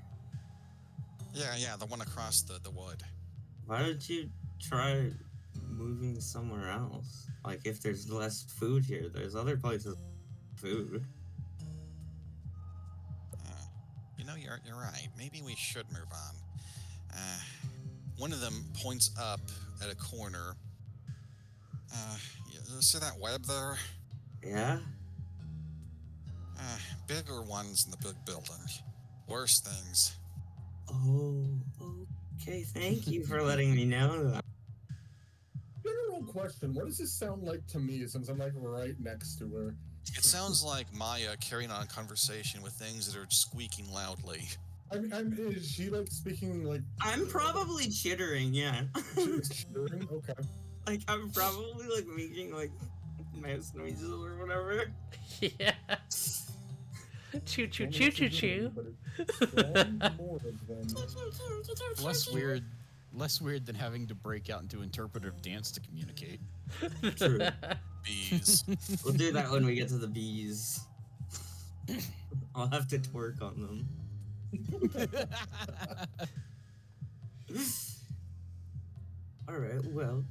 Yeah, the one across the wood. Why don't you try moving somewhere else? Like, if there's less food here, there's other places with food. You're right. Maybe we should move on. One of them points up at a corner. You see that web there? Yeah? Bigger ones in the big building. Worse things. Oh, Okay, thank you for letting me know. General question: what does this sound like to me? Since I'm like right next to her. It sounds like Maya carrying on a conversation with things that are squeaking loudly. Is she like speaking like? I'm probably chittering, yeah. She's chittering. Okay. Like I'm probably like making like mouse noises or whatever. Yeah. Choo choo Don't know choo what choo you're choo. doing, but it's strong more of them. Less weird than having to break out into interpretive dance to communicate. True. Bees. We'll do that when we get to the bees. I'll have to twerk on them. Alright, well,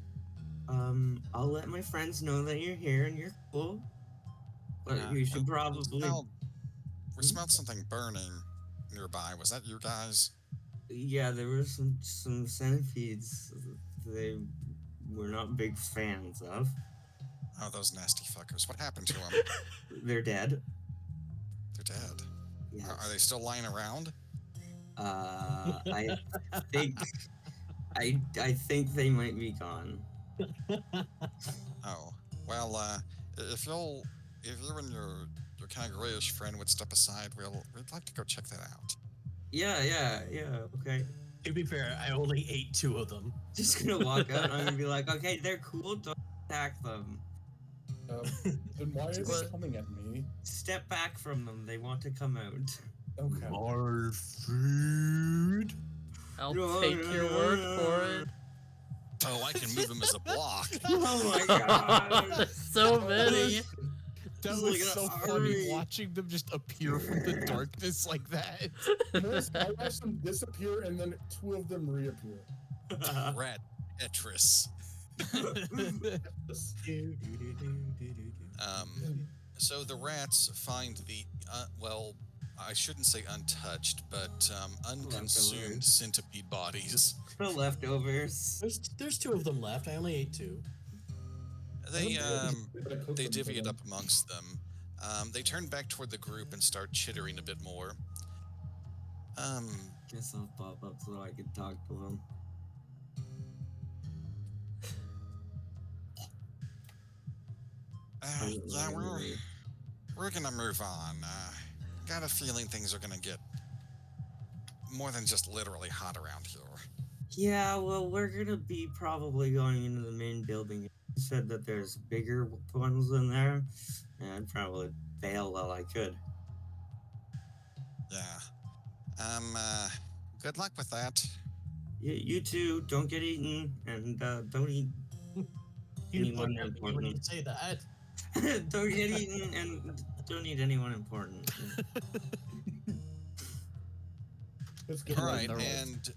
I'll let my friends know that you're here and you're cool. But you should probably... We smelled something burning nearby. Was that you guys? Yeah, there were some centipedes they were not big fans of. Oh, those nasty fuckers. What happened to them? They're dead. They're dead. Yes. Are they still lying around? I think they might be gone. Oh, well, if you and your kind of grayish friend would step aside, we'd like to go check that out. Yeah, okay. To be fair, I only ate 2 of them. Just gonna walk out and I'm gonna be like, okay, they're cool, don't attack them. Then why are they coming at me? Step back from them, they want to come out. Okay. More food. I'll take your word for it. Oh, I can move him as a block. Oh my god! So many. That Just was like so an funny army. watching them just appear from the darkness like that. First, I watch them disappear and then 2 of them reappear. Rat Etris. So the rats find the, well, I shouldn't say untouched, but unconsumed Leftovers. centipede bodies. The leftovers. There's 2 of them left. I only ate 2. They They divvy it up amongst them. They turn back toward the group and start chittering a bit more. Guess I'll pop up so I can talk to them. Yeah, we're gonna move on. Got a feeling things are gonna get more than just literally hot around here. Yeah, well, we're gonna be probably going into the main building. You said that there's bigger ones in there, and I'd probably bail while I could. Yeah. Good luck with that. You two, don't get eaten, and don't eat anyone When you important. say that. Don't get eaten, and don't eat anyone important. Let's get All right, they're all- and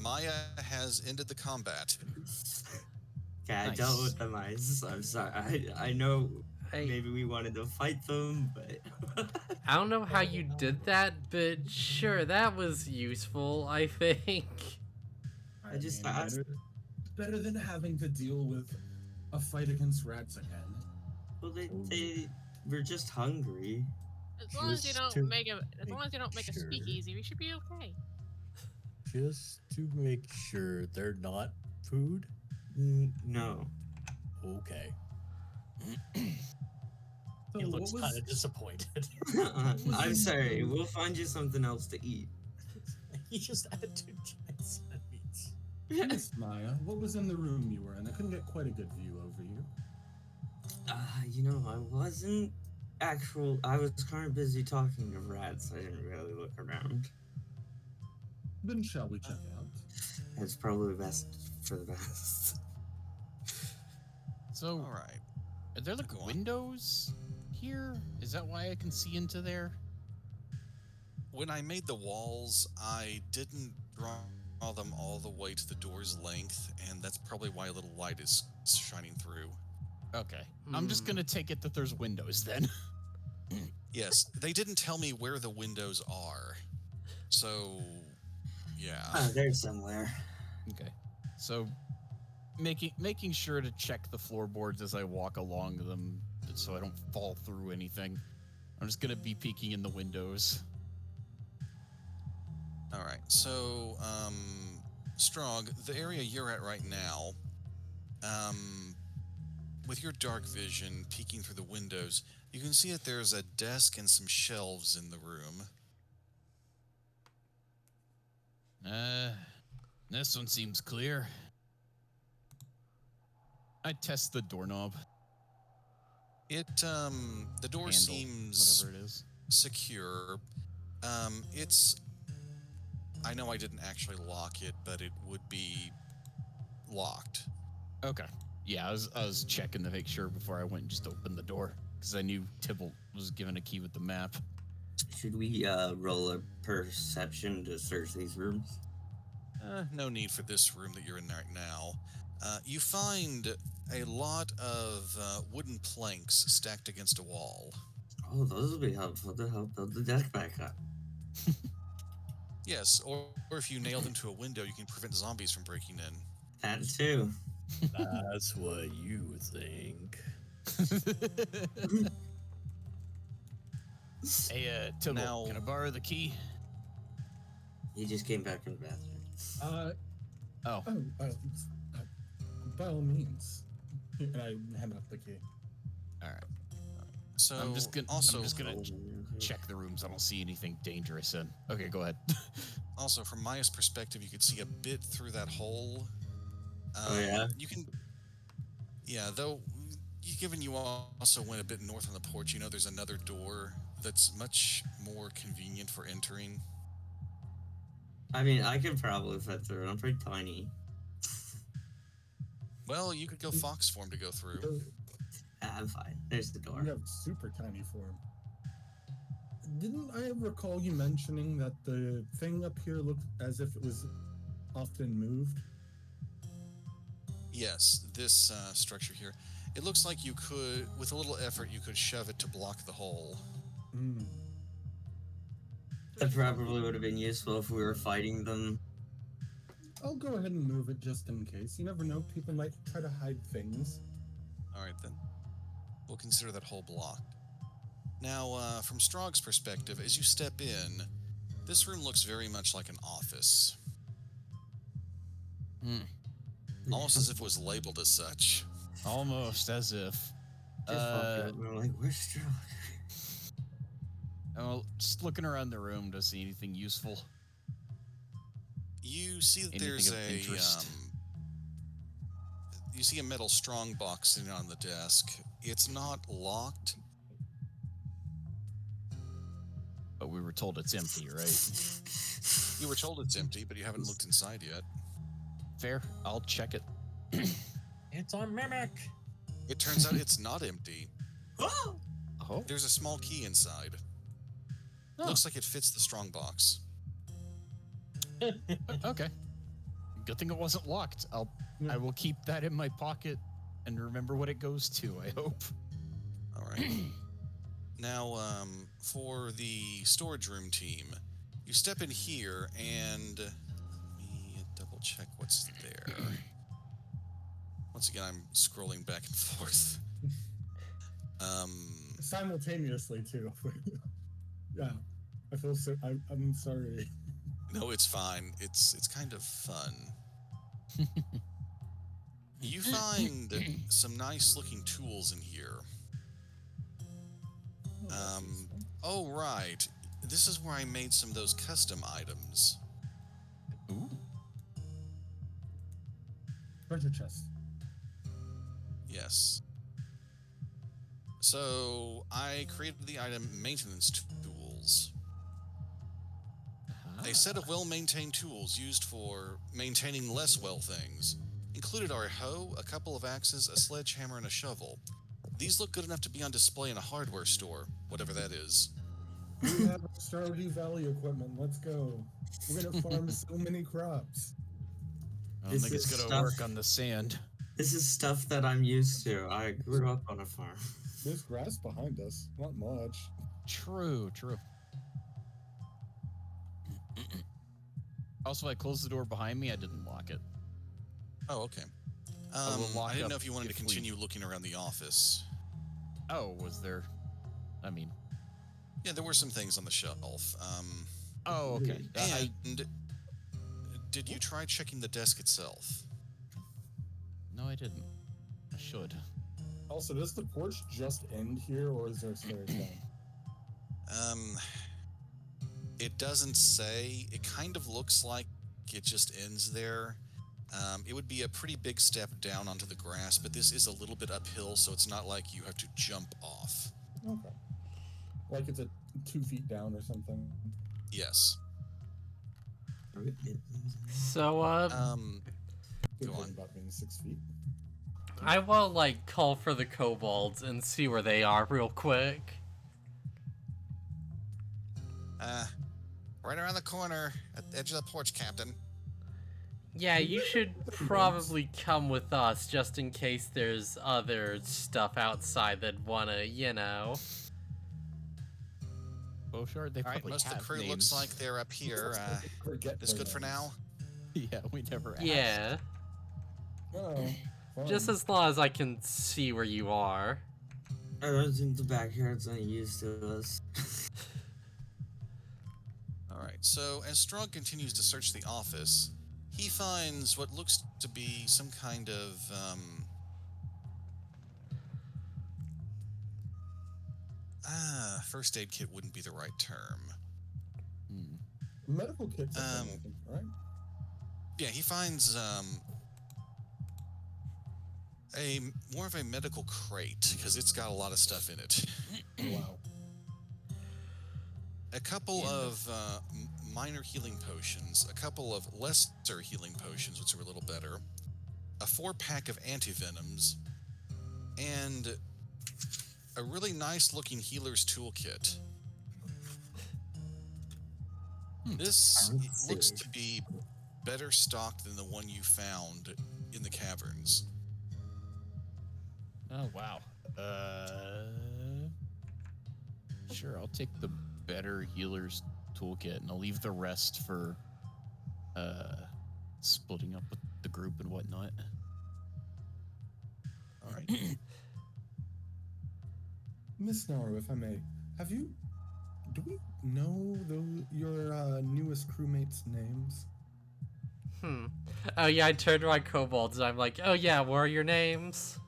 Maya has ended the combat. Okay, I Nice. dealt with the mice. I'm sorry. I know I maybe we wanted to fight them, but I don't know how you did that, but sure, that was useful, I think. I just asked. better than having to deal with a fight against rats again. Well, they were just hungry. As long as you Just don't to make a sure. speakeasy, we should be okay. Just to make sure they're not food? No. Okay. So He what looks was- kind of disappointed. I'm sorry. We'll find you something else to eat. He just had 2 giant centipedes. Yes, Maya, what was in the room you were in? I couldn't get quite a good view over you. You know, I wasn't I was kind of busy talking to rats. I didn't really look around. Then shall we check out? It's probably best for the best. So, All right. are there like Go on. windows here? Is that why I can see into there? When I made the walls, I didn't draw them all the way to the door's length, and that's probably why a little light is shining through. Okay. I'm just gonna take it that there's windows then. Yes, they didn't tell me where the windows are. So, yeah. They're somewhere. Okay. So making sure to check the floorboards as I walk along them so I don't fall through anything. I'm just gonna be peeking in the windows. All right. So, Strog, the area you're at right now, with your dark vision peeking through the windows, you can see that there's a desk and some shelves in the room. This one seems clear. I test the doorknob. The door Handle, seems whatever it is. secure. I know I didn't actually lock it, but it would be locked. Okay. Yeah, I was checking to make sure before I went and just opened the door because I knew Tybalt was given a key with the map. Should we roll a perception to search these rooms? No need for this room that you're in right now. You find a lot of wooden planks stacked against a wall. Oh, those will be helpful to help build the deck back up. Yes, or if you nail them to a window, you can prevent zombies from breaking in. That too. That's what you think. Hey, Tybalt, Now- can I borrow the key? He just came back from the bathroom. Oh, By all means. And I hand off the key. all right. So I'm just gonna Oh, check the rooms. I don't see anything dangerous in. Okay, go ahead. Also, from Maya's perspective, you could see a bit through that hole. Oh, yeah? You can. Yeah, though, given you also went a bit north on the porch, you know there's another door that's much more convenient for entering. I mean, I could probably fit through. I'm pretty tiny. Well, you could go fox form to go through. I'm fine. There's the door. You have super tiny form. Didn't I recall you mentioning that the thing up here looked as if it was often moved? Yes, this structure here. It looks like you could, with a little effort, you could shove it to block the hole. Hmm. That probably would have been useful if we were fighting them. I'll go ahead and move it just in case. You never know, people might try to hide things. Alright then. We'll consider that hole blocked. Now, from Strog's perspective, as you step in, this room looks very much like an office. Almost as if it was labeled as such. Almost as if. Just walking up and we're like, where's Strog? Well, just looking around the room to see anything useful. You see that Anything there's of interest? you see a metal strong box sitting on the desk. It's not locked. But we were told it's empty, right? You were told it's empty, but you haven't looked inside yet. Fair. I'll check it. It's a mimic. It turns out it's not empty. Oh! Oh. There's a small key inside. Oh. Looks like it fits the strong box. Okay. Good thing it wasn't locked. I will keep that in my pocket and remember what it goes to, I hope. All right. Now, for the storage room team, you step in here and let me double check what's there. Once again, I'm scrolling back and forth. Simultaneously, too. Yeah. I feel so. I'm sorry. No, it's fine. It's kind of fun. You find some nice looking tools in here. Oh, right. This is where I made some of those custom items. Ooh. Treasure chest. Yes. So, I created the item maintenance tools. A set of well-maintained tools used for maintaining less well things. Included are a hoe, a couple of axes, a sledgehammer, and a shovel. These look good enough to be on display in a hardware store, whatever that is. We have Stardew Valley equipment. Let's go. We're gonna farm so many crops. I don't This think it's is gonna stuff- work on the sand. This is stuff that I'm used to. I grew up on a farm. There's grass behind us. Not much. True. Also, I closed the door behind me. I didn't lock it. Oh, okay. I will lock I didn't know up if you wanted to if we- continue looking around the office. Oh, was there? I mean, Yeah, there were some things on the shelf. oh, okay. And did you try checking the desk itself? No, I didn't. I should. Also, does the porch just end here, or is there stairs down? It doesn't say. It kind of looks like it just ends there. It would be a pretty big step down onto the grass, but this is a little bit uphill, so it's not like you have to jump off. Okay. Like it's 2 feet down or something. Yes. So, Good Go thing on. about being 6 feet. I will, like, call for the kobolds and see where they are real quick. Right around the corner at the edge of the porch, Captain. Yeah, you should probably come with us just in case there's other stuff outside that wanna, you know. BoShart, they All right, probably most of have the crew names. looks like they're up here. Forget This their good for names. now? Yeah, we never asked. Yeah, Oh, fine. just as long as I can see where you are. I don't think the backyard's any use to us. All right, so as Strong continues to search the office, he finds what looks to be some kind of, first aid kit wouldn't be the right term. Medical kits, I think, right? Yeah, he finds, more of a medical crate, because it's got a lot of stuff in it. Wow. A couple of minor healing potions, a couple of lesser healing potions, which are a little better, a 4-pack of antivenoms, and a really nice looking healer's toolkit. This looks to be better stocked than the one you found in the caverns. Oh, wow. Sure, I'll take the better healer's toolkit, and I'll leave the rest for splitting up with the group and whatnot. All right. Miss Naru, if I may, do we know your newest crewmates' names? Oh yeah, I turned to my kobolds and I'm like, oh yeah, what are your names?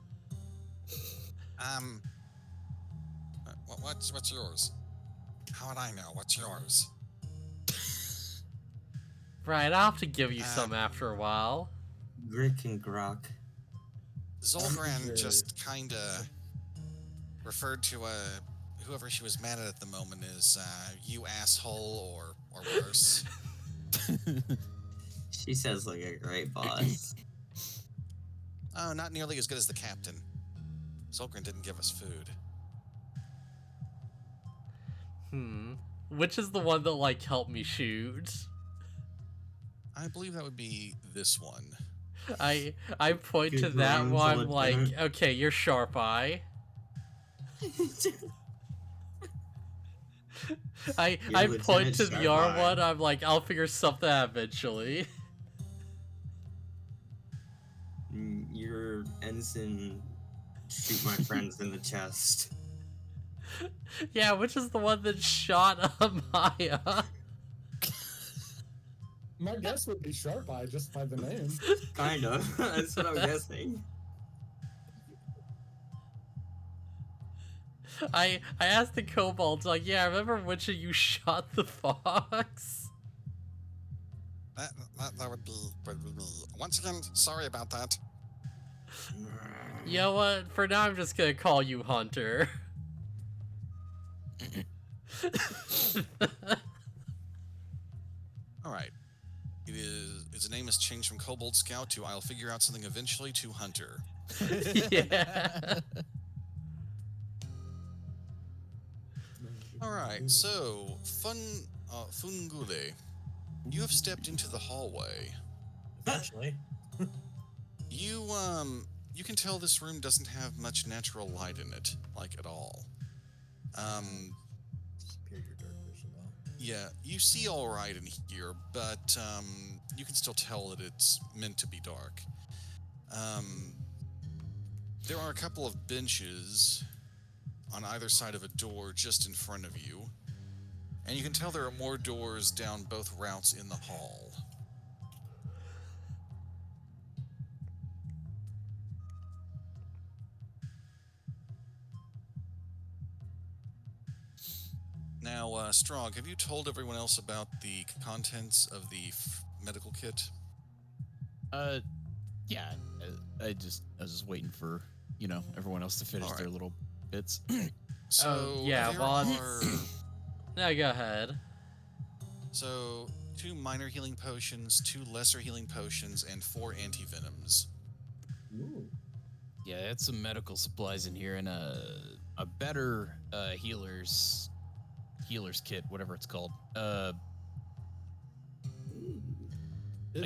What's yours? How would I know? What's yours? Right, I'll have to give you some after a while. Grick and Grok. Zolgran just kinda referred to whoever she was mad at the moment as you asshole or worse. She says like a great boss. Oh, not nearly as good as the captain. Zolgran didn't give us food. Which is the one that, like, helped me shoot? I believe that would be this one. I point to Good that brains, one like, Lieutenant. okay, you're Sharp Eye. I You're point to Lieutenant the Sharp R Eye. one, I'm like, I'll figure something out eventually. Your ensign shoot my friends in the chest. Yeah, which is the one that shot Maya. My guess would be Sharp Eye just by the name. Kind of. That's what I'm guessing. I asked the kobolds, like, yeah, remember which of you shot the fox? That would be once again, sorry about that. You know what? For now, I'm just gonna call you Hunter. All right. Its name has changed from Kobold Scout to I'll figure out something eventually to Hunter. Yeah. All right. So, Fungule, you have stepped into the hallway. Eventually. You can tell this room doesn't have much natural light in it, like at all. Superior dark vision, though. Yeah, you see all right in here, but you can still tell that it's meant to be dark. There are a couple of benches on either side of a door just in front of you, and you can tell there are more doors down both routes in the hall. Now, Strong, have you told everyone else about the contents of the medical kit? Yeah. I was just waiting for everyone else to finish their Alright. little bits. So yeah, there well, are Now go ahead. 2 minor healing potions, 2 lesser healing potions, and 4 anti-venoms. Ooh. Yeah, it's some medical supplies in here and a better healer's kit, whatever it's called. I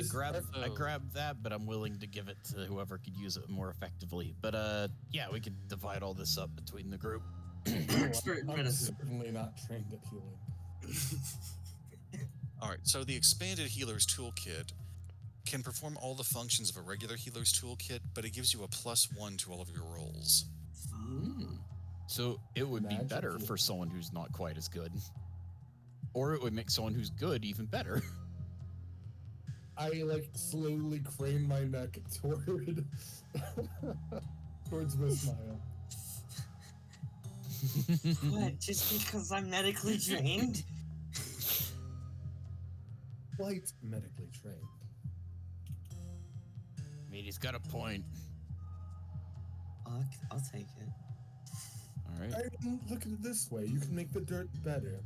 grabbed that, but I'm willing to give it to whoever could use it more effectively. But yeah, we could divide all this up between the group. Expert in I'm medicine. certainly not trained at healing. Alright, so the expanded healer's toolkit can perform all the functions of a regular healer's toolkit, but it gives you a +1 to all of your rolls. So it would be better Magic for someone who's not quite as good. Or it would make someone who's good even better. I slowly crane my neck towards Miss Maya. What? Just because I'm medically trained? Quite medically trained. I mean, he's got a point. I'll take it. All right. I mean, look at it this way. You can make the dirt better.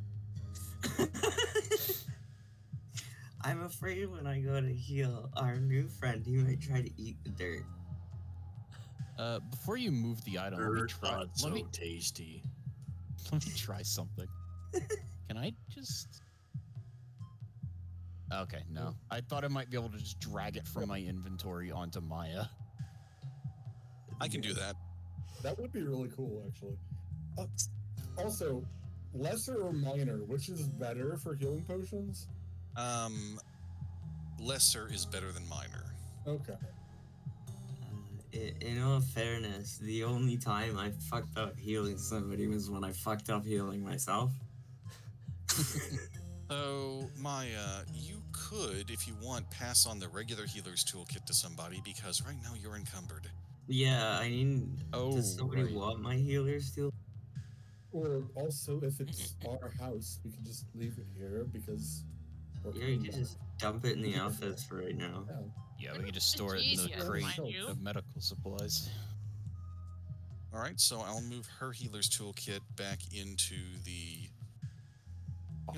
I'm afraid when I go to heal our new friend, he might try to eat the dirt. Before you move the item, let me tasty. let me try something. Can I just... Okay, no. I thought I might be able to just drag it from my inventory onto Maya. I can do that. That would be really cool, actually. Also, lesser or minor, which is better for healing potions? Lesser is better than minor. Okay. In all fairness, the only time I fucked up healing somebody was when I fucked up healing myself. So, Maya, you could, if you want, pass on the regular healer's toolkit to somebody, because right now you're encumbered. Yeah, I mean, does somebody right. want my healer's tool? Or also, if it's our house, we can just leave it here because... Yeah, you can just dump it in the office for right now. Yeah. Yeah, we can just store it in the Genius, crate mind you. of medical supplies. Alright, so I'll move her healer's toolkit back into the...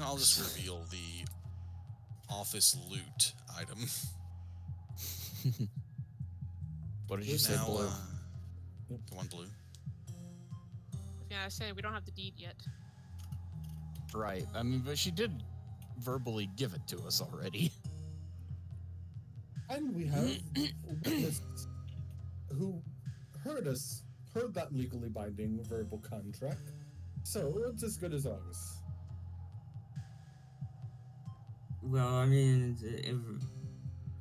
I'll just reveal the office loot item. What did you say, Now, Blue? go on, Blue. Yeah, I say we don't have the deed yet. Right. I mean, but she did verbally give it to us already. And we have witnesses who heard that legally binding verbal contract. So it's as good as ours. Well, I mean, if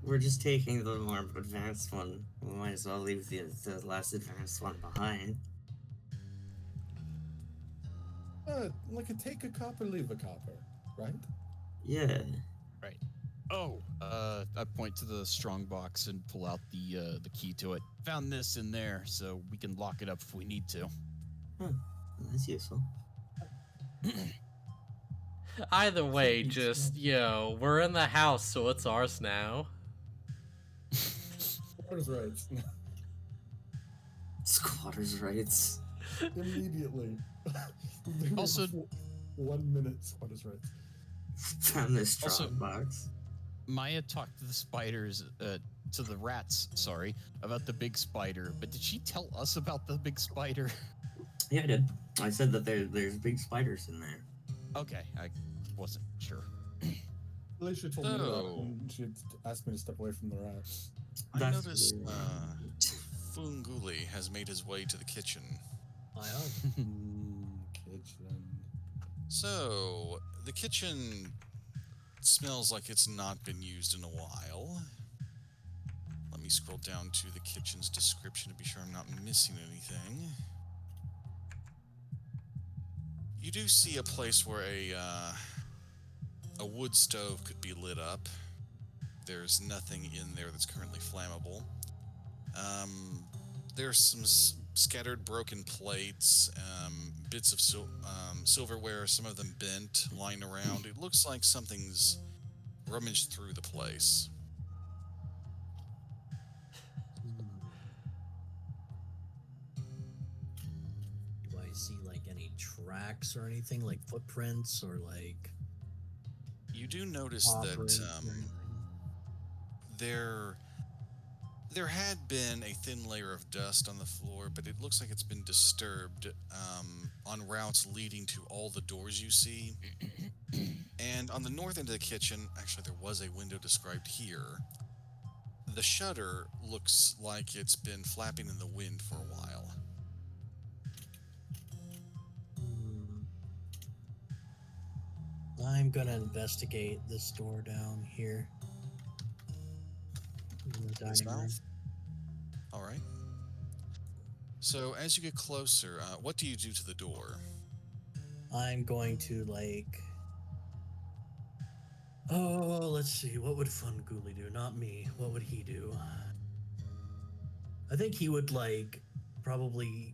we're just taking the more advanced one, we might as well leave the less advanced one behind. Like a take a copper, leave a copper, right? Yeah. Right. Oh, I point to the strong box and pull out the key to it. Found this in there, so we can lock it up if we need to. Huh. That's useful. Either way, just, we're in the house, so it's ours now. Squatters' rights. Squatters' rights. Immediately. Also- 1 minute squatters' rights. Found this strong Also- box. Maya talked to the spiders, to the rats, sorry, about the big spider, but did she tell us about the big spider? Yeah, I did. I said that there's big spiders in there. Okay, I wasn't sure. Alicia told me that Oh. when she had asked me to step away from the rats. I That's noticed weird. Funguli has made his way to the kitchen. Kitchen. So, the kitchen smells like it's not been used in a while. Let me scroll down to the kitchen's description to be sure I'm not missing anything. You do see a place where a wood stove could be lit up. There's nothing in there that's currently flammable. There's some scattered broken plates, bits of silverware, some of them bent, lying around. It looks like something's rummaged through the place. Do I see like any tracks or anything, like footprints or like You do notice paw that prints or anything? there had been a thin layer of dust on the floor, but it looks like it's been disturbed on routes leading to all the doors you see. And on the north end of the kitchen, actually there was a window described here. The shutter looks like it's been flapping in the wind for a while. I'm gonna investigate this door down here. In the dining room. South? All right. So as you get closer, what do you do to the door? I'm going to like. Oh, let's see. What would Fungooley do? Not me. What would he do? I think he would like probably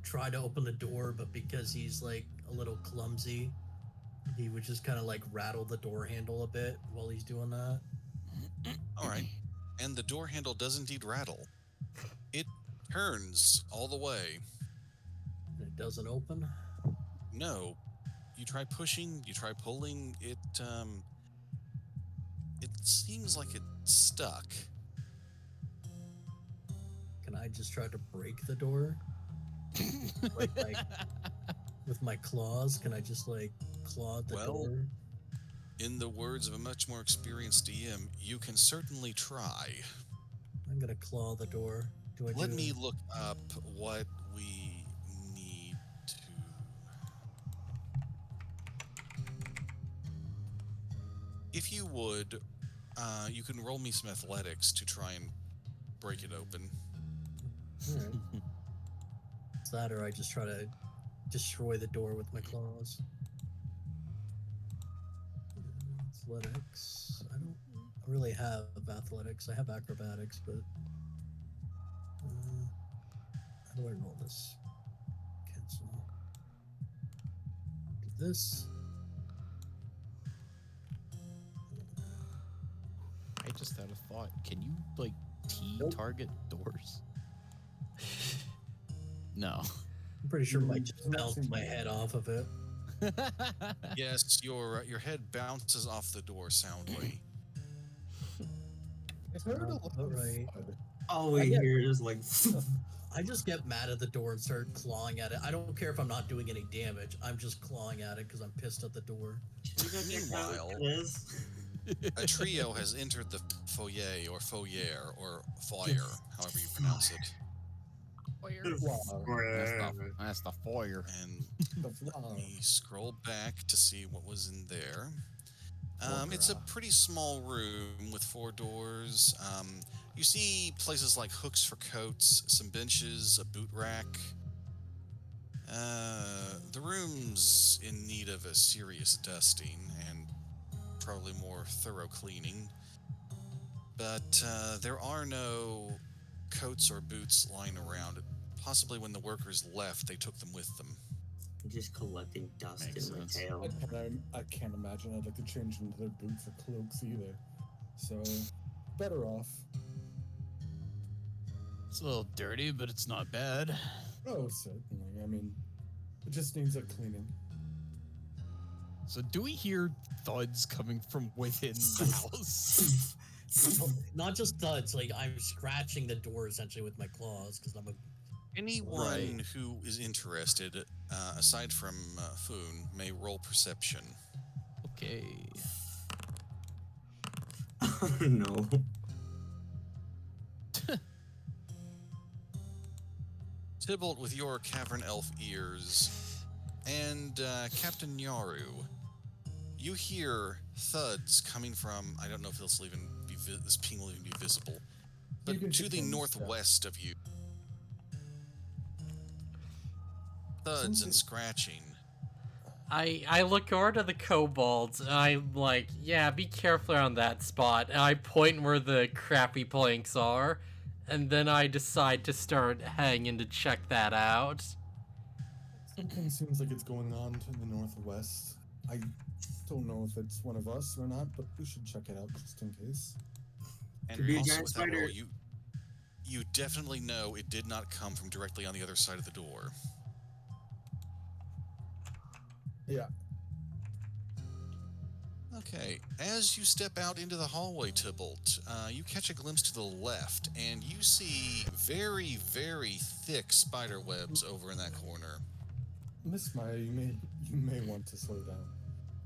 try to open the door, but because he's like a little clumsy, he would just kind of like rattle the door handle a bit while he's doing that. All right. And the door handle does indeed rattle. It turns all the way. And it doesn't open. No. You try pushing, you try pulling, it seems like it's stuck. Can I just try to break the door? like with my claws? Can I just like claw at the Well, door? In the words of a much more experienced DM, you can certainly try. I'm gonna claw the door. Do I Let do me look up what we need to... If you would, you can roll me some athletics to try and break it open. Alright. It's that or I just try to destroy the door with my claws. Athletics. I don't really have athletics. I have acrobatics, but how do I roll this? Cancel. Do this. I just had a thought. Can you like target doors? No. I'm pretty sure I just bounced my head off of it. Yes, your head bounces off the door soundly. I heard a lot of Alright. thud. All we hear is like. I just get mad at the door and start clawing at it. I don't care if I'm not doing any damage. I'm just clawing at it because I'm pissed at the door. Meanwhile, a trio has entered the foyer or however you pronounce it. That's the foyer. And The flower. we scroll back to see what was in there. It's a pretty small room with 4 doors. You see places like hooks for coats, some benches, a boot rack. The room's in need of a serious dusting and probably more thorough cleaning. But there are no coats or boots lying around. Possibly when the workers left, they took them with them. Just collecting dust Makes in my sense. tail. I can't imagine I'd like to change into their boots or cloaks either. So, better off. It's a little dirty, but it's not bad. Oh, certainly. I mean, it just needs a cleaning. So do we hear thuds coming from within the house? Not just thuds, like I'm scratching the door essentially with my claws because I'm a. Anyone Right. who is interested, aside from Foon, may roll perception. Okay. Oh no. Tybalt, with your cavern elf ears, and Captain Yaru, you hear thuds coming from, I don't know if this will even be this ping will even be visible, but You can to take the them northwest of you. Thuds and scratching. I look over to the kobolds and I'm like, yeah, be careful around that spot. And I point where the crappy planks are. And then I decide to start hanging to check that out. Something seems like it's going on to the northwest. I don't know if it's one of us or not, but we should check it out just in case. And Could be a also giant with that roll, spider. you definitely know it did not come from directly on the other side of the door. Yeah. Okay, as you step out into the hallway, Tybalt, you catch a glimpse to the left, and you see very, very thick spider webs over in that corner. Miss Maya, you may want to slow down.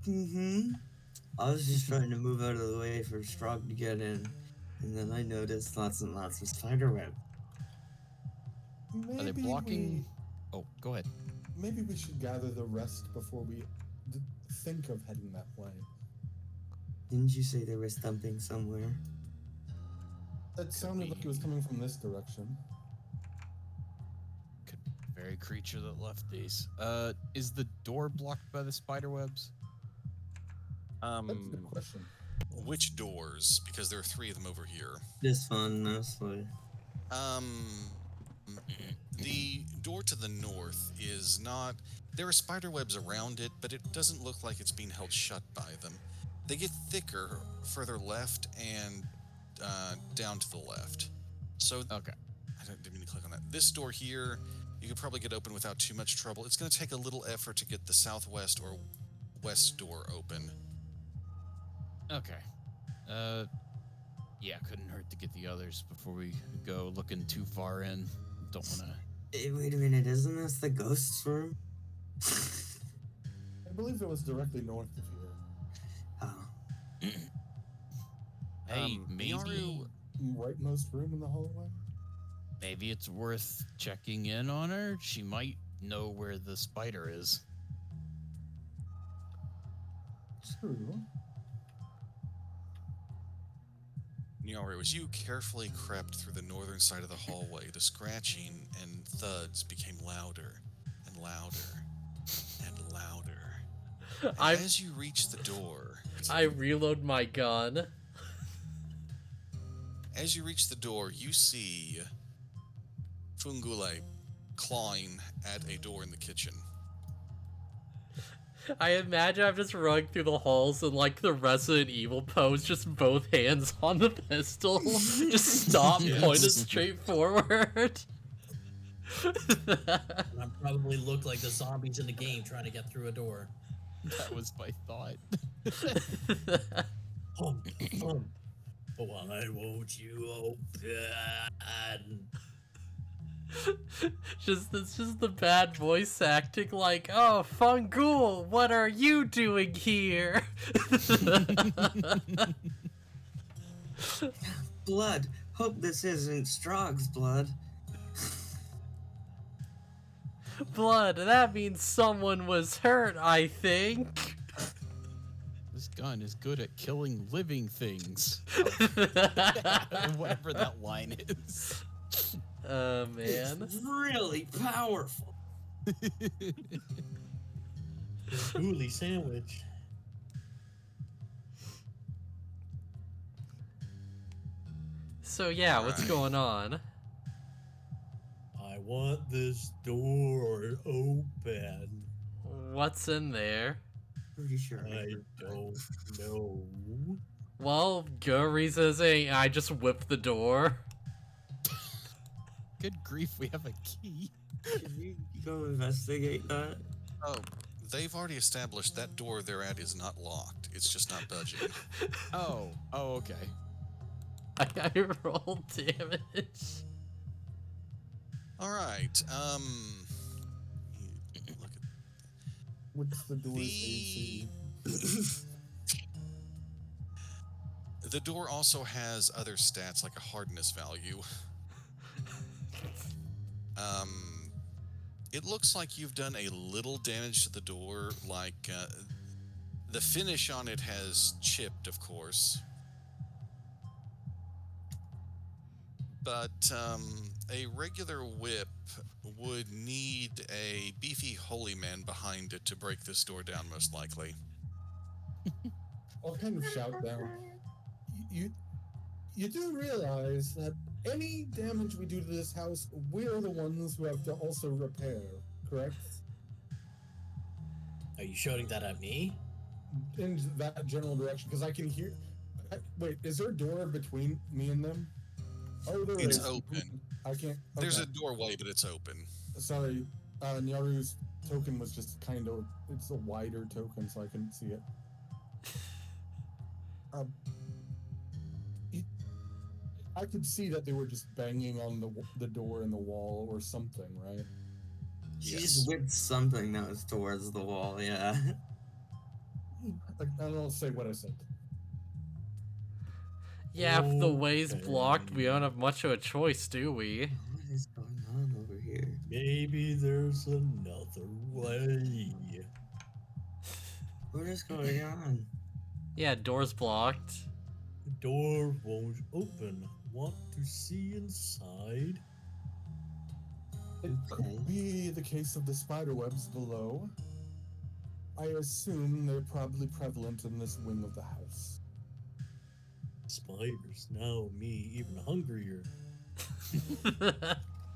Mm-hmm. I was just trying to move out of the way for Strog to get in, and then I noticed lots and lots of spider web. Are they blocking? Oh, go ahead. Maybe we should gather the rest before we think of heading that way. Didn't you say there was thumping somewhere? That sounded like it was coming from this direction. Could be the very creature that left these. Is the door blocked by the spider webs? That's a good question. Which doors? Because there are 3 of them over here. This one, mostly. The door to the north is not... There are spider webs around it, but it doesn't look like it's being held shut by them. They get thicker further left and down to the left. So, Okay. didn't mean to click on that. This door here, you could probably get open without too much trouble. It's going to take a little effort to get the southwest or west door open. Okay. Yeah, couldn't hurt to get the others before we go looking too far in. Don't want to... Hey, wait a minute, isn't this the ghost's room? I believe it was directly north of here. Oh. Hey, maybe... Miaru, Rightmost room in the hallway? Maybe it's worth checking in on her. She might know where the spider is. True. Nyaru, as you carefully crept through the northern side of the hallway, the scratching and thuds became louder and louder and louder. And as you reach the door... I reload my gun. As you reach the door, you see Fungule clawing at a door in the kitchen. I imagine I've just run through the halls in like the Resident Evil pose, just both hands on the pistol, just stop, pointed straight forward. I probably look like the zombies in the game trying to get through a door. That was my thought. Why won't you open? It's just the bad voice acting like, oh, Fungul, what are you doing here? Blood. Hope this isn't Strog's blood. Blood, that means someone was hurt, I think. This gun is good at killing living things. Whatever that line is. Man. It's really powerful. Ghoulie sandwich. So yeah, what's going on? I want this door open. What's in there? Pretty sure. I don't know. Well, Guri says, hey, I just whipped the door. Good grief, we have a key. Should we go investigate that? Oh, they've already established that door they're at is not locked. It's just not budging. Oh, okay. I rolled damage. All right. Look at What's the door's AC? the door also has other stats like a hardness value. It looks like you've done a little damage to the door, like the finish on it has chipped, of course. But a regular whip would need a beefy holy man behind it to break this door down, most likely. I'll kind of shout down. You do realize that any damage we do to this house, we're the ones who have to also repair, correct? Are you shouting that at me? In that general direction, because I can hear. Wait, is there a door between me and them? Oh, there It's is. open. I can't. There's okay. a doorway, but it's open. Sorry, Nyaru's token was just kind of. It's a wider token, so I couldn't see it. I could see that they were just banging on the door in the wall or something, right? She Yes. just whipped something that was towards the wall, yeah. I don't say what I said. Yeah, if the way's Okay. blocked, we don't have much of a choice, do we? What is going on over here? Maybe there's another way. What is going on? Yeah, door's blocked. The door won't open. Want to see inside? It could be the case of the spider webs below. I assume they're probably prevalent in this wing of the house. Spiders, now me even hungrier.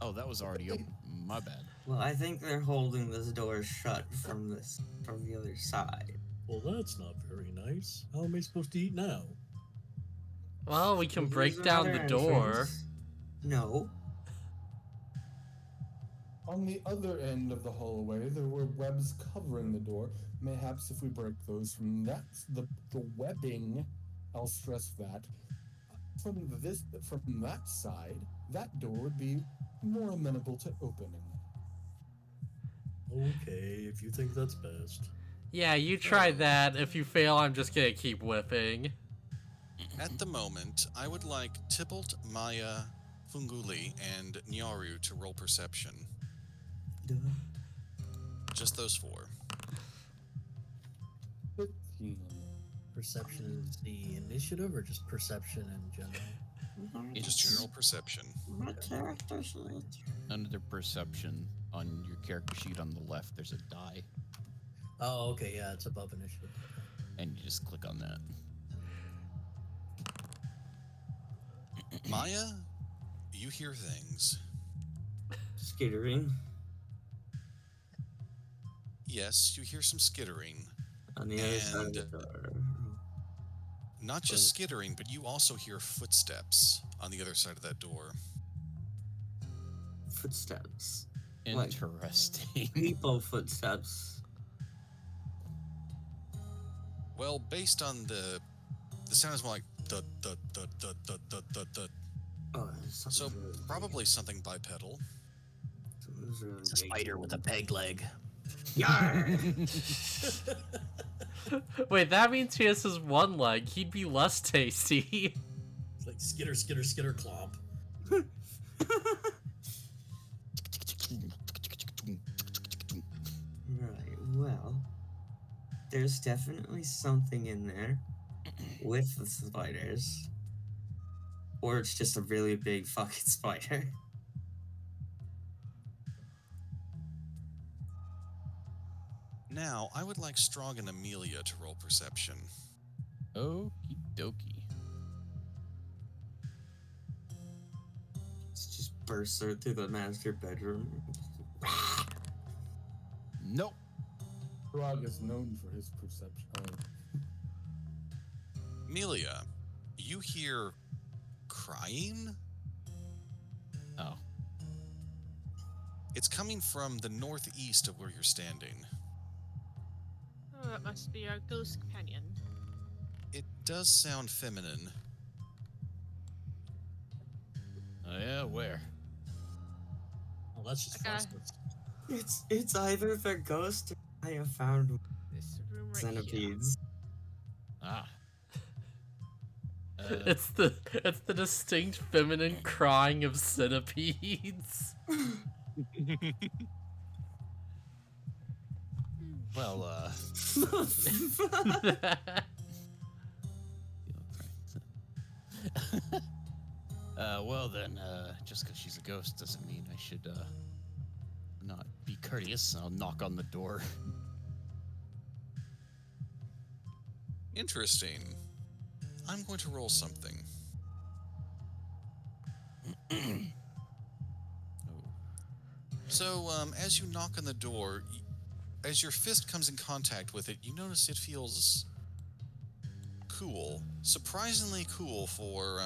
Oh, that was already open. My bad. Well, I think they're holding this door shut from the other side. Well, that's not very nice. How am I supposed to eat now? Well, we can Use break down another the door. entrance. No. On the other end of the hallway, there were webs covering the door. Mayhaps if we break those from the webbing, I'll stress that. From that side, that door would be more amenable to opening. Okay, if you think that's best. Yeah, you try that. If you fail, I'm just gonna keep whipping. At the moment, I would like Tybalt, Maya, Funguli, and Nyaru to roll perception. Duh. Just those four. 15. Perception is the initiative or just perception in general? Just general perception. My character sheet. Under perception on your character sheet on the left, there's a die, Oh, okay, yeah, it's above initiative. and you just click on that. Maya, you hear things. Skittering Yes, you hear some skittering. on the other side of And, the door. Not just skittering, but you also hear footsteps on the other side of that door. Footsteps. Like- Interesting. People footsteps. Well, based on the sound is more like the. Oh, there's something So really big. probably something bipedal. Something's really It's a big. spider with a peg leg. Yarr! Wait, that means he has his one leg. He'd be less tasty. It's like skitter, skitter, skitter, clomp. Right, well, there's definitely something in there with the spiders. Or it's just a really big fucking spider. Now, I would like Strong and Amelia to roll perception. Okie dokie. It's just bursts through the master bedroom. Nope. Frog is known for his perception. Amelia, you hear crying? Oh. It's coming from the northeast of where you're standing. Oh, that must be our ghost companion. It does sound feminine. Oh yeah, where? Well, that's just Okay. Phustus. It's either the ghost or I have found This room right here. centipedes. Ah. It's the distinct feminine crying of centipedes. Well, well then, just because she's a ghost doesn't mean I should, not be courteous. I'll knock on the door. Interesting. I'm going to roll something. So, as you knock on the door, as your fist comes in contact with it, you notice it feels cool. Surprisingly cool for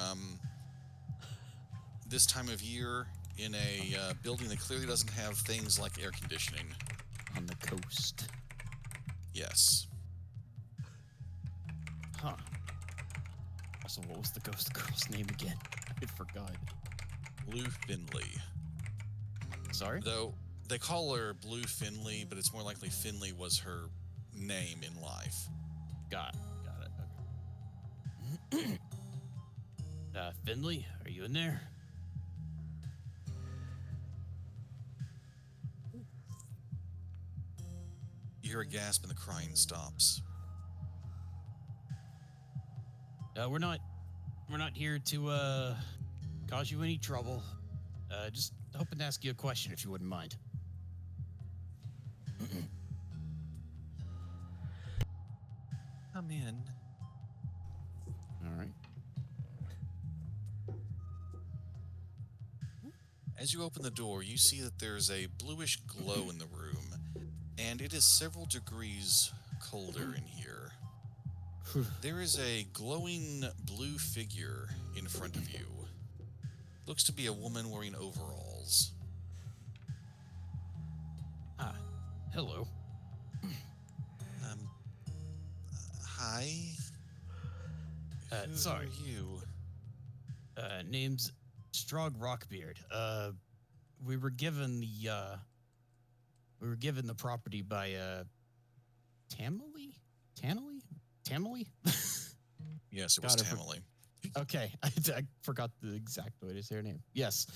this time of year in a building that clearly doesn't have things like air conditioning. On the coast. Yes. Huh. Also, what was the ghost girl's name again? I forgot. Blue Finley. Sorry? Though they call her Blue Finley, but it's more likely Finley was her name in life. Got it. Okay. Finley, are you in there? You hear a gasp and the crying stops. We're not here to cause you any trouble. Just hoping to ask you a question if you wouldn't mind. Come in. All right. As you open the door, you see that there's a bluish glow in the room, and it is several degrees colder in here. There is a glowing blue figure in front of you. Looks to be a woman wearing overalls. Hello. Hi? Who Sorry. are you? Name's Strog Rockbeard. We were given the property by Tamily? Yes, it was God, I Tamily. Okay, I forgot the exact way to say her name. Yes.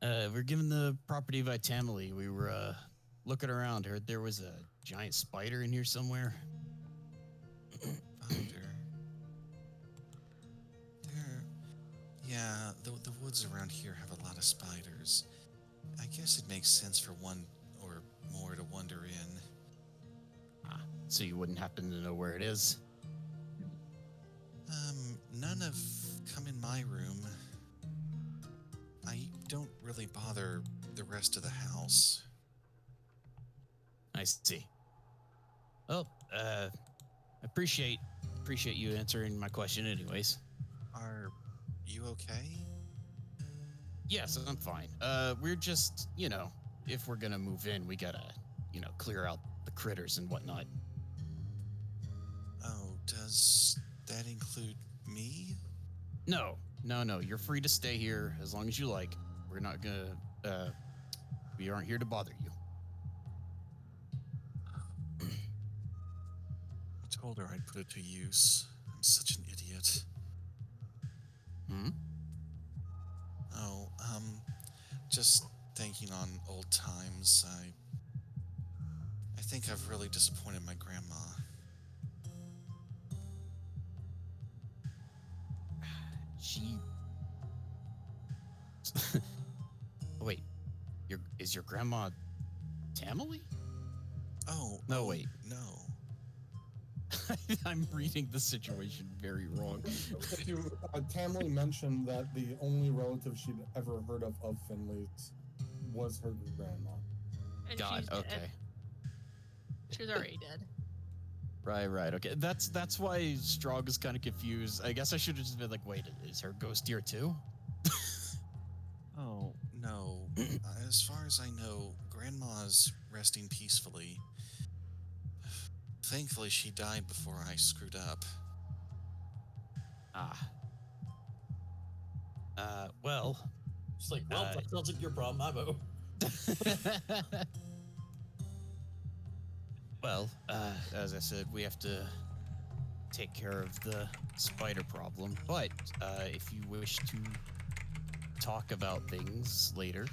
We were given the property by Tamily. We were looking around, heard there was a giant spider in here somewhere. Finder. Yeah, the woods around here have a lot of spiders. I guess it makes sense for one or more to wander in. So you wouldn't happen to know where it is? None have come in my room. I don't really bother the rest of the house. I see. Well, appreciate you answering my question anyways. Are you okay? Yes, I'm fine. We're just, if we're gonna move in, we gotta, clear out the critters and whatnot. Oh, does that include me? No. You're free to stay here as long as you like. We're not gonna, we aren't here to bother you. I told her I'd put it to use. I'm such an idiot. Oh, just thinking on old times, I think I've really disappointed my grandma. She... Wait, is your grandma Tamily? Oh, No, wait. No. I'm reading the situation very wrong. If you, Tamily mentioned that the only relative she'd ever heard of Finley's was her grandma. And God, she's dead. okay. She was already dead. Right, okay. That's why Strog is kind of confused. I guess I should have just been like, wait, is her ghost here too? Oh, no. As far as I know, Grandma's resting peacefully. Thankfully, she died before I screwed up. Well... It's like, well, that sounds like your problem, Amo. Well, as I said, we have to take care of the spider problem, but if you wish to talk about things later,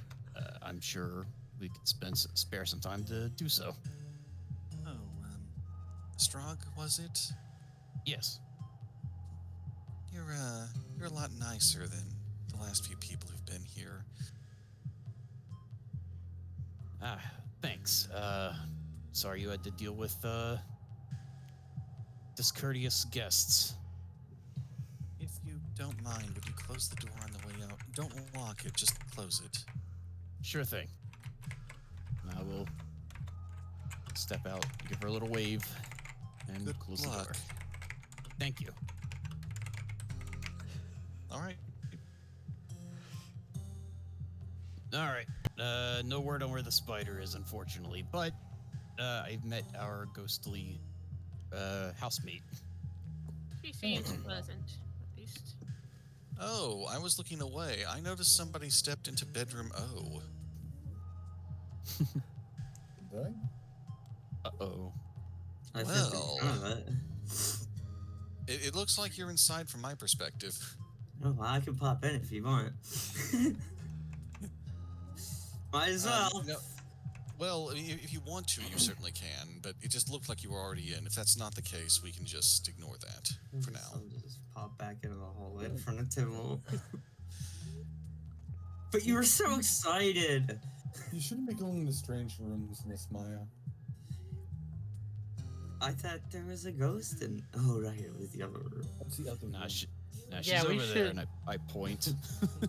I'm sure we could spare some time to do so. Oh, Strog, was it? Yes. You're a lot nicer than the last few people who've been here. Thanks. Sorry you had to deal with If you don't mind, would you close the door on the way out? Don't lock it, just close it. Sure thing. I will step out, give her a little wave, and Good close the door. luck. Thank you. All right. All right. No word on where the spider is, unfortunately, but I've met our ghostly housemate. She seems pleasant, at least. Oh, I was looking away. I noticed somebody stepped into bedroom O. Did Uh-oh. I stepped in Well. front of it. It looks like you're inside from my perspective. Oh, well, I can pop in if you want. Might as well. No, well, if you want to, you certainly can, but it just looked like you were already in. If that's not the case, we can just ignore that for now. I'll just pop back into the hallway in front of Tibble. But you were so excited! You shouldn't be going to strange rooms, Miss Maya. I thought there was a ghost in. Oh, right, it was the other room. What's the other Nah, room? she's Yeah, we over there, should- and I point.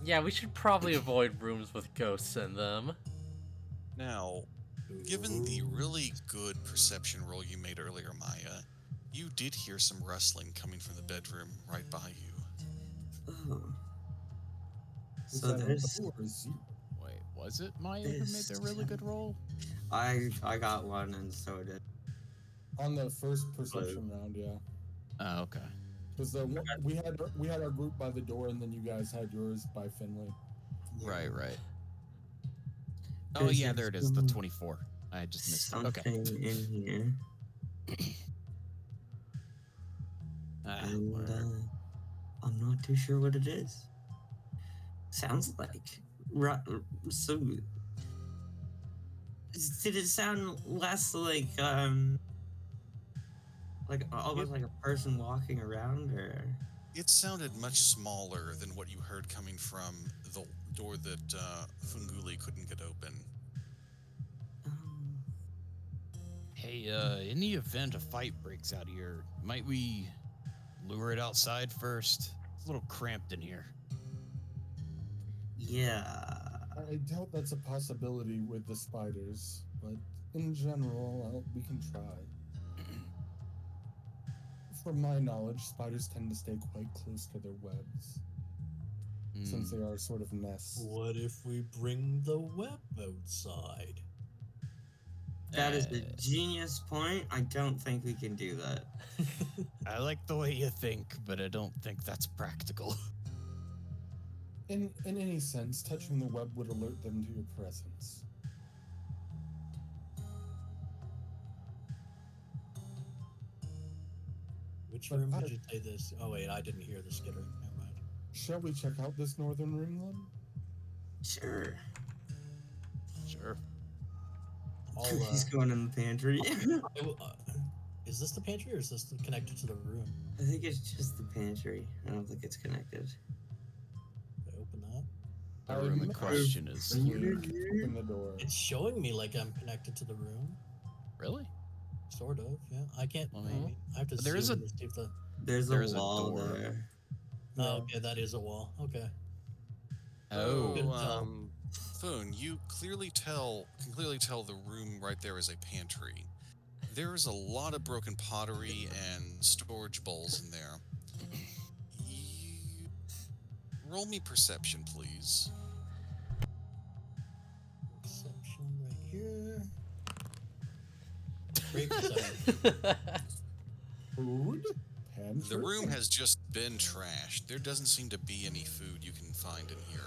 Yeah, we should probably avoid rooms with ghosts in them. Now, given the really good perception roll you made earlier, Maya, you did hear some rustling coming from the bedroom right by you. Oh. Is So that there's. a or is you? Wait, was it Maya who made the really good roll? I got one, and so did. On the first perception round, yeah. Oh, okay. Because we had our group by the door, and then you guys had yours by Finley. Right. Oh, yeah, there it is, the 24. I just missed it. Something Okay. in here. And I'm not too sure what it is. Sounds like so. Did it sound less like almost like a person walking around, or? It sounded much smaller than what you heard coming from the door that Funguli couldn't get open. Hey, in the event a fight breaks out here, might we lure it outside first? It's a little cramped in here. Yeah. I doubt that's a possibility with the spiders, but in general, we can try. From my knowledge, spiders tend to stay quite close to their webs, since they are sort of nests. What if we bring the web outside? That is a genius point. I don't think we can do that. I like the way you think, but I don't think that's practical. In any sense, touching the web would alert them to your presence. Which But room I- did you say this? Oh wait, I didn't hear the skittering. Never mind. Shall we check out this northern room then? Sure. Sure. I'll, He's going in the pantry. is this the pantry or is this connected to the room? I think it's just the pantry. I don't think it's connected. Can I open that? The room in question is... Open the door. It's showing me like I'm connected to the room. Really? Sort of, yeah. I can't. Well, I have to there is zoom a- to see if the. There's There's a a wall door. there. Oh, okay, that is a wall. Okay. Oh. Good tell. Foon, you can clearly tell the room right there is a pantry. There is a lot of broken pottery and storage bowls in there. Roll me perception, please. Perception right here. Great perception. Food? Pantry? The room has just been trashed. There doesn't seem to be any food you can find in here.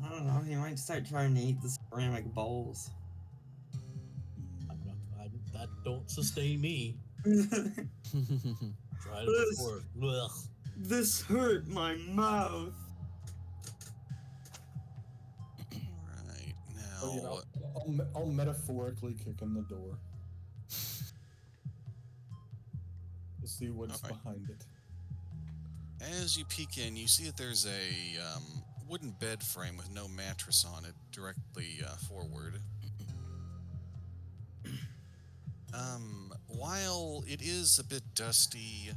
I don't know. He might start trying to eat the ceramic bowls. That don't sustain me. This Tried it before. Ugh. hurt my mouth. Right now, Oh, you know, I'll metaphorically kick in the door. To see what's Alright. behind it. as you peek in, you see that there's a wooden bed frame with no mattress on it directly forward. While it is a bit dusty,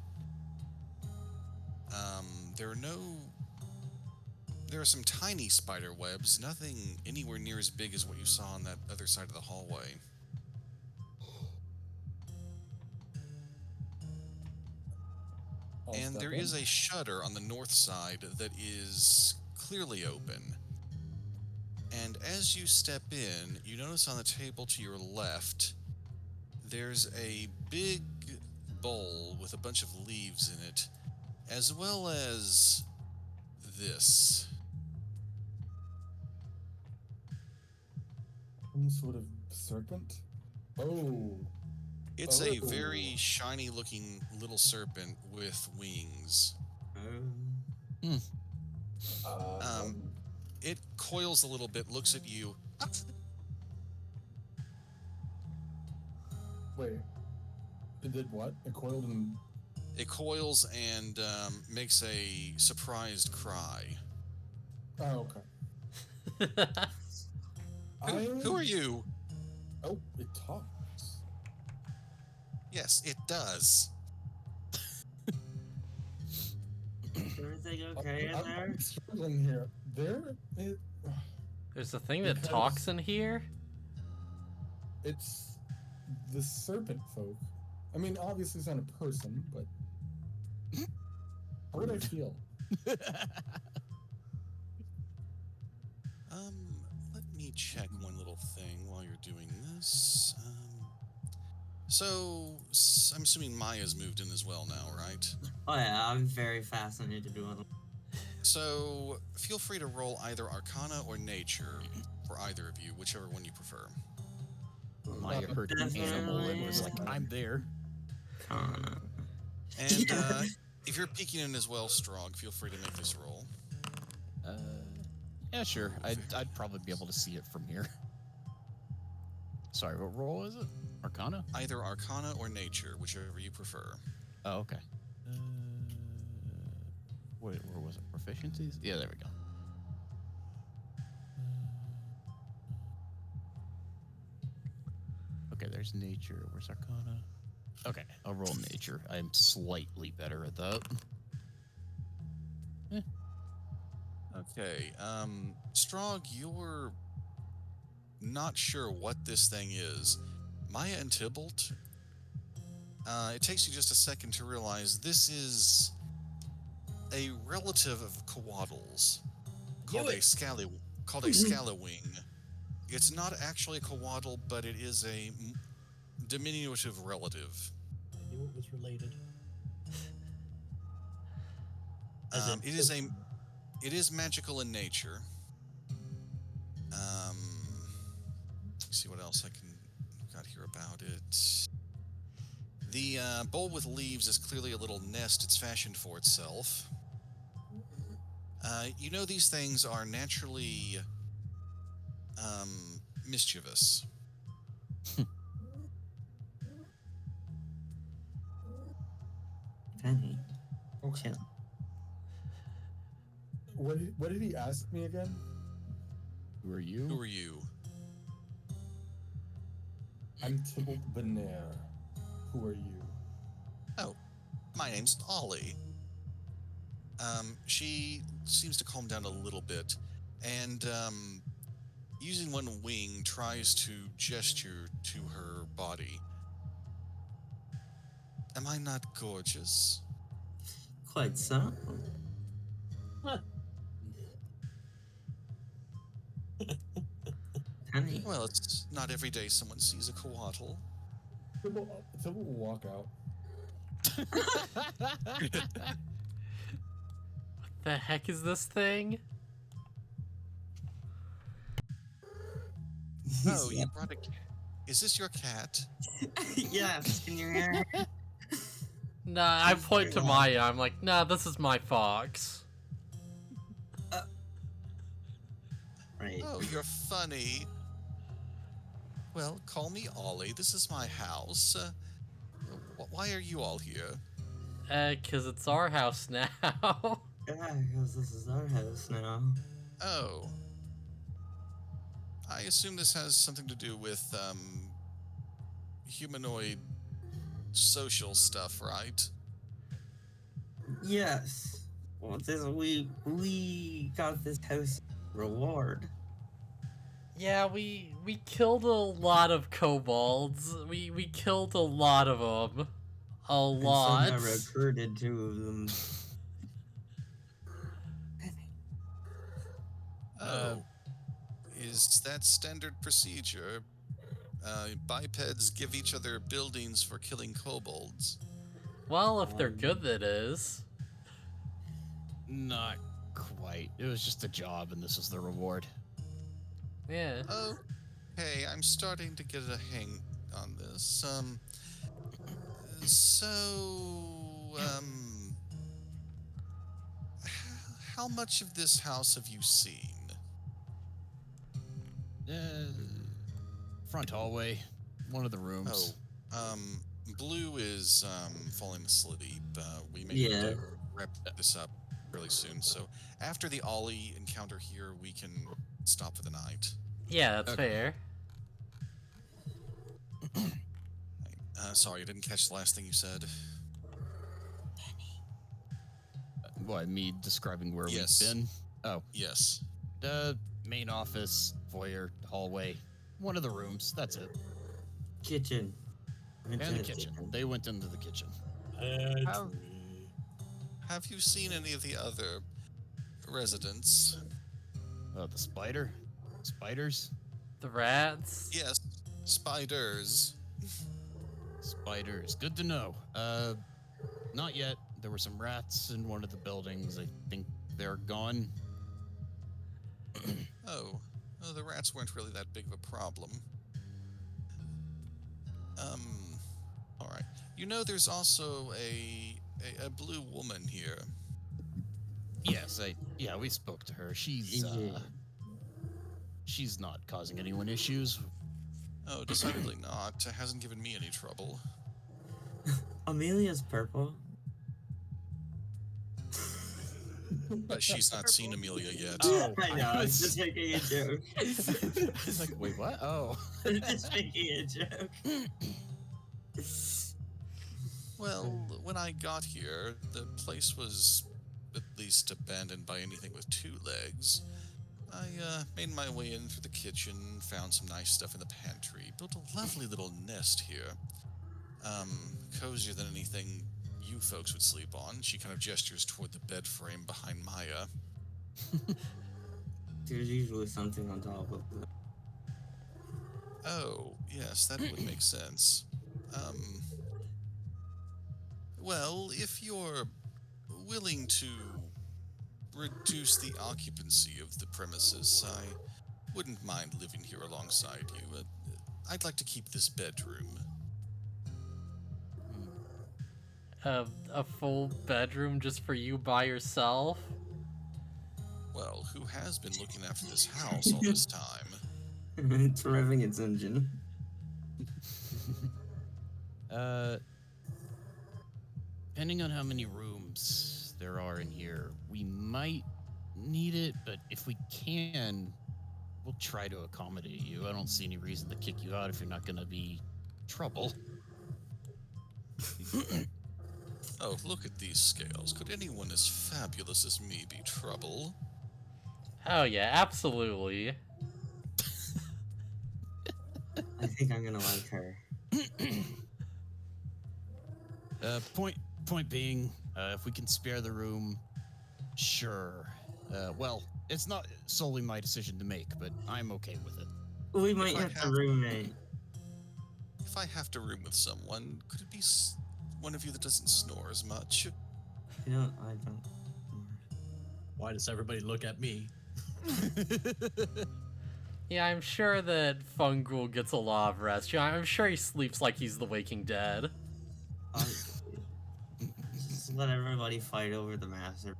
There are some tiny spider webs, nothing anywhere near as big as what you saw on that other side of the hallway. And there is a shutter on the north side that is clearly open. And as you step in, you notice on the table to your left, there's a big bowl with a bunch of leaves in it, as well as this. Some sort of serpent? Oh. It's a very shiny looking little serpent with wings. It coils a little bit, looks at you. Wait. It did what? It coiled and... It coils and makes a surprised cry. Oh, okay. Who are you? Oh, it talks. Yes, it does. Everything okay in there? I'm struggling here. There's a thing that talks in here? It's the serpent folk. I mean, obviously it's not a person, but how would I feel? Let me check one little thing while you're doing this. So I'm assuming Maya's moved in as well now, right? Oh yeah, I'm very fascinated doing it. So feel free to roll either Arcana or Nature for either of you, whichever one you prefer. Maya heard an animal and was like, I'm there. And if you're peeking in as well, Strog, feel free to make this roll. Yeah, sure. I'd probably be able to see it from here. Sorry, what roll is it? Arcana? Either Arcana or Nature, whichever you prefer. Oh, okay. Where was it? Proficiencies? Yeah, there we go. Okay, there's Nature. Where's Arcana? Okay, I'll roll Nature. I'm slightly better at that. Okay, Strog, you're not sure what this thing is. Maya and Tybalt, it takes you just a second to realize this is a relative of Coatls called a Scallywing. It's not actually a Coatl, but it is a diminutive relative. I knew it was related. It is magical in nature. Let's see what else I can got here about it. The bowl with leaves is clearly a little nest it's fashioned for itself. You know these things are naturally mischievous. Penny. Okay. Chill. What did he ask me again? Who are you? Who are you? I'm Tybalt Benair. Who are you? Oh, my name's Ollie. She seems to calm down a little bit, and using one wing tries to gesture to her body. Am I not gorgeous? Quite so. Penny. Well, it's not every day someone sees a Coatl. Tybalt will walk out. The heck is this thing? Oh, you brought a cat. Is this your cat? Yes, can you hear? Nah, I point to Maya. I'm like, nah, this is my fox. Right. Oh, you're funny. Well, call me Ollie. This is my house. Why are you all here? 'Cause it's our house now. Yeah, because this is our house now. Oh. I assume this has something to do with, humanoid social stuff, right? Yes. Well, we got this house reward. Yeah, we killed a lot of kobolds. We killed a lot of them. A lot. And somehow recruited 2 of them. Oh, is that standard procedure? Bipeds give each other buildings for killing kobolds. Well, if they're good, it is. Not quite. It was just a job, and this was the reward. Yeah. Oh, hey, I'm starting to get a hang on this. How much of this house have you seen? Front hallway, one of the rooms. Oh, Blue is falling asleep. We may need to wrap this up really soon. So after the Ollie encounter here, we can stop for the night. Yeah, that's fair. Sorry, I didn't catch the last thing you said. What, me describing where Yes. we've been? Oh, Yes. main office, foyer, hallway, one of the rooms. That's it. Kitchen. And the kitchen. They went into the kitchen. Have you seen any of the other residents? The spider? Spiders? The rats. Yes, spiders. Spiders. Good to know. Not yet. There were some rats in one of the buildings. I think they're gone. Oh, the rats weren't really that big of a problem. All right. You know, there's also a blue woman here. Yes, we spoke to her. She's not causing anyone issues. Oh, decidedly not. Hasn't given me any trouble. Amelia's purple. But she's not seen Amelia yet. Oh, I know, I was just making a joke. I was like, wait, what? Oh. Just making a joke. Well, when I got here, the place was at least abandoned by anything with 2 legs. I made my way in through the kitchen, found some nice stuff in the pantry, built a lovely little nest here. Cozier than anything you folks would sleep on. She kind of gestures toward the bed frame behind Maya. There's usually something on top of it. Oh, yes, that would make sense. Well, if you're willing to reduce the occupancy of the premises, I wouldn't mind living here alongside you. I'd like to keep this bedroom. A full bedroom just for you by yourself? Well, who has been looking after this house all this time? It's revving its engine. Depending on how many rooms there are in here, we might need it, but if we can, we'll try to accommodate you. I don't see any reason to kick you out if you're not going to be trouble. Oh, look at these scales. Could anyone as fabulous as me be trouble? Oh yeah, absolutely. I think I'm gonna like her. Point being, if we can spare the room, sure. Well, it's not solely my decision to make, but I'm okay with it. We might have a roommate. If I have to room with someone, could it be one of you that doesn't snore as much? I don't. Why does everybody look at me? Yeah, I'm sure that Fungal gets a lot of rest. Yeah, I'm sure he sleeps like he's the Waking Dead. Just let everybody fight over the master.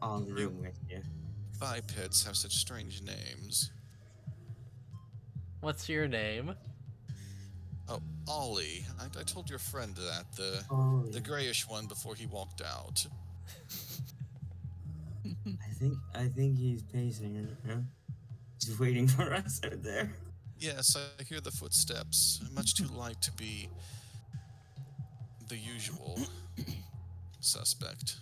I'll room with you. Bipeds have such strange names. What's your name? Oh, Ollie. I told your friend that, the grayish one before he walked out. I think he's pacing it, huh? He's waiting for us out there. Yes, I hear the footsteps. Much too light to be the usual suspect.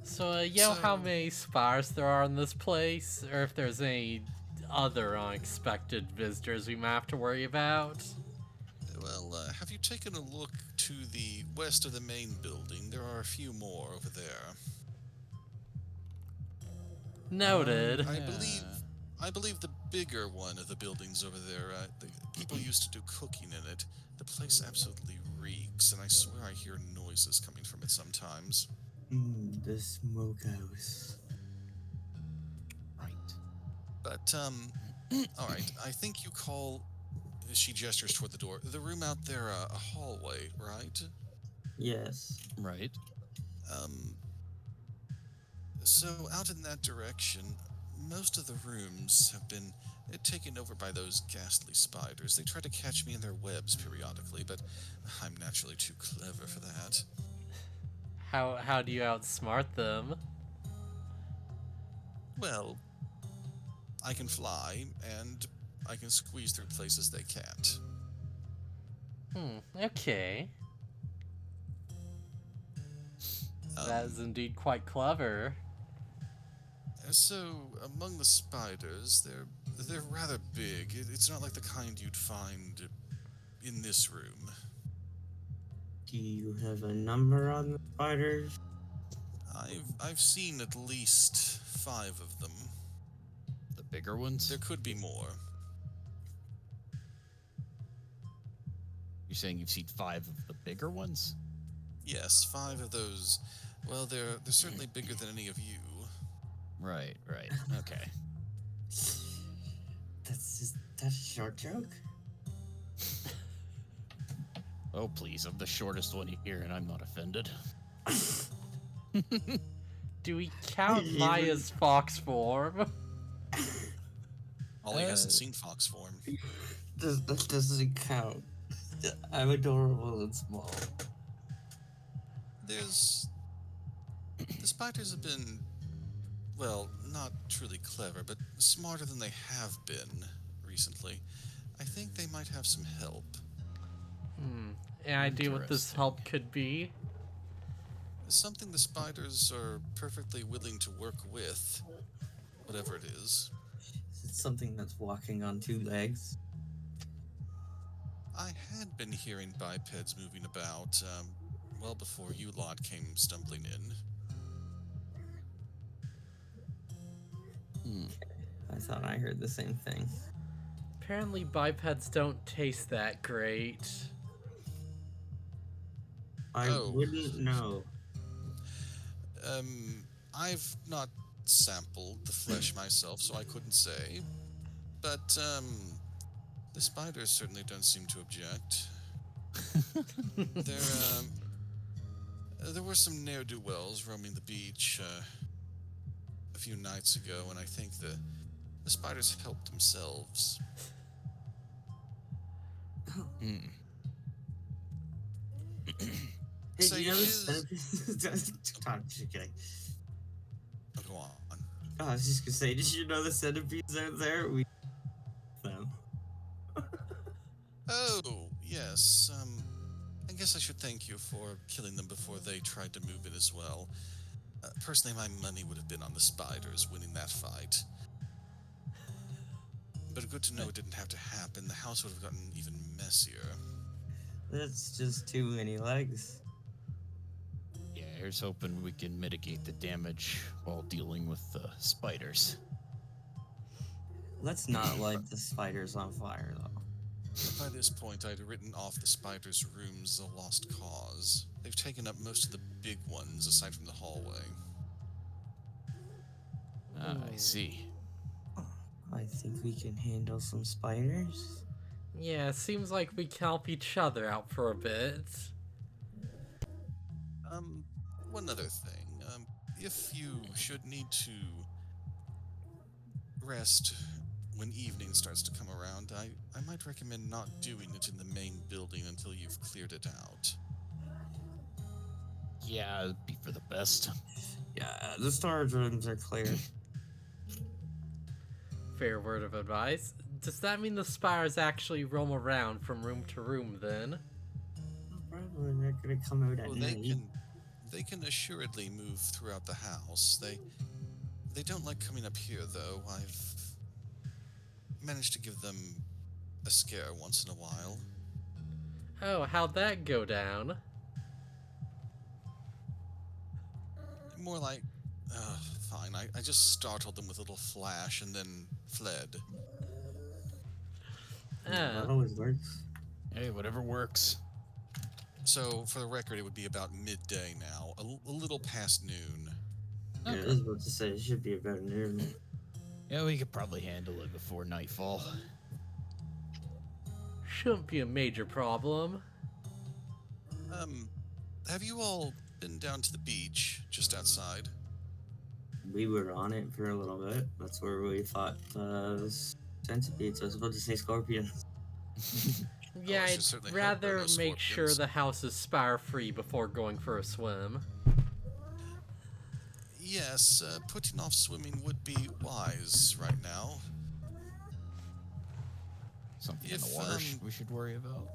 So, you know how many spires there are in this place? Or if there's any other unexpected visitors we might have to worry about? Well, have you taken a look to the west of the main building? There are a few more over there. Noted. I believe the bigger one of the buildings over there, the people used to do cooking in it. The place absolutely reeks, and I swear I hear noises coming from it sometimes. The smokehouse. Right. But, alright, I think you call... She gestures toward the door. The room out there, a hallway, right? Yes. Right. So out in that direction, most of the rooms have been taken over by those ghastly spiders. They try to catch me in their webs periodically, but I'm naturally too clever for that. How do you outsmart them? Well, I can fly, and I can squeeze through places they can't. Okay. That is indeed quite clever. So, among the spiders, they're rather big. It's not like the kind you'd find in this room. Do you have a number on the spiders? I've seen at least 5 of them. The bigger ones? There could be more. You're saying you've seen 5 of the bigger ones? Yes, 5 of those. Well, they're certainly bigger than any of you. Right. Okay. That's a short joke. Oh, please. I'm the shortest one here, and I'm not offended. Do we count Maya's fox form? Ollie hasn't seen fox form. That doesn't count. I'm adorable and small. The spiders have been, well, not truly clever, but smarter than they have been recently. I think they might have some help. Any idea what this help could be? Something the spiders are perfectly willing to work with, whatever it is. Is it something that's walking on 2 legs? I had been hearing bipeds moving about, well before you lot came stumbling in. I thought I heard the same thing. Apparently bipeds don't taste that great. I wouldn't know. I've not sampled the flesh myself, so I couldn't say. But, the spiders certainly don't seem to object. There were some ne'er-do-wells roaming the beach, a few nights ago, and I think the spiders helped themselves. Hey, So do you know is- Just kidding. Oh, go on. Oh, I was just gonna say, did you know the centipedes are there? We them. Oh, yes. I guess I should thank you for killing them before they tried to move in as well. Personally, my money would have been on the spiders winning that fight. But good to know it didn't have to happen. The house would have gotten even messier. That's just too many legs. Yeah, here's hoping we can mitigate the damage while dealing with the spiders. Let's not light the spiders on fire, though. By this point, I'd written off the spiders' rooms as a lost cause. They've taken up most of the big ones, aside from the hallway. I see. I think we can handle some spiders. Yeah, seems like we can help each other out for a bit. One other thing. If you should need to rest when evening starts to come around, I might recommend not doing it in the main building until you've cleared it out. Yeah, it'd be for the best. Yeah, the storage rooms are clear. Fair word of advice. Does that mean the spires actually roam around from room to room then? Probably they're gonna come out at Well, night. they can assuredly move throughout the house. They don't like coming up here, though. I've managed to give them a scare once in a while. Oh, how'd that go down? More like, fine. I just startled them with a little flash and then fled. That Oh. always works. Hey, whatever works. So, for the record, it would be about midday now, a little past noon. Yeah, I was about to say it should be about noon. Yeah, we could probably handle it before nightfall. Shouldn't be a major problem. Have you all been down to the beach just outside? We were on it for a little bit. That's where we fought centipedes. I was about to say scorpions. Yeah, I should I'd certainly hope there are rather no make sure scorpions. the house is spire-free before going for a swim. Yes, putting off swimming would be wise right now. Something in If, the water um, we should worry about.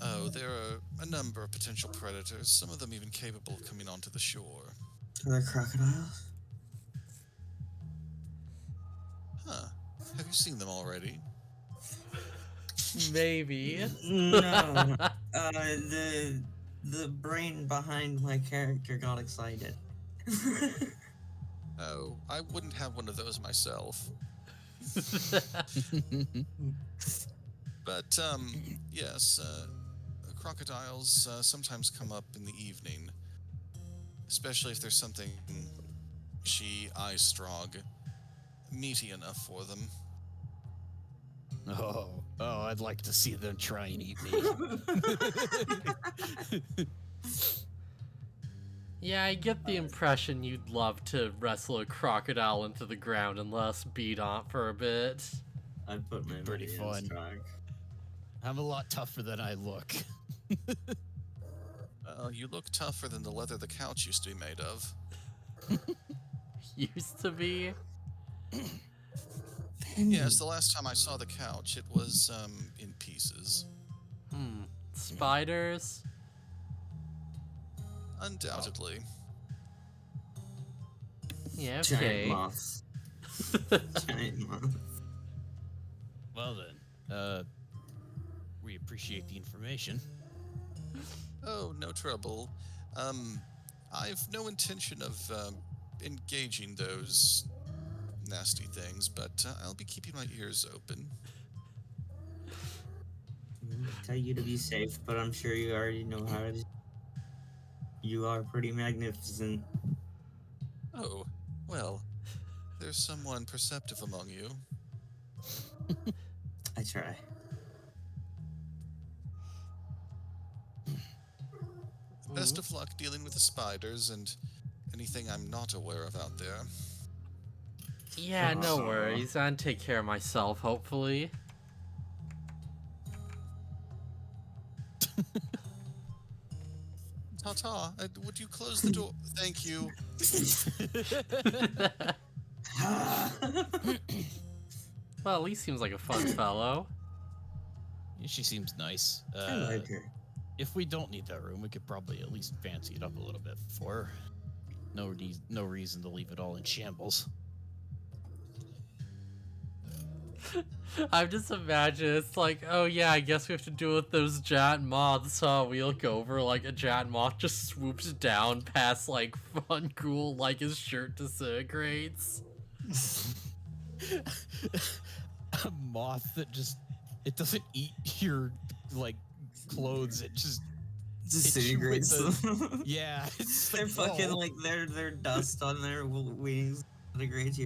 Oh, there are a number of potential predators, some of them even capable of coming onto the shore. Are there crocodiles? Huh. Have you seen them already? Maybe. No. The brain behind my character got excited. Oh, I wouldn't have one of those myself. But, yes, crocodiles sometimes come up in the evening. Especially if there's something strong, meaty enough for them. Oh, I'd like to see them try and eat me. Yeah, I get the impression you'd love to wrestle a crocodile into the ground and let us beat on it for a bit. I'd put my Pretty money fun. in strong. I'm a lot tougher than I look. You look tougher than the leather the couch used to be made of. Used to be. Yes, the last time I saw the couch, it was, in pieces. Spiders? Undoubtedly. Yeah, Giant okay. moths. Giant moths. Well then, we appreciate the information. Oh, no trouble. I've no intention of, engaging those nasty things, but I'll be keeping my ears open. I tell you to be safe, but I'm sure you already know how to. You are pretty magnificent. Oh, well, there's someone perceptive among you. I try. Best of luck dealing with the spiders and anything I'm not aware of out there. Yeah, no worries. I'll take care of myself, hopefully. Ta-ta, would you close the door? Thank you. Well, at least seems like a fun fellow. She seems nice. I like her. If we don't need that room, we could probably at least fancy it up a little bit for her. No reason to leave it all in shambles. I'm just imagining it's like, oh yeah, I guess we have to deal with those giant moths, huh? We look over, like, a giant moth just swoops down past, like, Funcool, like, his shirt disintegrates. A moth that just, it doesn't eat your, like, clothes, it just Disintegrates hits you them. with yeah, it's They're like, fucking whoa. like their dust on their wings disintegrates you.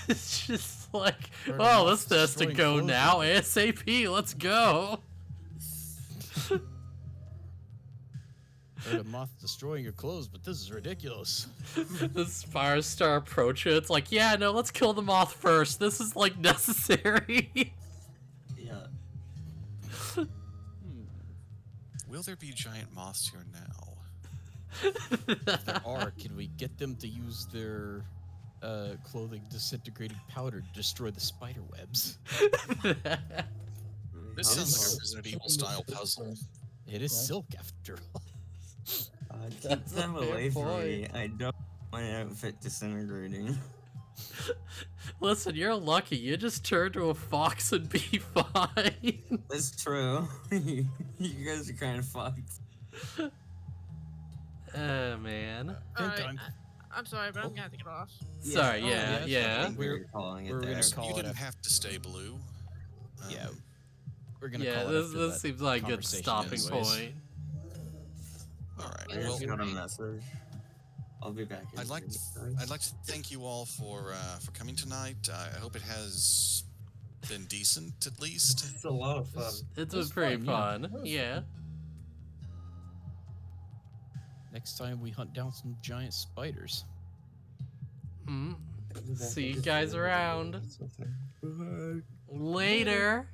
It's just like, Or oh, moths this has to destroying go clothing. now, ASAP, let's go. Heard a moth destroying your clothes, but this is ridiculous. The spires start approaching, it's like, yeah, no, let's kill the moth first, this is, like, necessary. Yeah. Will there be giant moths here now? If there are, can we get them to use their clothing disintegrating powder to destroy the spider webs? This sounds like a Resident Evil style puzzle. It is silk after all. Keep That's a them fair away from me. point. I don't want my outfit disintegrating. Listen, you're lucky. You just turn to a fox and be fine. That's true. You guys are kind of fucked. Oh, man. Alright, I'm- I'm sorry, but I'm gonna have to get off. Sorry, oh, yeah, yeah, yeah. sorry. We're calling it we're there. gonna call You it didn't a- have to stay blue. Yeah, we're gonna Yeah, call it this, after this that seems like a good conversation stopping anyways. point. All right. I just Well, got a message. I'll be back. In I'd like to thank you all for coming tonight. I hope it has been decent at least. It's a lot of fun. It's was been pretty fun, yeah. fun. Yeah. Next time we hunt down some giant spiders. See you guys around. Bye. Later.